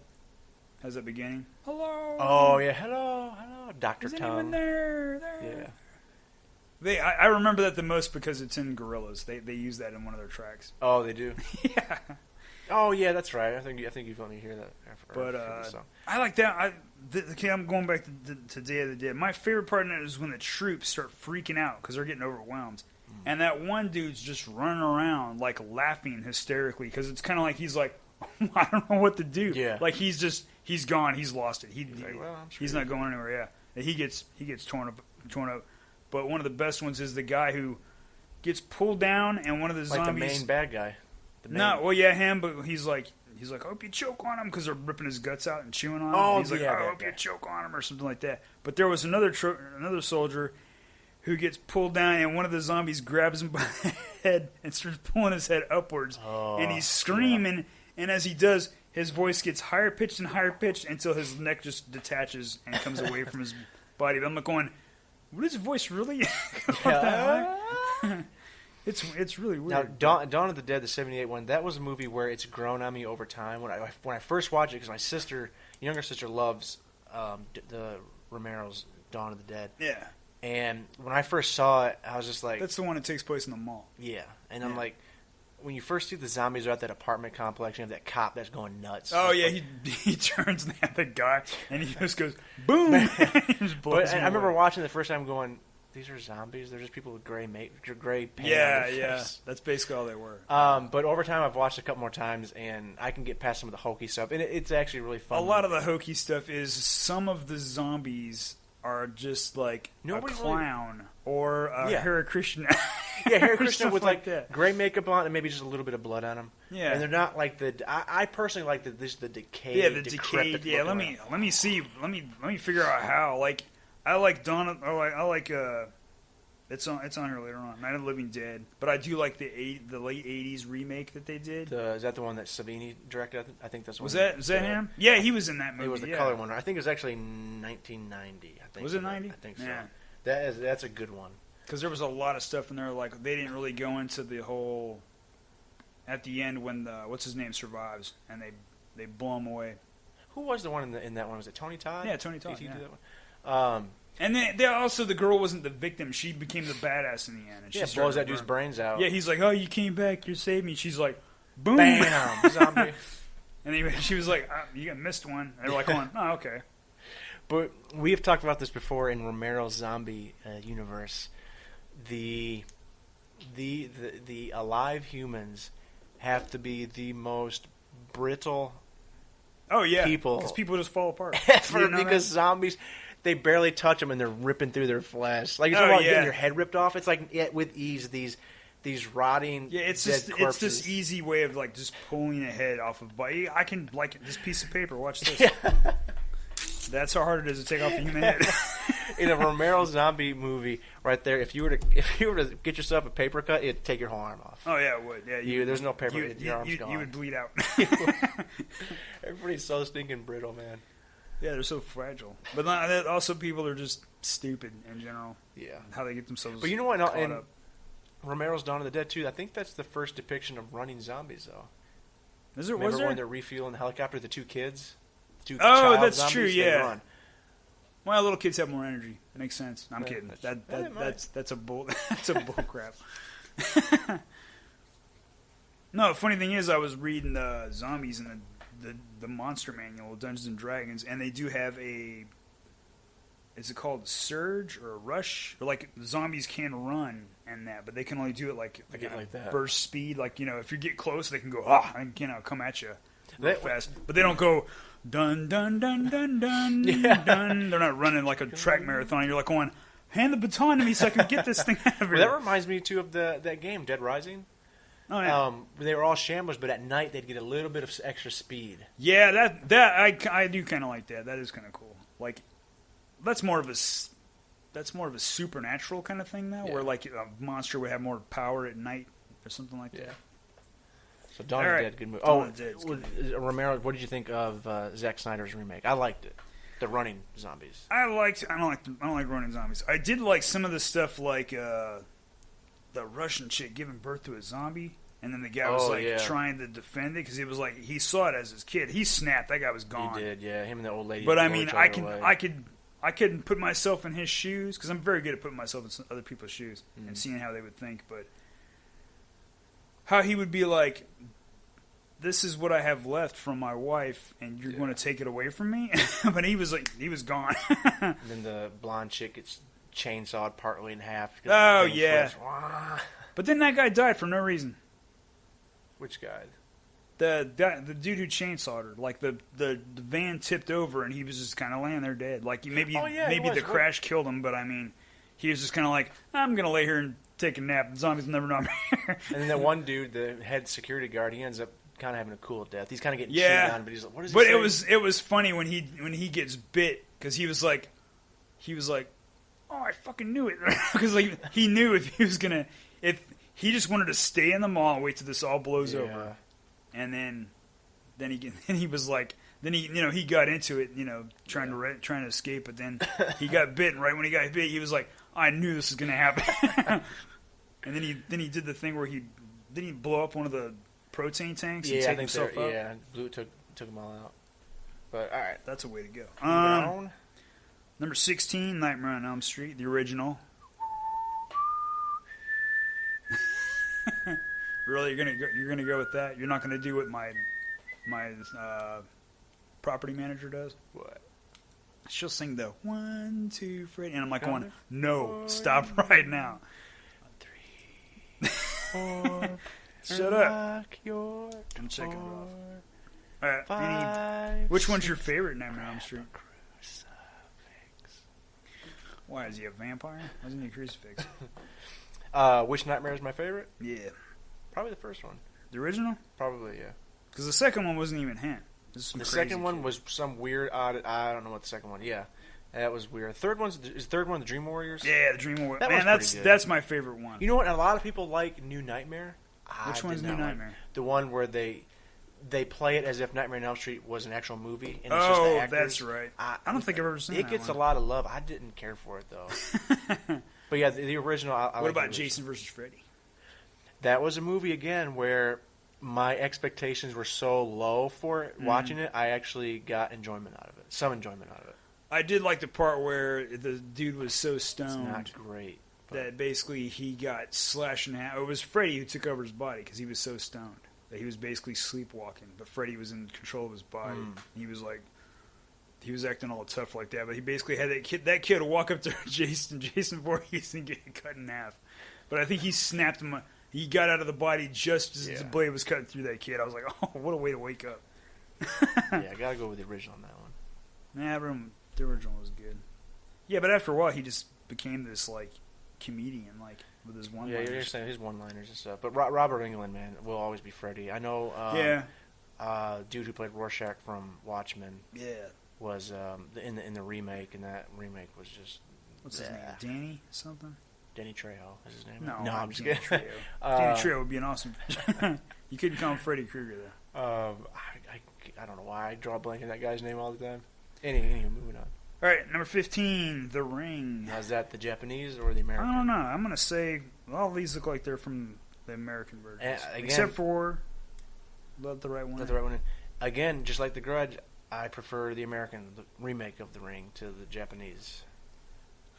Has that beginning? Hello. Oh yeah, hello, Dr. Tongue. Anyone there? Yeah. I remember that the most because it's in Gorillaz. They use that in one of their tracks. Oh, they do. Yeah. Oh yeah, that's right. I think you've only hear that. But I like that. I'm going back to Day of the Dead. My favorite part in it is when the troops start freaking out because they're getting overwhelmed, and that one dude's just running around like laughing hysterically because it's kind of like he's like, I don't know what to do. Yeah. Like he's gone. He's lost it. He's sure not going anywhere. Yeah. He gets torn up. But one of the best ones is the guy who gets pulled down, and one of the zombies. Like the main bad guy. Him, but he's like, I hope you choke on him because they're ripping his guts out and chewing on him. Oh, he's like, I hope you choke on him or something like that. But there was another soldier who gets pulled down, and one of the zombies grabs him by the head and starts pulling his head upwards. And he's screaming, and as he does, his voice gets higher pitched and higher pitched until his neck just detaches and comes away from his body. But I'm like going, what is his voice really? It's really weird. Now, Dawn of the Dead, the 78 one, that was a movie where it's grown on me over time. When I first watched it, because my younger sister loves the Romero's Dawn of the Dead. Yeah. And when I first saw it, I was just like... That's the one that takes place in the mall. Yeah. And I'm like, when you first see the zombies are at that apartment complex, you have that cop that's going nuts. Oh, yeah, he turns at the guy, and he just goes, boom! He just blows him I remember away. watching the first time going, these are zombies? They're just people with gray paint on Yeah, their face. that's basically all they were. But over time, I've watched a couple more times, and I can get past some of the hokey stuff, and it's actually really fun. A lot of the hokey stuff is some of the zombies are just like Nobody a clown or a Hare Krishna. Yeah, Hare Krishna with like that. Gray makeup on and maybe just a little bit of blood on them. Yeah, and they're not like the. I personally like the decayed. Yeah, the decayed. Yeah, let me see. Let me figure out how. Like I like Dawn. I like It's on here later on. Night of the Living Dead, but I do like the late '80s remake that they did. Is that the one that Savini directed? I think that's one. Was that him? Yeah, he was in that movie. It was the color one. I think it was actually 1990. I think was it 90? I think so. Yeah. That's a good one. Because there was a lot of stuff in there. Like they didn't really go into the whole. At the end, when what's his name survives, and they blow him away. Who was the one in that one? Was it Tony Todd? Yeah, Tony Todd. Did he do that one? And then also the girl wasn't the victim; she became the badass in the end. And she blows that dude's brains out. Yeah, he's like, "Oh, you came back, you saved me." She's like, "Boom, bam, zombie." And she was like, "You got missed one." And they're like, "Oh, okay." But we have talked about this before in Romero's zombie universe. The alive humans have to be the most brittle. Oh yeah, people because people just fall apart. Because zombies, they barely touch them and they're ripping through their flesh. Like you're talking about getting your head ripped off. It's like with ease these rotting. Yeah, it's this easy way of like just pulling a head off of body. I can like this piece of paper. Watch this. Yeah. That's how hard it is to take off a human head. In a Romero zombie movie, right there, if you were to get yourself a paper cut, it'd take your whole arm off. Oh yeah, it would. Yeah, there's no paper. Your arm's gone. You would bleed out. Everybody's so stinking brittle, man. Yeah, they're so fragile. But also, people are just stupid in general. Yeah, how they get themselves. But you know what? And Romero's Dawn of the Dead too. I think that's the first depiction of running zombies, though. Is there? Remember when they're refueling the helicopter? The two kids. That's zombies, true. Yeah. Well, little kids have more energy. It makes sense. I'm kidding. That's a bull. That's a bull crap. No, the funny thing is, I was reading the zombies in the monster manual of Dungeons and Dragons, and they do have a. Is it called a surge or a rush? Or like zombies can run and that, but they can only do it like that. Burst speed. Like if you get close, they can go and come at you fast. But they don't go. Dun dun dun dun dun dun. They're not running like a track marathon. You're like going, hand the baton to me so I can get this thing out of here. That reminds me too of that game, Dead Rising. Oh yeah. They were all shamblers, but at night they'd get a little bit of extra speed. Yeah, that I do kind of like that. That is kind of cool. Like that's more of a supernatural kind of thing now, where like a monster would have more power at night or something like that. So Dawn of the Dead, good movie. Romero, what did you think of Zack Snyder's remake? I liked it. The running zombies. I don't like running zombies. I did like some of the stuff like the Russian chick giving birth to a zombie, and then the guy was trying to defend it because he was like he saw it as his kid. He snapped. That guy was gone. He did, yeah. Him and the old lady. But I mean, I couldn't put myself in his shoes because I'm very good at putting myself in other people's shoes and seeing how they would think, but. How he would be like, this is what I have left from my wife, and you're going to take it away from me? But he was gone. And then the blonde chick gets chainsawed partly in half. Oh, yeah. But then that guy died for no reason. Which guy? The dude who chainsawed her. Like, the van tipped over, and he was just kind of laying there dead. Like, maybe the crash killed him, but I mean, he was just kind of like, I'm going to lay here and take a nap. The zombies never know me. And then that one dude, the head security guard, he ends up kind of having a cool death. He's kind of getting chewed on, but he's like, "What is he?" But it was funny when he gets bit because he was like, "Oh, I fucking knew it," because like he knew if he just wanted to stay in the mall and wait till this all blows over, and then he was like. Then he got into it, trying to escape, but then he got bit, and right when he got bit, he was like, I knew this was going to happen. And then he did the thing where he blow up one of the protein tanks and take himself up. Yeah, took them all out. But all right, that's a way to go. Number 16, Nightmare on Elm Street, the original. Really, you're gonna go with that? You're not gonna do what my property manager does? What? She'll sing the 1, 2, Freddy, and I'm like, going, no, stop right now. 3, 4. Shut up. I'm checking it off. All right, which one's your favorite Nightmare on Elm Street? Why, is he a vampire? Why isn't he a crucifix? Which Nightmare is my favorite? Yeah. Probably the first one. The original? Probably, yeah. Because the second one wasn't even him. The second one was some weird, odd. I don't know what the second one. Yeah, that was weird. Is the third one the Dream Warriors? Yeah, the Dream Warriors. Man, that's my favorite one. You know what? A lot of people like New Nightmare. Which one's New Nightmare? The one where they play it as if Nightmare on Elm Street was an actual movie. And it's just the actors. That's right. I don't think I've ever seen it. It gets a lot of love. I didn't care for it though. But yeah, the original. What about Jason vs. Freddy? That was a movie again where my expectations were so low for it. Watching it, I actually got enjoyment out of it. Some enjoyment out of it. I did like the part where the dude was so stoned. It's not great. That basically he got slashed in half. It was Freddy who took over his body because he was so stoned that he was basically sleepwalking. But Freddy was in control of his body. He was like, he was acting all tough like that. But he basically had that kid walk up to Jason Voorhees and get cut in half. But I think he snapped him. He got out of the body just as the blade was cutting through that kid. I was like, oh, what a way to wake up. Yeah, I gotta go with the original on that one. Nah, the original was good. Yeah, but after a while, he just became this, like, comedian, like, with his one-liners. Yeah, you're saying his one-liners and stuff. But Robert Englund, man, will always be Freddy. I know dude who played Rorschach from Watchmen was in the remake, and that remake was just... What's his name? Danny something? Danny Trejo is his name? No, I'm just kidding. Danny Trejo would be an awesome... You couldn't call him Freddy Krueger, though. I don't know why I draw a blank on that guy's name all the time. Anyway, moving on. All right, number 15, The Ring. Now, is that the Japanese or the American? I don't know. I'm going to say all these look like they're from the American versions. Except for Let the Right One In. Again, just like The Grudge, I prefer the remake of The Ring to the Japanese.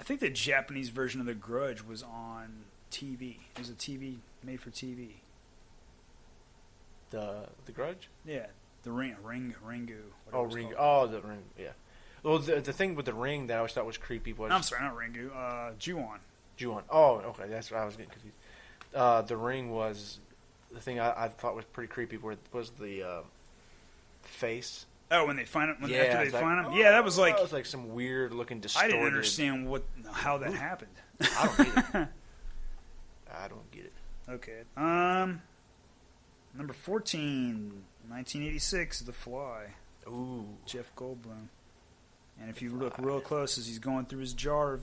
I think the Japanese version of The Grudge was on TV. It was a TV made for TV. The Grudge? Yeah, The Ringu. Oh, Ringu. Oh, The Ring. Yeah. Well, the thing with The Ring that I always thought was creepy was... I'm sorry, not Ringu. Ju-on. Ju-on. Oh, okay. That's what I was getting confused. The Ring was... The thing I thought was pretty creepy was the face. Oh, when they find him? After they find him? Yeah, that was like... That was like some weird-looking distorted... I didn't understand how that happened. I don't get it. I don't get it. Okay. Number 14, 1986, The Fly. Ooh. Jeff Goldblum. And if you look real close as he's going through his jar of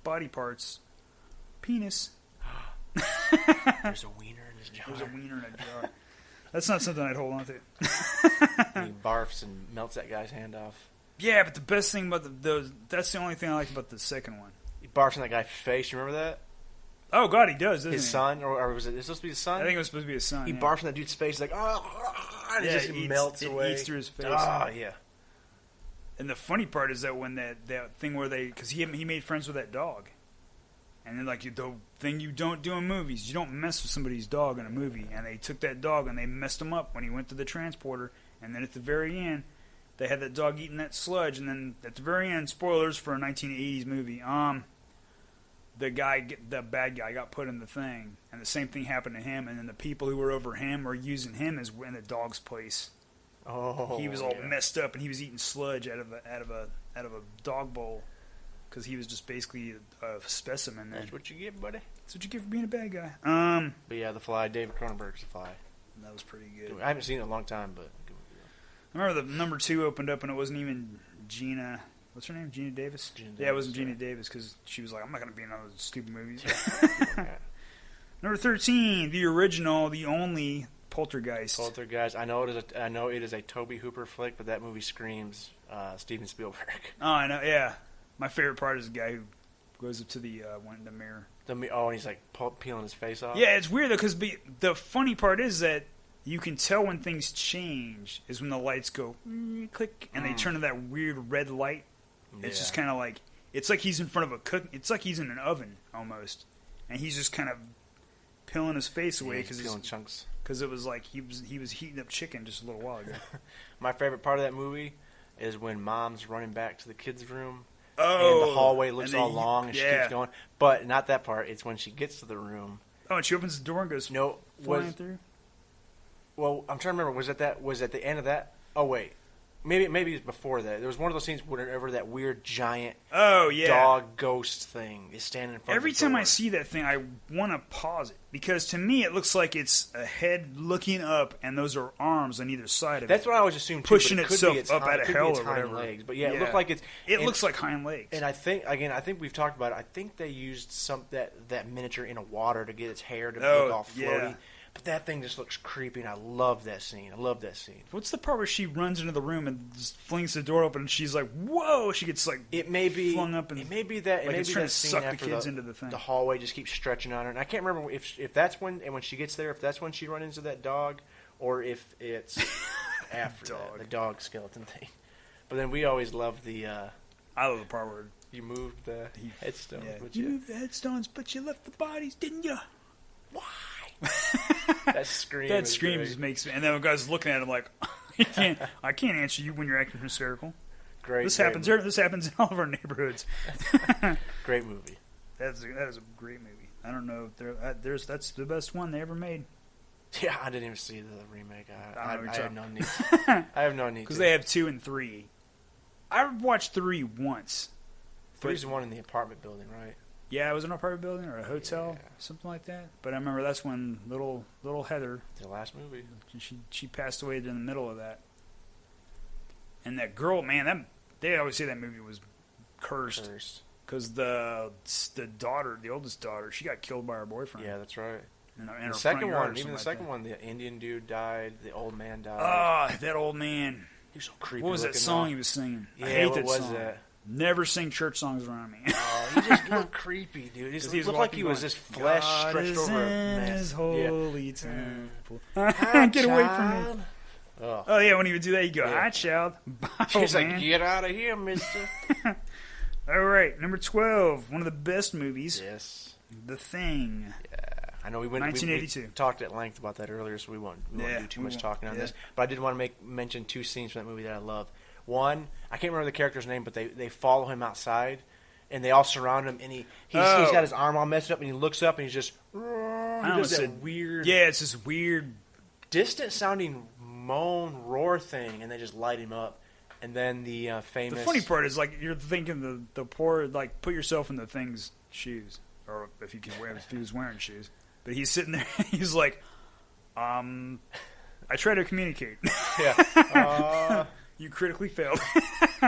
body parts, penis. There's a wiener in his jar. There's a wiener in a jar. That's not something I'd hold on to. He barfs and melts that guy's hand off. Yeah, but the best thing about that's the only thing I like about the second one. He barfs in that guy's face. You remember that? Oh, God, he does, doesn't he? His son? Or was it supposed to be his son? I think it was supposed to be his son. He barfs in that dude's face like, and it just melts away. It eats through his face. Oh, yeah. And the funny part is that when that thing where because he made friends with that dog. And then, like, the thing you don't do in movies, you don't mess with somebody's dog in a movie. And they took that dog and they messed him up when he went to the transporter. And then at the very end, they had that dog eating that sludge. And then at the very end, spoilers for a 1980s movie, the bad guy got put in the thing. And the same thing happened to him. And then the people who were over him were using him as in the dog's place. Oh, he was all messed up, and he was eating sludge out of a dog bowl because he was just basically a specimen. That's what you get, buddy. That's what you get for being a bad guy. But yeah, The Fly, David Cronenberg's The Fly. That was pretty good. I haven't seen it in a long time, but I remember the number 2 opened up, and it wasn't even Gina. What's her name? Gina Davis. Yeah, it wasn't Gina Davis because she was like, "I'm not going to be in those stupid movies." Number 13, the original, the only. Poltergeist. I know it is a Tobe Hooper flick, but that movie screams Steven Spielberg. Oh, I know. Yeah, my favorite part is the guy who goes up to the mirror. And he's like peeling his face off. Yeah, it's weird though because the funny part is that you can tell when things change is when the lights go click and they turn to that weird red light. It's just kind of like It's like he's in front of a cook. It's like he's in an oven almost, and he's just kind of peeling his face away because peeling chunks. Because it was like he was heating up chicken just a little while ago. My favorite part of that movie is when Mom's running back to the kids' room. Oh, and the hallway looks all long and she keeps going. But not that part. It's when she gets to the room. Oh, and she opens the door and goes flying through. Well, I'm trying to remember. Was at the end of that? Oh wait, maybe it's before that. There was one of those scenes whenever that weird giant dog ghost thing is standing in front. Every of the door. time I see that thing, I want to pause it because to me it looks like it's a head looking up, and those are arms on either side of it. That's what I always assumed too, pushing but it itself up out of hell or whatever. Legs. But it looked like it's. It looks like hind legs. And I think we've talked about it. I think they used that miniature in a water to get its hair to look all floaty. Yeah. But that thing just looks creepy, and I love that scene. What's the part where she runs into the room and just flings the door open, and she's like, "Whoa!" She gets like flung up, and it may be that like it may it's be trying that to scene suck the after kids into the thing. The hallway just keeps stretching on her, and I can't remember if that's when she gets there, if that's when she runs into that dog, or if it's after the dog skeleton thing. But then we always love the. I love the part where you moved the headstones. Yeah. You moved the headstones, but you left the bodies, didn't you? Why? That scream just makes me. And then the guy's looking at him like, I can't answer you when you're acting hysterical. This happens in all of our neighborhoods. Great movie. That is a great movie. I don't know if that's the best one they ever made. Yeah, I didn't even see the remake. I have no need. I have no need because they have 2 and 3. I watched 3 once. 3's the one in the apartment building, right? Yeah, it was an apartment building or a hotel, something like that. But I remember that's when little Heather, the last movie, she passed away in the middle of that. And that girl, man, they always say that movie was cursed because the daughter, the oldest daughter, she got killed by her boyfriend. Yeah, that's right. In the second one, even the second one, the Indian dude died. The old man died. Ah, that old man. He was so creepy. What was that song he was singing? Yeah, I hate what that was song. that? Never sing church songs around me. Oh, he just looked creepy, dude. He looked like he was just flesh stretched over a mess. His holy temple. Get away from me. Oh, yeah, when he would do that, he'd go, "Hi, child." He's like, "Get out of here, mister." All right, number 12. One of the best movies. Yes. The Thing. Yeah. I know we went 1982. We talked at length about that earlier, so we won't do too much talking on this. But I did want to mention 2 scenes from that movie that I love. One, I can't remember the character's name, but they follow him outside, and they all surround him, and he's got his arm all messed up, and he looks up, and he's just he does that weird, it's this weird, distant sounding moan roar thing, and they just light him up, and then the famous. The funny part is like you're thinking the poor like put yourself in the Thing's shoes, or if he was wearing shoes, but he's sitting there, he's like, I try to communicate. Yeah. You critically failed.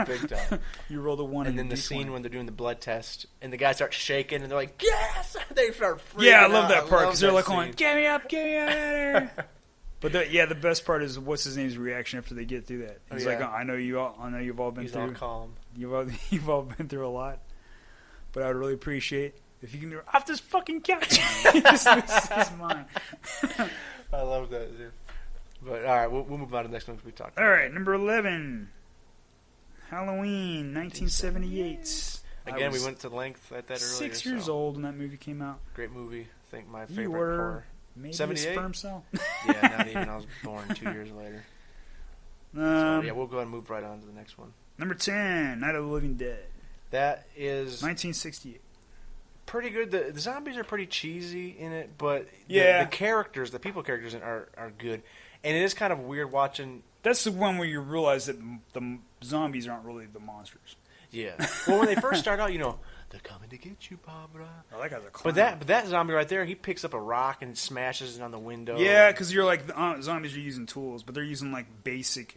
Big time. You rolled a 1. And then the scene when they're doing the blood test, and the guy starts shaking, and they're like, "Yes!" They start freaking out. Yeah, I love that part, because they're like going, get me out of here. But the best part is, what's his name's reaction after they get through that? He's like, I know you've all been through. He's all calm. You've all been through a lot. But I would really appreciate if you can get off this fucking couch. This is mine. I love that, dude. But all right, we'll move on to the next one we talked about. All right, number 11, Halloween, 1978. Again, we went to length at that earlier. 6 years old when that movie came out. Great movie. I think my favorite. You were maybe 78? a sperm cell. Yeah, not even. I was born 2 years later. So, we'll go ahead and move right on to the next one. Number 10, Night of the Living Dead. That is 1968. Pretty good. The zombies are pretty cheesy in it, but the characters, the people characters in it are good. And it is kind of weird watching. That's the one where you realize that the zombies aren't really the monsters. Yeah. Well, when they first start out, they're coming to get you, Barbara. Oh, that guy's a clown. But that zombie right there, he picks up a rock and smashes it on the window. Yeah, because you're like, zombies are using tools, but they're using like basic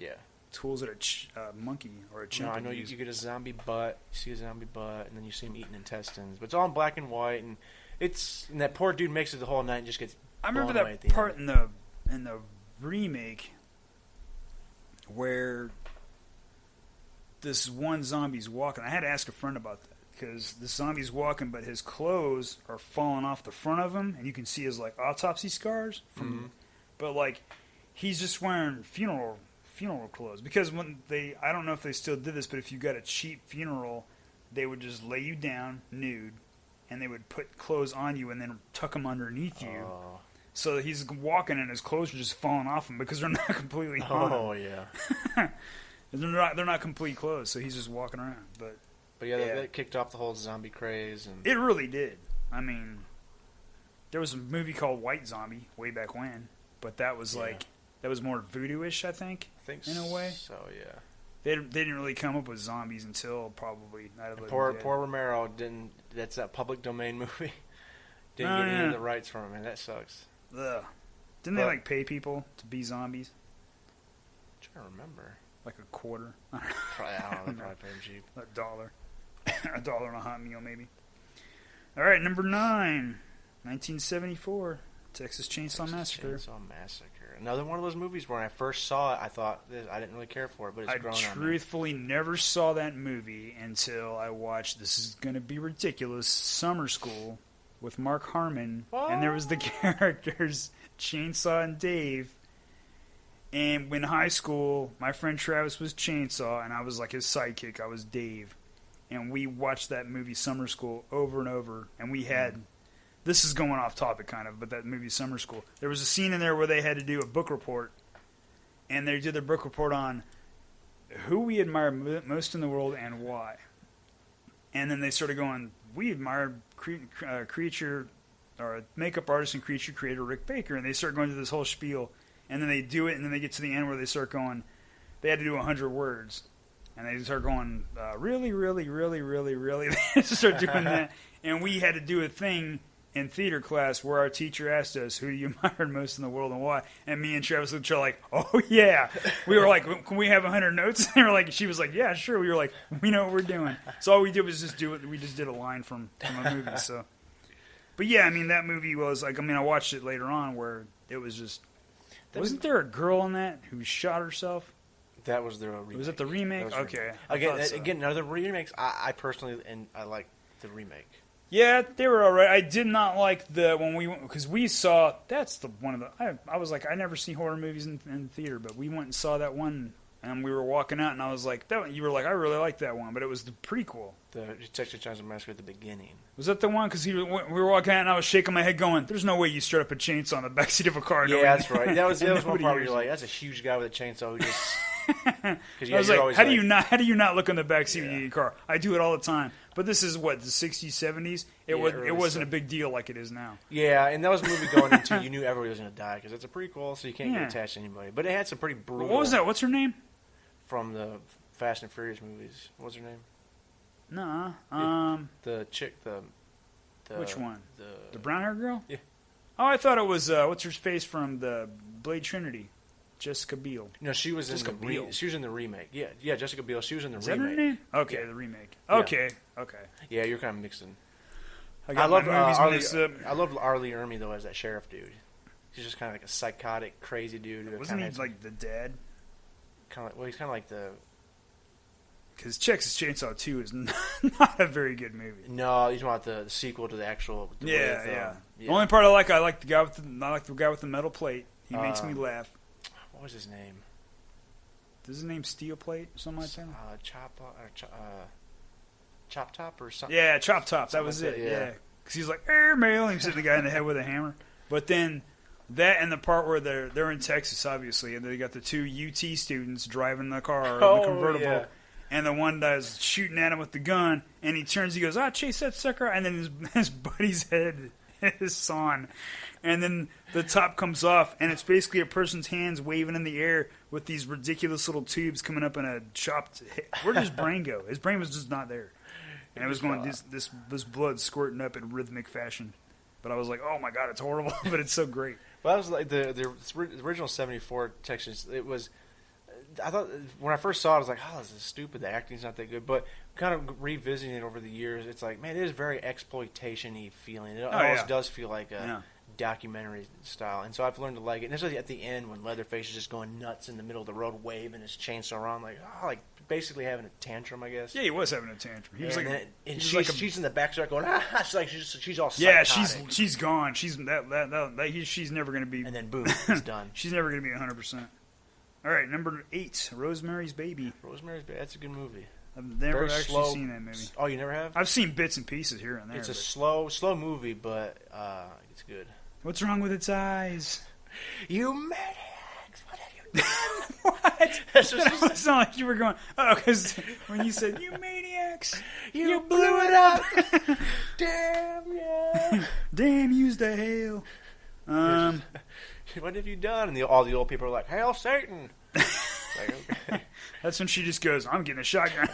tools that a monkey or a chimp. No, I know you get a zombie butt, you see a zombie butt, and then you see him eating intestines. But it's all in black and white, and that poor dude makes it the whole night and just gets. I remember that part in the remake where this one zombie's walking. I had to ask a friend about that because the zombie's walking, but his clothes are falling off the front of him, and you can see his like autopsy scars. But like he's just wearing funeral clothes because I don't know if they still did this, but if you got a cheap funeral, they would just lay you down nude, and they would put clothes on you and then tuck them underneath you. Oh. So he's walking and his clothes are just falling off him because they're not completely on. Oh, yeah. They're not complete clothes, so he's just walking around. But yeah, that kicked off the whole zombie craze. And it really did. I mean, there was a movie called White Zombie way back when, but that was that was more voodoo-ish, I think in a way. So, yeah. They didn't really come up with zombies until probably Night of the Living Poor Dead. Romero didn't. That's that public domain movie. Didn't get any of the rights from him, and that sucks. Ugh. Didn't they pay people to be zombies? I'm trying to remember. Like a quarter? I don't know. They probably paid him cheap. $1. $1 on a hot meal, maybe. All right, number 9, 1974, Texas Chainsaw Massacre. Chainsaw Massacre. Another one of those movies where when I first saw it, I thought I didn't really care for it, but it's grown on me. I truthfully never saw that movie until I watched, this is going to be ridiculous, Summer School with Mark Harmon. What? And there was the characters Chainsaw and Dave. And in high school, my friend Travis was Chainsaw, and I was like his sidekick. I was Dave. And we watched that movie Summer School over and over. And we had... This is going off topic, kind of, but that movie Summer School. There was a scene in there where they had to do a book report, and they did their book report on who we admire most in the world and why. And then they started going, we admire creature, or makeup artist and creature creator Rick Baker, and they start going through this whole spiel, and then they do it, and then they get to the end where they start going, they had to do 100 words, and they start going, really, really, really, really, really. They start doing that, and we had to do a thing in theater class where our teacher asked us, who do you admire most in the world and why? And me and Travis looked at each other like, oh yeah. We were like, can we have 100 notes? And she was like, yeah, sure. We were like, we know what we're doing. So all we did was just do it. We just did a line from a movie. So, but yeah, I mean, that movie was like, I mean, I watched it later on where it was just, wasn't there a girl in that who shot herself? That was the remake. Was it the remake? Okay. Again, another remakes. I personally, and I like the remake. Yeah, they were all right. I did not like because we saw, that's the one of the, I was like, I never see horror movies in theater, but we went and saw that one, and we were walking out, and I was like, that one, you were like, I really like that one, but it was the prequel. The Texas Chainsaw Massacre at the beginning. Was that the one? Because we were walking out, and I was shaking my head going, there's no way you start up a chainsaw on the backseat of a car. Yeah, that's right. That was one part where you're like, that's a huge guy with a chainsaw who just... I was like, how do you not look in the backseat of your car? I do it all the time. But this is what, the 60s, 70s? It wasn't a big deal like it is now. Yeah, and that was a movie going into, you knew everybody was going to die because it's a prequel, so you can't get attached to anybody. But it had some pretty brutal... What was that? What's her name? From the Fast and Furious movies. What was her name? No. The chick, which one? The brown-haired girl? Yeah. Oh, I thought it was, what's her face from the Blade Trinity? Jessica Biel. No, she was in the remake. Yeah, Jessica Biel. She was in the remake. Is that her name? Okay, the remake. Okay. Yeah, you're kind of mixing. I love movies I love Arlie Ermey though as that sheriff dude. He's just kind of like a psychotic, crazy dude. Wasn't he like the dad? He's kind of like the. Because Texas Chainsaw 2 is not a very good movie. No, he's about the sequel to the actual. Yeah. The only part I like the guy with the metal plate. He makes me laugh. What was his name? Is his name Steel Plate or something like that? Chop Top or something? Yeah, Chop Top. That was it. Yeah. Because he's like, mail. He's hitting the guy in the head with a hammer. But then that and the part where they're in Texas, obviously, and they got the two UT students driving the car, the convertible. Yeah. And the one guy's shooting at him with the gun, and he turns, he goes, chase that sucker. And then his buddy's head is sawn. And then the top comes off, and it's basically a person's hands waving in the air with these ridiculous little tubes coming up in a chopped head. Where did his brain go? His brain was just not there. And it was going, this blood squirting up in rhythmic fashion. But I was like, oh my God, it's horrible, but it's so great. Well, that was like the original 74 Texas. It was... I thought when I first saw it, I was like, "Oh, this is stupid. The acting's not that good." But kind of revisiting it over the years, it's like, man, it is very exploitation-y feeling. It almost does feel like a documentary style, and so I've learned to like it. And especially at the end when Leatherface is just going nuts in the middle of the road, waving his chainsaw around, like basically having a tantrum, I guess. Yeah, he was having a tantrum. He was she's in the back going, she's all psychotic. Yeah, she's gone. She's she's never going to be. And then boom, it's done. She's never going to be 100%. All right, number 8, Rosemary's Baby. Rosemary's Baby, that's a good movie. I've never Very actually slow. seen that movie. Oh, you never have? I've seen bits and pieces here and there. It's a but slow movie, but it's good. what's wrong with its eyes? You maniacs! What have you done? What? That's what she That sounded like you were going, oh, because when you said, you maniacs, You blew it up! Damn, yeah! damn yous to hell. What have you done? And all the old people are like, Hail Satan! Like, okay. That's when she just goes, I'm getting a shotgun.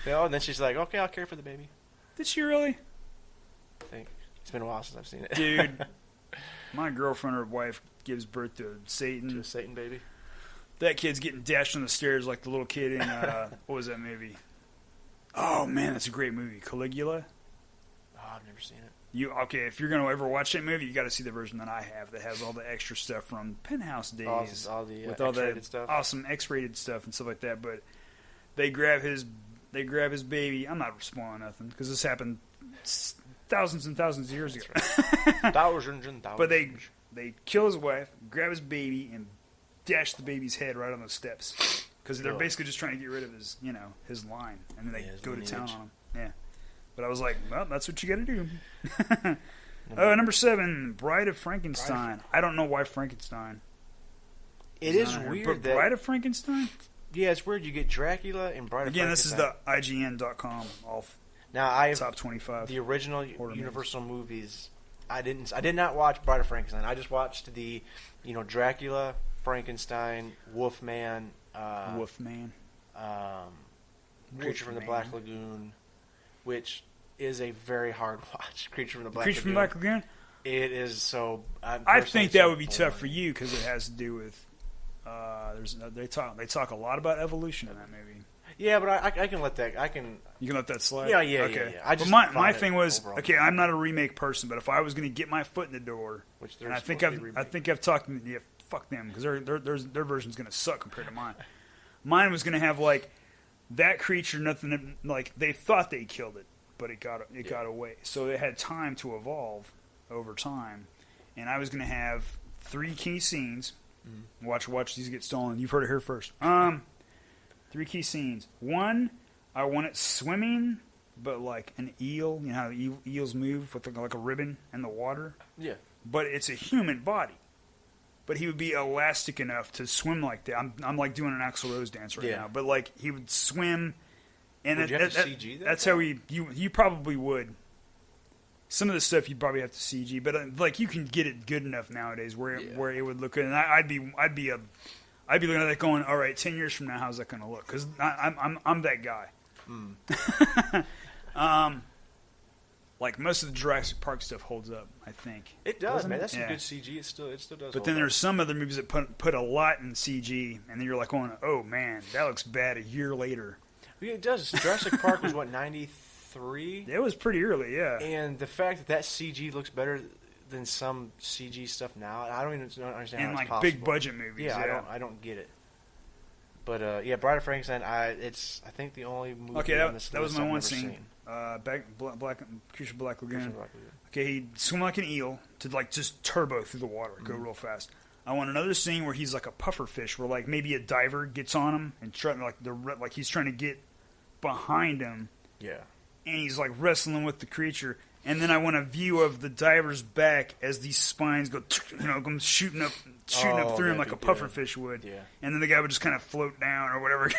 And then she's like, okay, I'll care for the baby. Did she really? I think. It's been a while since I've seen it. Dude, my girlfriend or wife gives birth to To Satan. a Satan baby. That kid's getting dashed on the stairs like the little kid in, what was that movie? Oh, man, that's a great movie. Caligula? Oh, I've never seen it. Okay, if you're going to ever watch that movie, you got to see the version that I have that has all the extra stuff from Penthouse days. All the with all the X-rated stuff. awesome X-rated stuff and stuff like that. But they grab his baby. I'm not spoiling nothing because this happened thousands and thousands of years ago. Thousands and thousands. But they kill his wife, grab his baby, and dash the baby's head right on the steps because they're basically just trying to get rid of his his line, and then they go to town on him. Yeah. But I was like, well, that's what you got to do. Number 7, Bride of Frankenstein. I don't know why Frankenstein. It is weird but that... Bride of Frankenstein? Yeah, it's weird. You get Dracula and Bride of Again, this is Frankenstein. the IGN.com Now, I have top 25. the original Universal movies. I did not watch Bride of Frankenstein. I just watched the, Dracula, Frankenstein, Wolfman, Creature from the Black Lagoon, which is a very hard watch. Creature from the Black Lagoon? It is so... I think that would be tough for you because it has to do with... they talk a lot about evolution in that movie. Yeah, but I can let that... You can let that slide? Yeah, okay. Yeah. But my thing was, okay, I'm not a remake person, but if I was going to get my foot in the door, which and I think I've talked to... Yeah, fuck them, because their version's going to suck compared to mine. Mine was going to have, like, that creature, nothing... Like, they thought they killed it, but it got away. So it had time to evolve over time. And I was going to have 3 key scenes. Watch these get stolen. You've heard it here first. 3 key scenes. 1, I want it swimming, but like an eel. You know how eels move with like a ribbon in the water? Yeah. But it's a human body. But he would be elastic enough to swim like that. I'm like doing an Axl Rose dance right now. But like he would swim. And would you have to CG that? That's how you probably would. Some of the stuff you'd probably have to CG, but like you can get it good enough nowadays where it would look good. And I'd be looking at that going, all right, 10 years from now, how's that going to look? Because I'm that guy. Like most of the Jurassic Park stuff holds up, I think. It does, man. That's some good CG. It still does. But then there's some other movies that put a lot in CG, and then you're like going, oh man, that looks bad a year later. It does. Jurassic Park was what, 93? It was pretty early, yeah. And the fact that CG looks better than some CG stuff now, I don't even understand how it's like possible. Big budget movies. Yeah, I don't get it. But Bride of Frankenstein, it's I think the only movie on this list that was my I've one never scene. seen. Creature Black Lagoon. Okay, he'd swim like an eel to like just turbo through the water, go real fast. I want another scene where he's like a puffer fish, where like maybe a diver gets on him and like he's trying to get behind him. Yeah. And he's like wrestling with the creature. And then I want a view of the diver's back as these spines go, come shooting up through him like a puffer fish would. Yeah. And then the guy would just kind of float down or whatever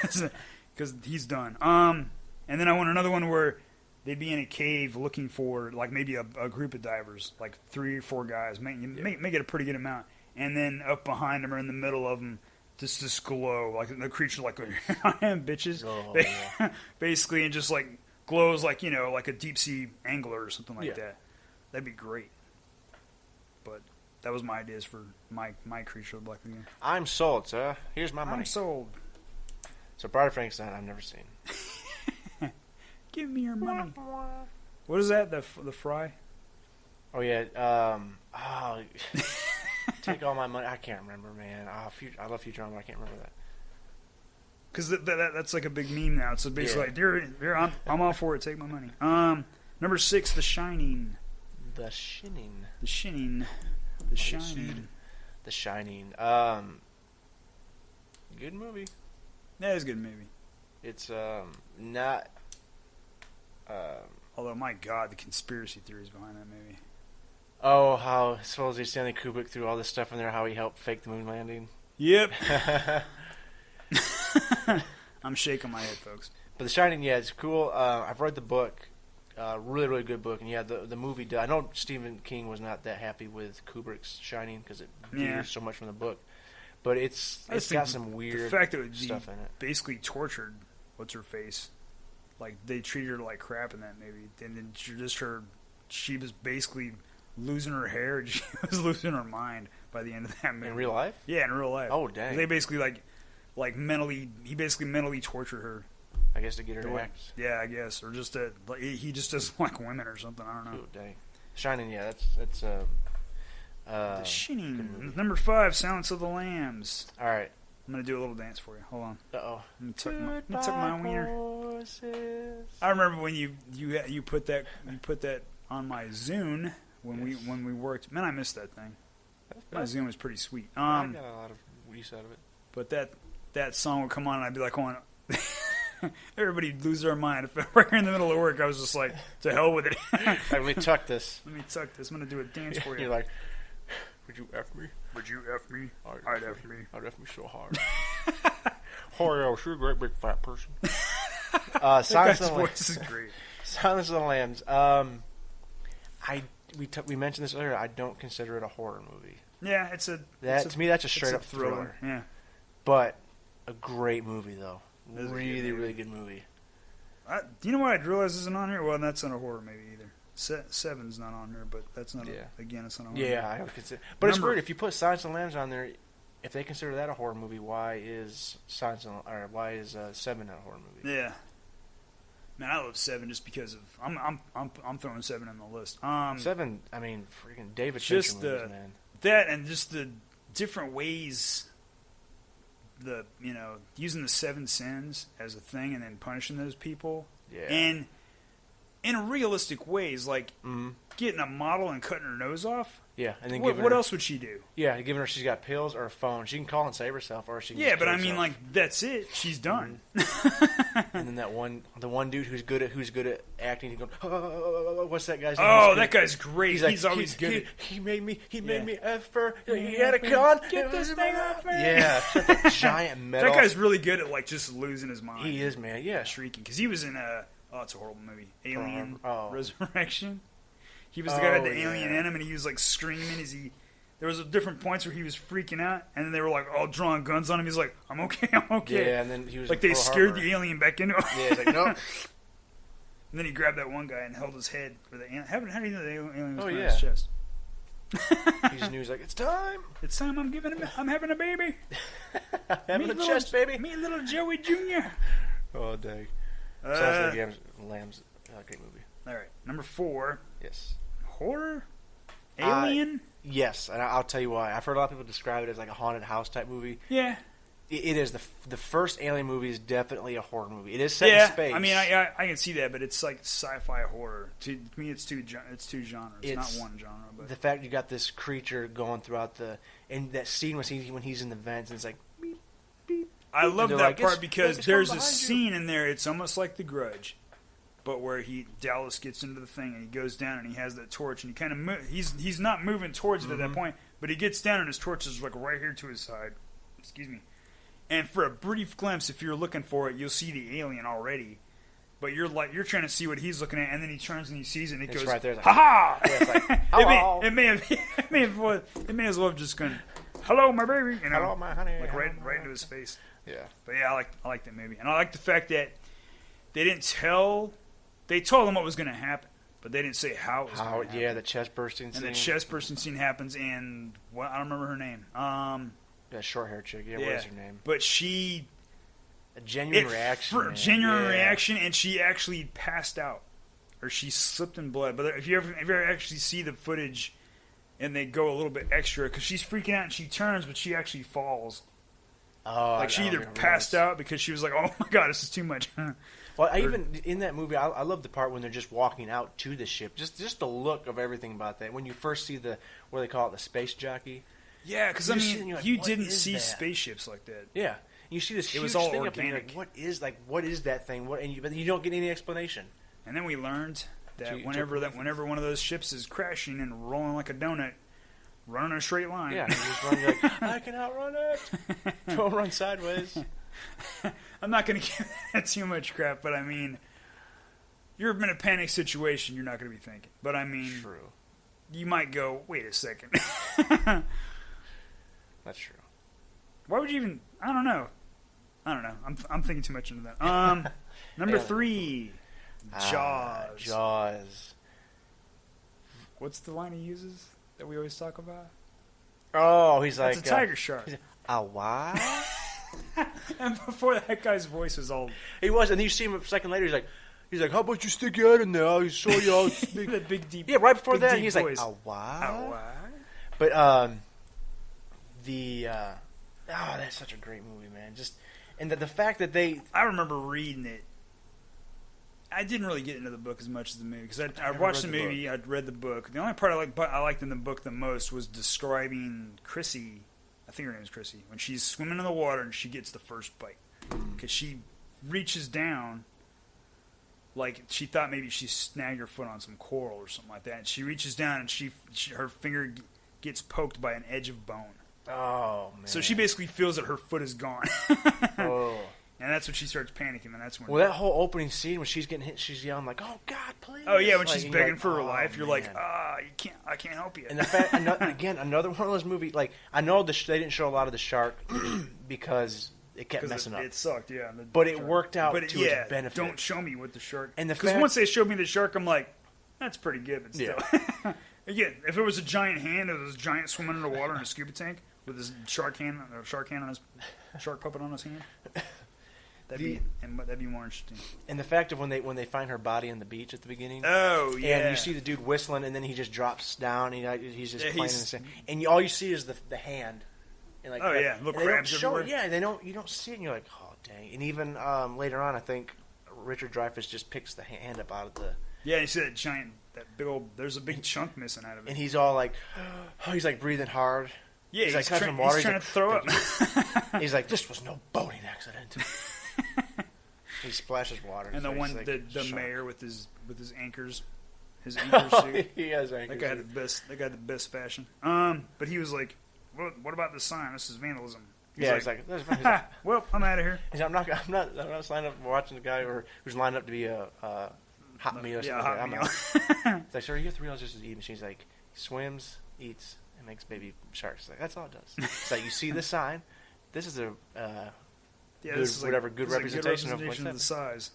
because he's done. And then I want another one where they'd be in a cave looking for like maybe a group of divers, like 3 or 4 guys. Make it a pretty good amount. And then up behind them or in the middle of them, just this glow, like the creature, like I am bitches, basically, and just like glows like like a deep sea angler or something like that. That'd be great. But that was my ideas for my Creature of the Black Lagoon. I'm sold, sir. Here's my money. I'm sold. So Bride of Frankenstein, I've never seen. Give me your money. What is that? The fry? Oh yeah. Take all my money. I can't remember, man. I love Futurama, but I can't remember that. Because that's like a big meme now. So basically, like, here, I'm all for it. Take my money. Number 6, The Shining. The Shining. The Shining. The Shining. The Shining. Good movie. Yeah, it's a good movie. It's not. Although, my God, the conspiracy theories behind that movie. Oh, how supposedly Stanley Kubrick threw all this stuff in there, how he helped fake the moon landing. Yep. I'm shaking my head, folks. But The Shining, yeah, it's cool. I've read the book. Really, really good book. And yeah, the movie, I know Stephen King was not that happy with Kubrick's Shining because it veers so much from the book. But it's got some weird the fact that stuff in it. Basically tortured what's-her-face. Like, they treated her like crap in that movie. And then she was basically losing her hair and she was losing her mind by the end of that movie. In real life? Yeah, in real life. Oh, dang. They basically, he basically mentally tortured her. I guess to get her to act. Yeah, I guess. Or just that he just doesn't like women or something. I don't know. Oh, dang. Shining, yeah, that's The Shining. Number 5, Silence of the Lambs. All right. I'm going to do a little dance for you. Hold on. Uh-oh. Let me tuck my wiener. I remember when you put that on my Zune when we worked. Man, I missed that thing. My Zune was pretty sweet. I got a lot of use out of it. But that song would come on and I'd be like, going, everybody'd lose their mind. If right here in the middle of work, I was just like, to hell with it. Let me tuck this. I'm going to do a dance for you. You're like, would you F me? Would you F me? I'd F me. I'd F me so hard. Horio, you're a great big fat person. Silence of the Lambs. Voice is great. Silence of the Lambs. We mentioned this earlier. I don't consider it a horror movie. Yeah, to me that's a straight up thriller. Yeah, but a great movie though. Really good movie. Do you know what I realized isn't on here? Well, that's not a horror movie either. Seven's not on here, but that's not. Again, it's not a horror. Yeah, I would consider. But it's weird if you put Silence of the Lambs on there. If they consider that a horror movie, why is Seven not a horror movie? Yeah. Man, I love Seven just because of I'm throwing Seven in the list. Seven, I mean, freaking David just Fincher movies, man. That and just the different ways, using the 7 sins as a thing and then punishing those people, and in realistic ways, like getting a model and cutting her nose off. Yeah, and then what else would she do? Yeah, giving her she's got pills or a phone. She can call and save herself, or she can but I mean, like that's it. She's done. And then the one dude who's good at acting, he goes, what's that guy's name? Oh, that guy's great. He's like, always good. He made me F her. He had a gun. Get this thing off me. Yeah, such a giant metal. That guy's really good at like just losing his mind. He is, man. Yeah, shrieking because he was in it's a horrible movie, Alien Resurrection. He was the guy who had the alien in him, and he was like screaming as there was different points where he was freaking out, and then they were like all drawing guns on him. He's like, I'm okay. Yeah, and then he was like they scared the alien back into him. Yeah, he's like, no. And then he grabbed that one guy and held his head for the alien. How do you know the alien was on his chest? He just knew, he was like, it's time. It's time. I'm having a baby. Having a chest baby. Me, little Joey Jr. Oh, dang. Sounds like Lambs. Great movie. All right, number 4. Yes. Horror? Alien? Yes, and I'll tell you why. I've heard a lot of people describe it as like a haunted house type movie. Yeah. It is. The first Alien movie is definitely a horror movie. It is set in space. I mean, I can see that, but it's like sci-fi horror. To me, it's two genres, not one genre. But the fact you got this creature going throughout and that scene when he's in the vents, and it's like, beep, beep. I love that part because there's a scene in there. It's almost like The Grudge. But where Dallas gets into the thing and he goes down and he has that torch and he kind of he's not moving towards it at that point, but he gets down and his torch is like right here to his side. Excuse me. And for a brief glimpse, if you're looking for it, you'll see the alien already. But you're trying to see what he's looking at, and then he turns and he sees it and it goes, right there, like, ha ha! Yeah, it may as well have just gone, hello my baby, hello my honey, like right into his face. Yeah. But yeah, I like that movie, and I like the fact that they didn't tell. They told him what was going to happen, but they didn't say how it was going to happen. Yeah, the chest bursting scene. And the chest bursting scene happens in, I don't remember her name. That short-haired chick. Yeah, what is her name? But she... A genuine reaction. Genuine reaction, and she actually passed out. Or she slipped in blood. But if you ever actually see the footage, and they go a little bit extra, because she's freaking out and she turns, but she actually falls. Oh, like she either passed out because she was like, oh my god, this is too much. Well, even in that movie, I love the part when they're just walking out to the ship. Just the look of everything about that. When you first see what they call it, the space jockey. Yeah, because I mean, you didn't see spaceships like that. Yeah, You see this It huge was all thing up there. organic. What is that thing? But you don't get any explanation. And then we learned that So you whenever one of those ships is crashing and rolling like a donut, run in a straight line. Yeah, you just run. You're like, I can outrun it. Don't run sideways. I'm not going to give that too much crap, but I mean, you're in a panic situation, you're not going to be thinking. But I mean, True. You might go, wait a second. That's true. Why would you even? I don't know. I'm thinking too much into that. Number 3, Jaws. Jaws. What's the line he uses that we always talk about? Oh, he's like It's a tiger shark. A what? And before that guy's voice was all He was, and then you see him a second later. He's like, how about you stick your head in there? I'll show you how it's big. that big deep. Yeah, right before big, that, deep he's voice. like, a what? A what? But that's such a great movie, man. Just and the fact that I remember reading it. I didn't really get into the book as much as the movie because I never watched read the the movie. I'd read the book. The only part I liked in the book the most was describing Chrissy. I think her name is Chrissy when she's swimming in the water and she gets the first bite because she reaches down. Like she thought maybe she snagged her foot on some coral or something like that. And she reaches down and her finger gets poked by an edge of bone. Oh man! So she basically feels that her foot is gone. Oh. And that's when she starts panicking, and that's when. Well, that whole opening scene when she's getting hit, she's yelling like, "Oh God, please!" Oh yeah, when like, she's begging like, for her oh, life, you're man. like, I can't help you. And the fact, again, another one of those movies. Like I know they didn't show a lot of the shark because it kept messing up. It sucked, yeah. But it worked out to yeah, its benefit. Don't show me with the shark. And the because fact, once they showed me the shark, I'm like, that's pretty good. But still, yeah. Again, if it was a giant hand, it was a giant swimming in the water in a scuba tank with his shark hand on his shark puppet on his hand. That'd be more interesting. And the fact of when they find her body on the beach at the beginning. Oh yeah. And you see the dude whistling, and then he just drops down. And he's just playing in the sand. And all you see is the hand. And like, little crabs everywhere. Yeah, you don't see it, and you're like, oh dang. And even later on, I think Richard Dreyfuss just picks the hand up out of the. Yeah, you see that big old. There's a big chunk missing out of it. And he's all like, he's like breathing hard. Yeah, he's like touching water. He's trying to throw up. He's like, this was no boating accident. He splashes water. And the one, like, the mayor with his anchors, his anchor suit. He has anchors. That guy had the best fashion. But he was like, "What about this sign? This is vandalism." He's like, "Well, I'm out of here." I'm not signing up for watching the guy who's lined up to be a hot meal. Yeah, hot meal. It's like, sir, you have $3 just to eat. And she's like, he swims, eats, and makes baby sharks. Like, that's all it does. It's like, you see the sign. This is a this is good representation of what's the size.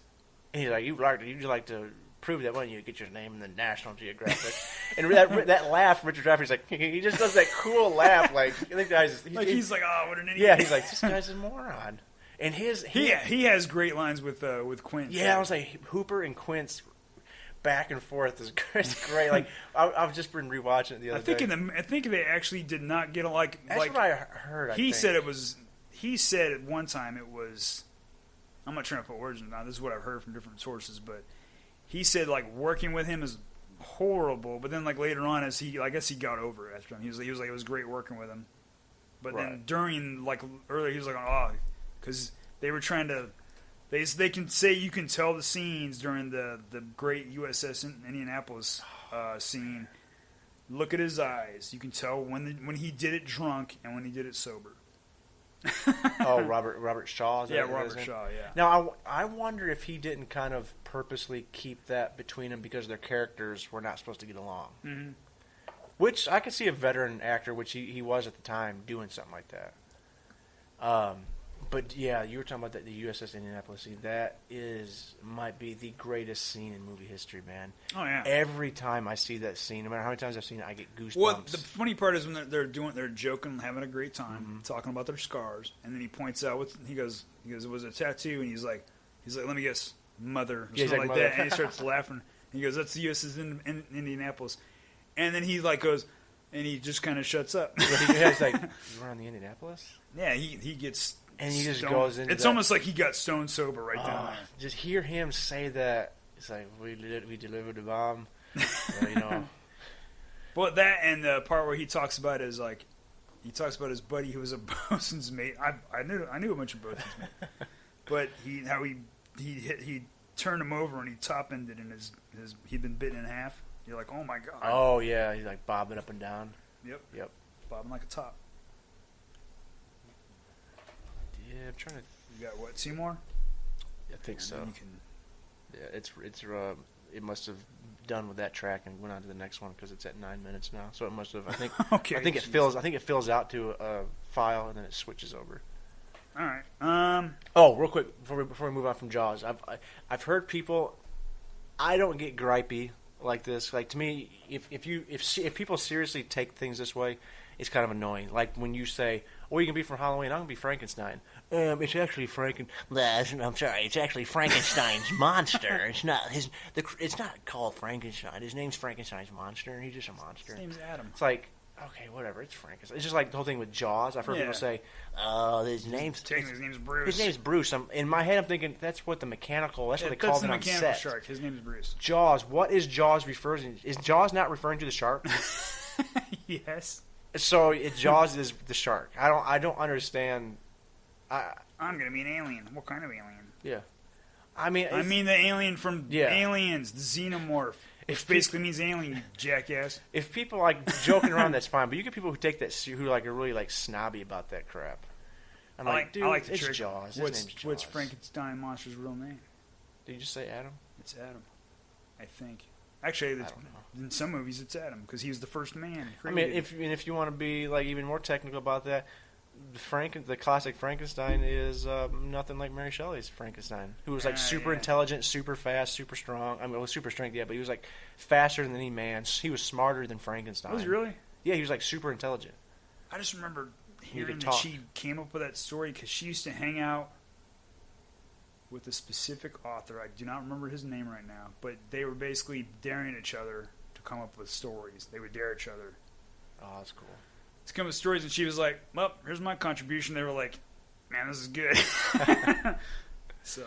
And he's like, you'd like to prove that, wouldn't you? Get your name in the National Geographic. And that laugh, Richard Dreyfuss, like, he just does that cool laugh. Like, I think the guy's he's like, oh, what an idiot. Yeah, he's like, this guy's a moron. And he has great lines with Quint. Yeah, I was like, Hooper and Quint's back and forth is great. Like, I've just been rewatching it the other day. I think they actually did not get alike. That's what I heard. He said at one time it was. I'm not trying to put words in it now. This is what I've heard from different sources, but he said like working with him is horrible. But then like later on, I guess he got over it after him. He was like it was great working with him. But then during like earlier, he was like, oh, because they were trying to. They can say you can tell the scenes during the great USS Indianapolis scene. Look at his eyes. You can tell when he did it drunk and when he did it sober. Oh, Robert Shaw. Robert Shaw. Yeah. Now I wonder if he didn't kind of purposely keep that between them because their characters were not supposed to get along. Mm-hmm. Which I could see a veteran actor, which he was at the time, doing something like that. But yeah, you were talking about the USS Indianapolis scene. That might be the greatest scene in movie history, man. Oh yeah! Every time I see that scene, no matter how many times I've seen it, I get goosebumps. Well, the funny part is when they're joking, having a great time, talking about their scars, and then he points out he goes, it was a tattoo, and he's like, let me guess, mother, or something like that, and he starts laughing. He goes, that's the USS in Indianapolis, and then he like goes, and he just kind of shuts up. He's like, you were on the Indianapolis? Yeah, he gets. And he just goes into it's almost like he got stone sober right down there. Just hear him say that. It's like, we delivered the bomb. Well, that and the part where he talks about his, like, he talks about his buddy who was a bosun's mate. I knew a bunch of bosun's mates, but he turned him over and he top ended and he'd been bitten in half. You're like, oh my god. Oh yeah, he's like bobbing up and down. Yep. Bobbing like a top. Yeah, I'm trying to. You got what? Seymour? I think so. You can... Yeah, it must have done with that track and went on to the next one because it's at 9 minutes now. So it must have. I think. Okay. I think it fills out to a file and then it switches over. All right. Oh, real quick before we move on from Jaws, I've heard people. I don't get gripey like this. Like to me, if people seriously take things this way, it's kind of annoying. Like when you say, "Oh, you can be from Halloween. I'm gonna be Frankenstein." It's actually I'm sorry. It's actually Frankenstein's monster. It's not It's not called Frankenstein. His name's Frankenstein's monster, and he's just a monster. His name's Adam. It's like, okay, whatever. It's Frankenstein. It's just like the whole thing with Jaws. I've heard people say, "Oh, his name's Bruce." His name's Bruce. In my head, I'm thinking that's what the mechanical. That's what they called it on set. That's the mechanical shark. His name's Bruce. Jaws. What is Jaws referring to? Is Jaws not referring to the shark? Yes. So Jaws is the shark. I don't understand. I'm gonna be an alien. What kind of alien? Yeah. I mean the alien from Aliens, the xenomorph. Which basically means alien, you jackass. If people like joking around, that's fine. But you get people who take that, who like are really like snobby about that crap. I'm like, dude, it's trick. Jaws. His name's Jaws. What's Frankenstein monster's real name? Did you just say Adam? It's Adam, I think. Actually, in some movies it's Adam because he was the first man. I mean, if you want to be like even more technical about that, the classic Frankenstein is nothing like Mary Shelley's Frankenstein, who was like super intelligent, super fast, super strong. I mean, well, super strength, yeah, but he was like faster than any man. He was smarter than Frankenstein. Was he really? Yeah, he was like super intelligent. I just remember hearing that she came up with that story because she used to hang out with a specific author. I do not remember his name right now, but they were basically daring each other to come up with stories. They would dare each other. Oh, that's cool. To come with stories, and she was like, well, here's my contribution. They were like, man, this is good. So.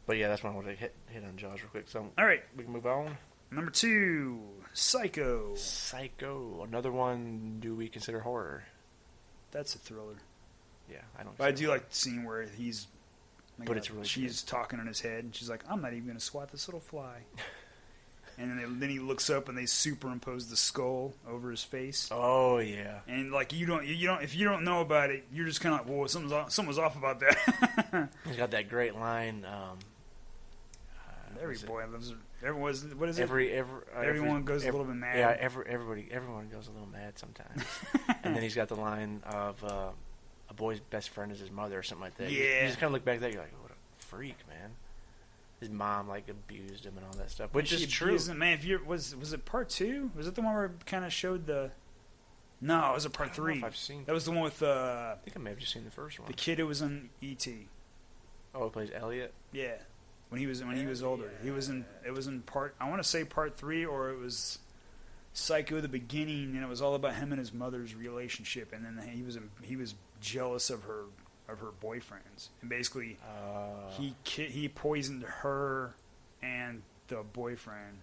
But yeah, that's one I want to hit on Jaws real quick. So, all right. We can move on. Number 2, Psycho. Psycho. Another one, do we consider horror? That's a thriller. Yeah, I don't. But I do like the scene where he's... But it's really she's talking in his head, and she's like, I'm not even going to swat this little fly. And then he looks up, and they superimpose the skull over his face. Oh yeah. And like you don't if you don't know about it, you're just kind of like, whoa, something's off about that. He's got that great line. Everyone goes a little bit mad. Yeah, everyone goes a little mad sometimes. And then he's got the line of a boy's best friend is his mother or something like that. Yeah. You just kind of look back there, you're like, what a freak, man. His mom like abused him and all that stuff, which is true. Man, was it part 2? Was it the one where it kind of showed the? No, it was part 3. I don't know if I've seen that was the one with. I think I may have just seen the first one. The kid who was in E.T. Oh, he plays Elliot. Yeah, when he was older, he was in. It was in part. I want to say part 3, or it was Psycho the beginning, and it was all about him and his mother's relationship, and then he was jealous of her boyfriends, and basically he poisoned her and the boyfriend,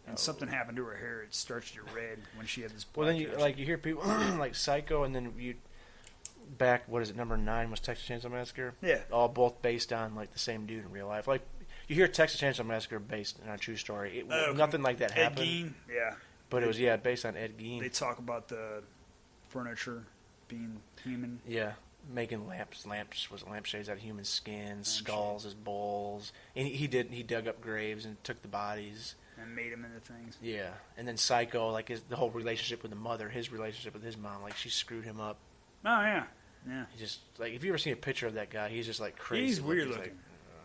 and something happened to her hair. It starched her red when she had this. Well, then you hear people like Psycho, and then what is it? Number 9 was Texas Chainsaw Massacre. Yeah, all both based on like the same dude in real life. Like you hear Texas Chainsaw Massacre based on a true story. Nothing like that happened. Ed Gein, yeah, but it was based on Ed Gein. They talk about the furniture being human. Yeah. Making lampshades out of human skin, skulls as bowls, and he dug up graves and took the bodies and made them into things. Yeah, and then Psycho, like the whole relationship with the mother, his relationship with his mom, like she screwed him up. Oh yeah. He just like if you ever seen a picture of that guy, he's just like crazy. He's weird looking.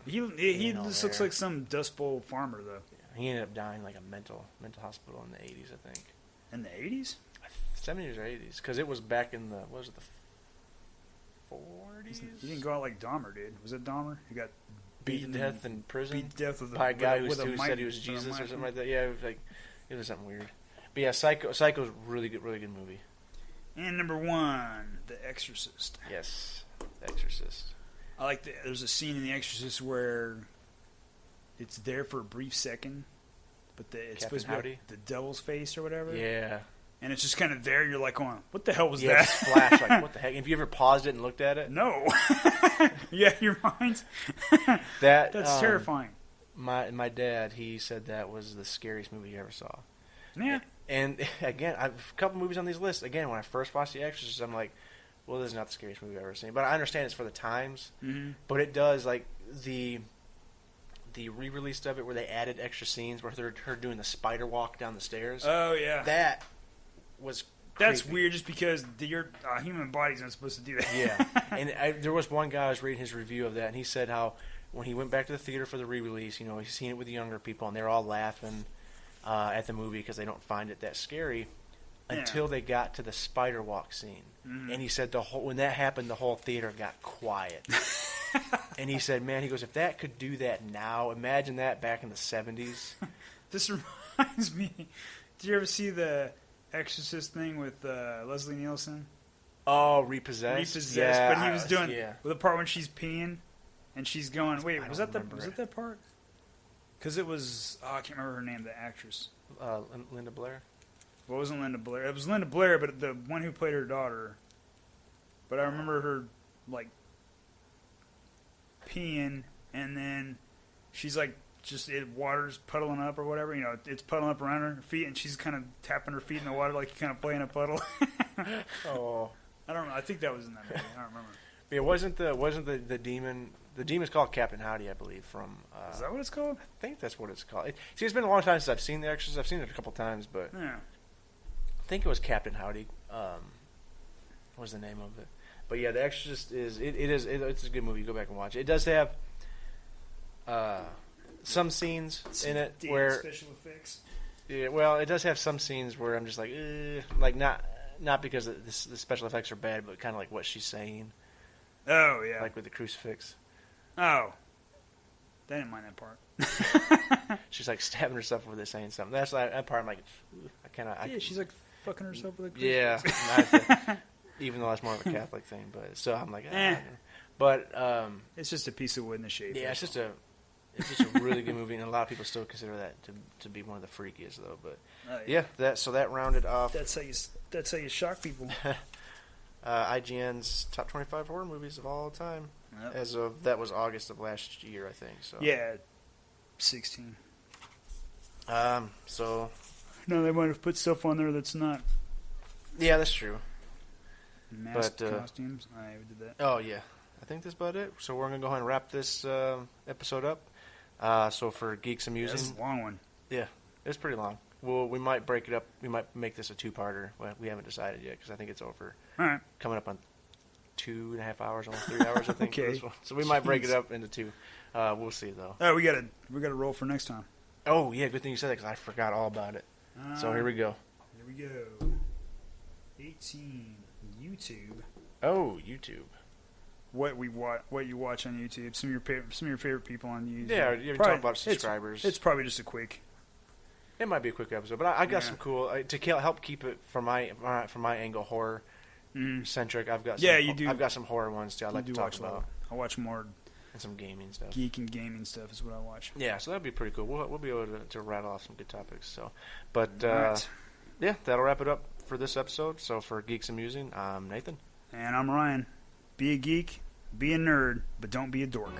He just looks like some Dust Bowl farmer though. Yeah, he ended up dying like a mental hospital in the 80s, I think. In the 80s? 70s or 80s, because it was back in the 40s. He didn't go out like Dahmer did. Was it Dahmer? He got beaten to death in prison. Beat to death by a guy who said he was Jesus or something like that. Yeah, it was something weird. But yeah, Psycho's a really good movie. And number 1, The Exorcist. Yes, The Exorcist. I like there's a scene in The Exorcist where it's there for a brief second, but it's supposed to be like the devil's face or whatever. Yeah. and it's just kind of there. You're like, going, what the hell was Yeah, that? just flash, like, what the heck? Have you ever paused it and looked at it? No. Yeah, your mind. That's terrifying. My dad, he said that was the scariest movie he ever saw. Yeah. And again, a couple movies on these lists. Again, when I first watched The Exorcist, I'm like, well, this is not the scariest movie I've ever seen. But I understand it's for the times. Mm-hmm. But it does, like, the re-release of it where they added extra scenes where they're her doing the spider walk down the stairs. Oh, yeah. That was That's creepy. weird just because your human body's not supposed to do that. Yeah. And there was one guy, I was reading his review of that, and he said how when he went back to the theater for the re-release, you know, he's seen it with the younger people, and they're all laughing at the movie because they don't find it that scary until they got to the spider walk scene. Mm-hmm. And he said when that happened, the whole theater got quiet. And he said, man, he goes, if that could do that now, imagine that back in the 70s. This reminds me, did you ever see the Exorcist thing with Leslie Nielsen? Oh, Repossessed? Yeah, but he was doing the part when she's peeing and she's going, wait, was that that part? Because it was, I can't remember her name, the actress. Linda Blair? Well, it wasn't Linda Blair. It was Linda Blair, but the one who played her daughter. But I remember her, like, peeing, and then she's, like, water's puddling up or whatever. You know, it's puddling up around her feet, and she's kind of tapping her feet in the water like you kind of play in a puddle. Oh. I don't know. I think that was in that movie. I don't remember. Yeah, wasn't the demon... The demon's called Captain Howdy, I believe, from... Is that what it's called? I think that's what it's called. It's been a long time since I've seen The Exorcist. I've seen it a couple times, but... Yeah. I think it was Captain Howdy. What was the name of it? But yeah, The Exorcist it's a good movie. Go back and watch it. It does have some scenes in it where... special effects. Yeah, well, it does have some scenes where I'm just like, like not because the special effects are bad, but kind of like what she's saying. Oh, yeah. Like with the crucifix. Oh. I didn't mind that part. She's like stabbing herself with it, saying something. That's like, that part I'm like, I kind of... Yeah, she's like fucking herself with a crucifix. Yeah. Even though that's more of a Catholic thing, but so I'm like, But it's just a piece of wood in the shade. Yeah, it's just a really good movie, and a lot of people still consider that to be one of the freakiest, though. But that rounded off. That's how you shock people. IGN's top 25 horror movies of all time. Yep. As of that was August of last year, I think. So yeah, 16. So no, they might have put stuff on there that's not. Yeah, that's true. Masked costumes. I did that. Oh yeah, I think that's about it. So we're gonna go ahead and wrap this episode up. So for Geeks-a-Musing, that's a long one. Yeah, it's pretty long. Well, we might break it up. We might make this a two-parter. Well, we haven't decided yet because I think it's over. All right. Coming up on 2.5 hours, almost 3 hours, I think. Okay. For this one. So we might break it up into two. We'll see though. Oh, we gotta roll for next time. Oh yeah, good thing you said that because I forgot all about it. So here we go. Here we go. 18 YouTube. Oh, YouTube. What you watch on YouTube? Some of your favorite people on YouTube. Yeah, you ever talk about subscribers? It's probably just a quick. It might be a quick episode, but I got some cool to help keep it from my angle horror centric. I've got you do. I've got some horror ones too. I'd like to talk about. I watch more and some gaming stuff. Geek and gaming stuff is what I watch. Yeah, so that'd be pretty cool. We'll be able to rattle off some good topics. So, but yeah, that'll wrap it up for this episode. So for Geeks-a-Musing, I'm Nathan, and I'm Ryan. Be a geek, be a nerd, but don't be a dork.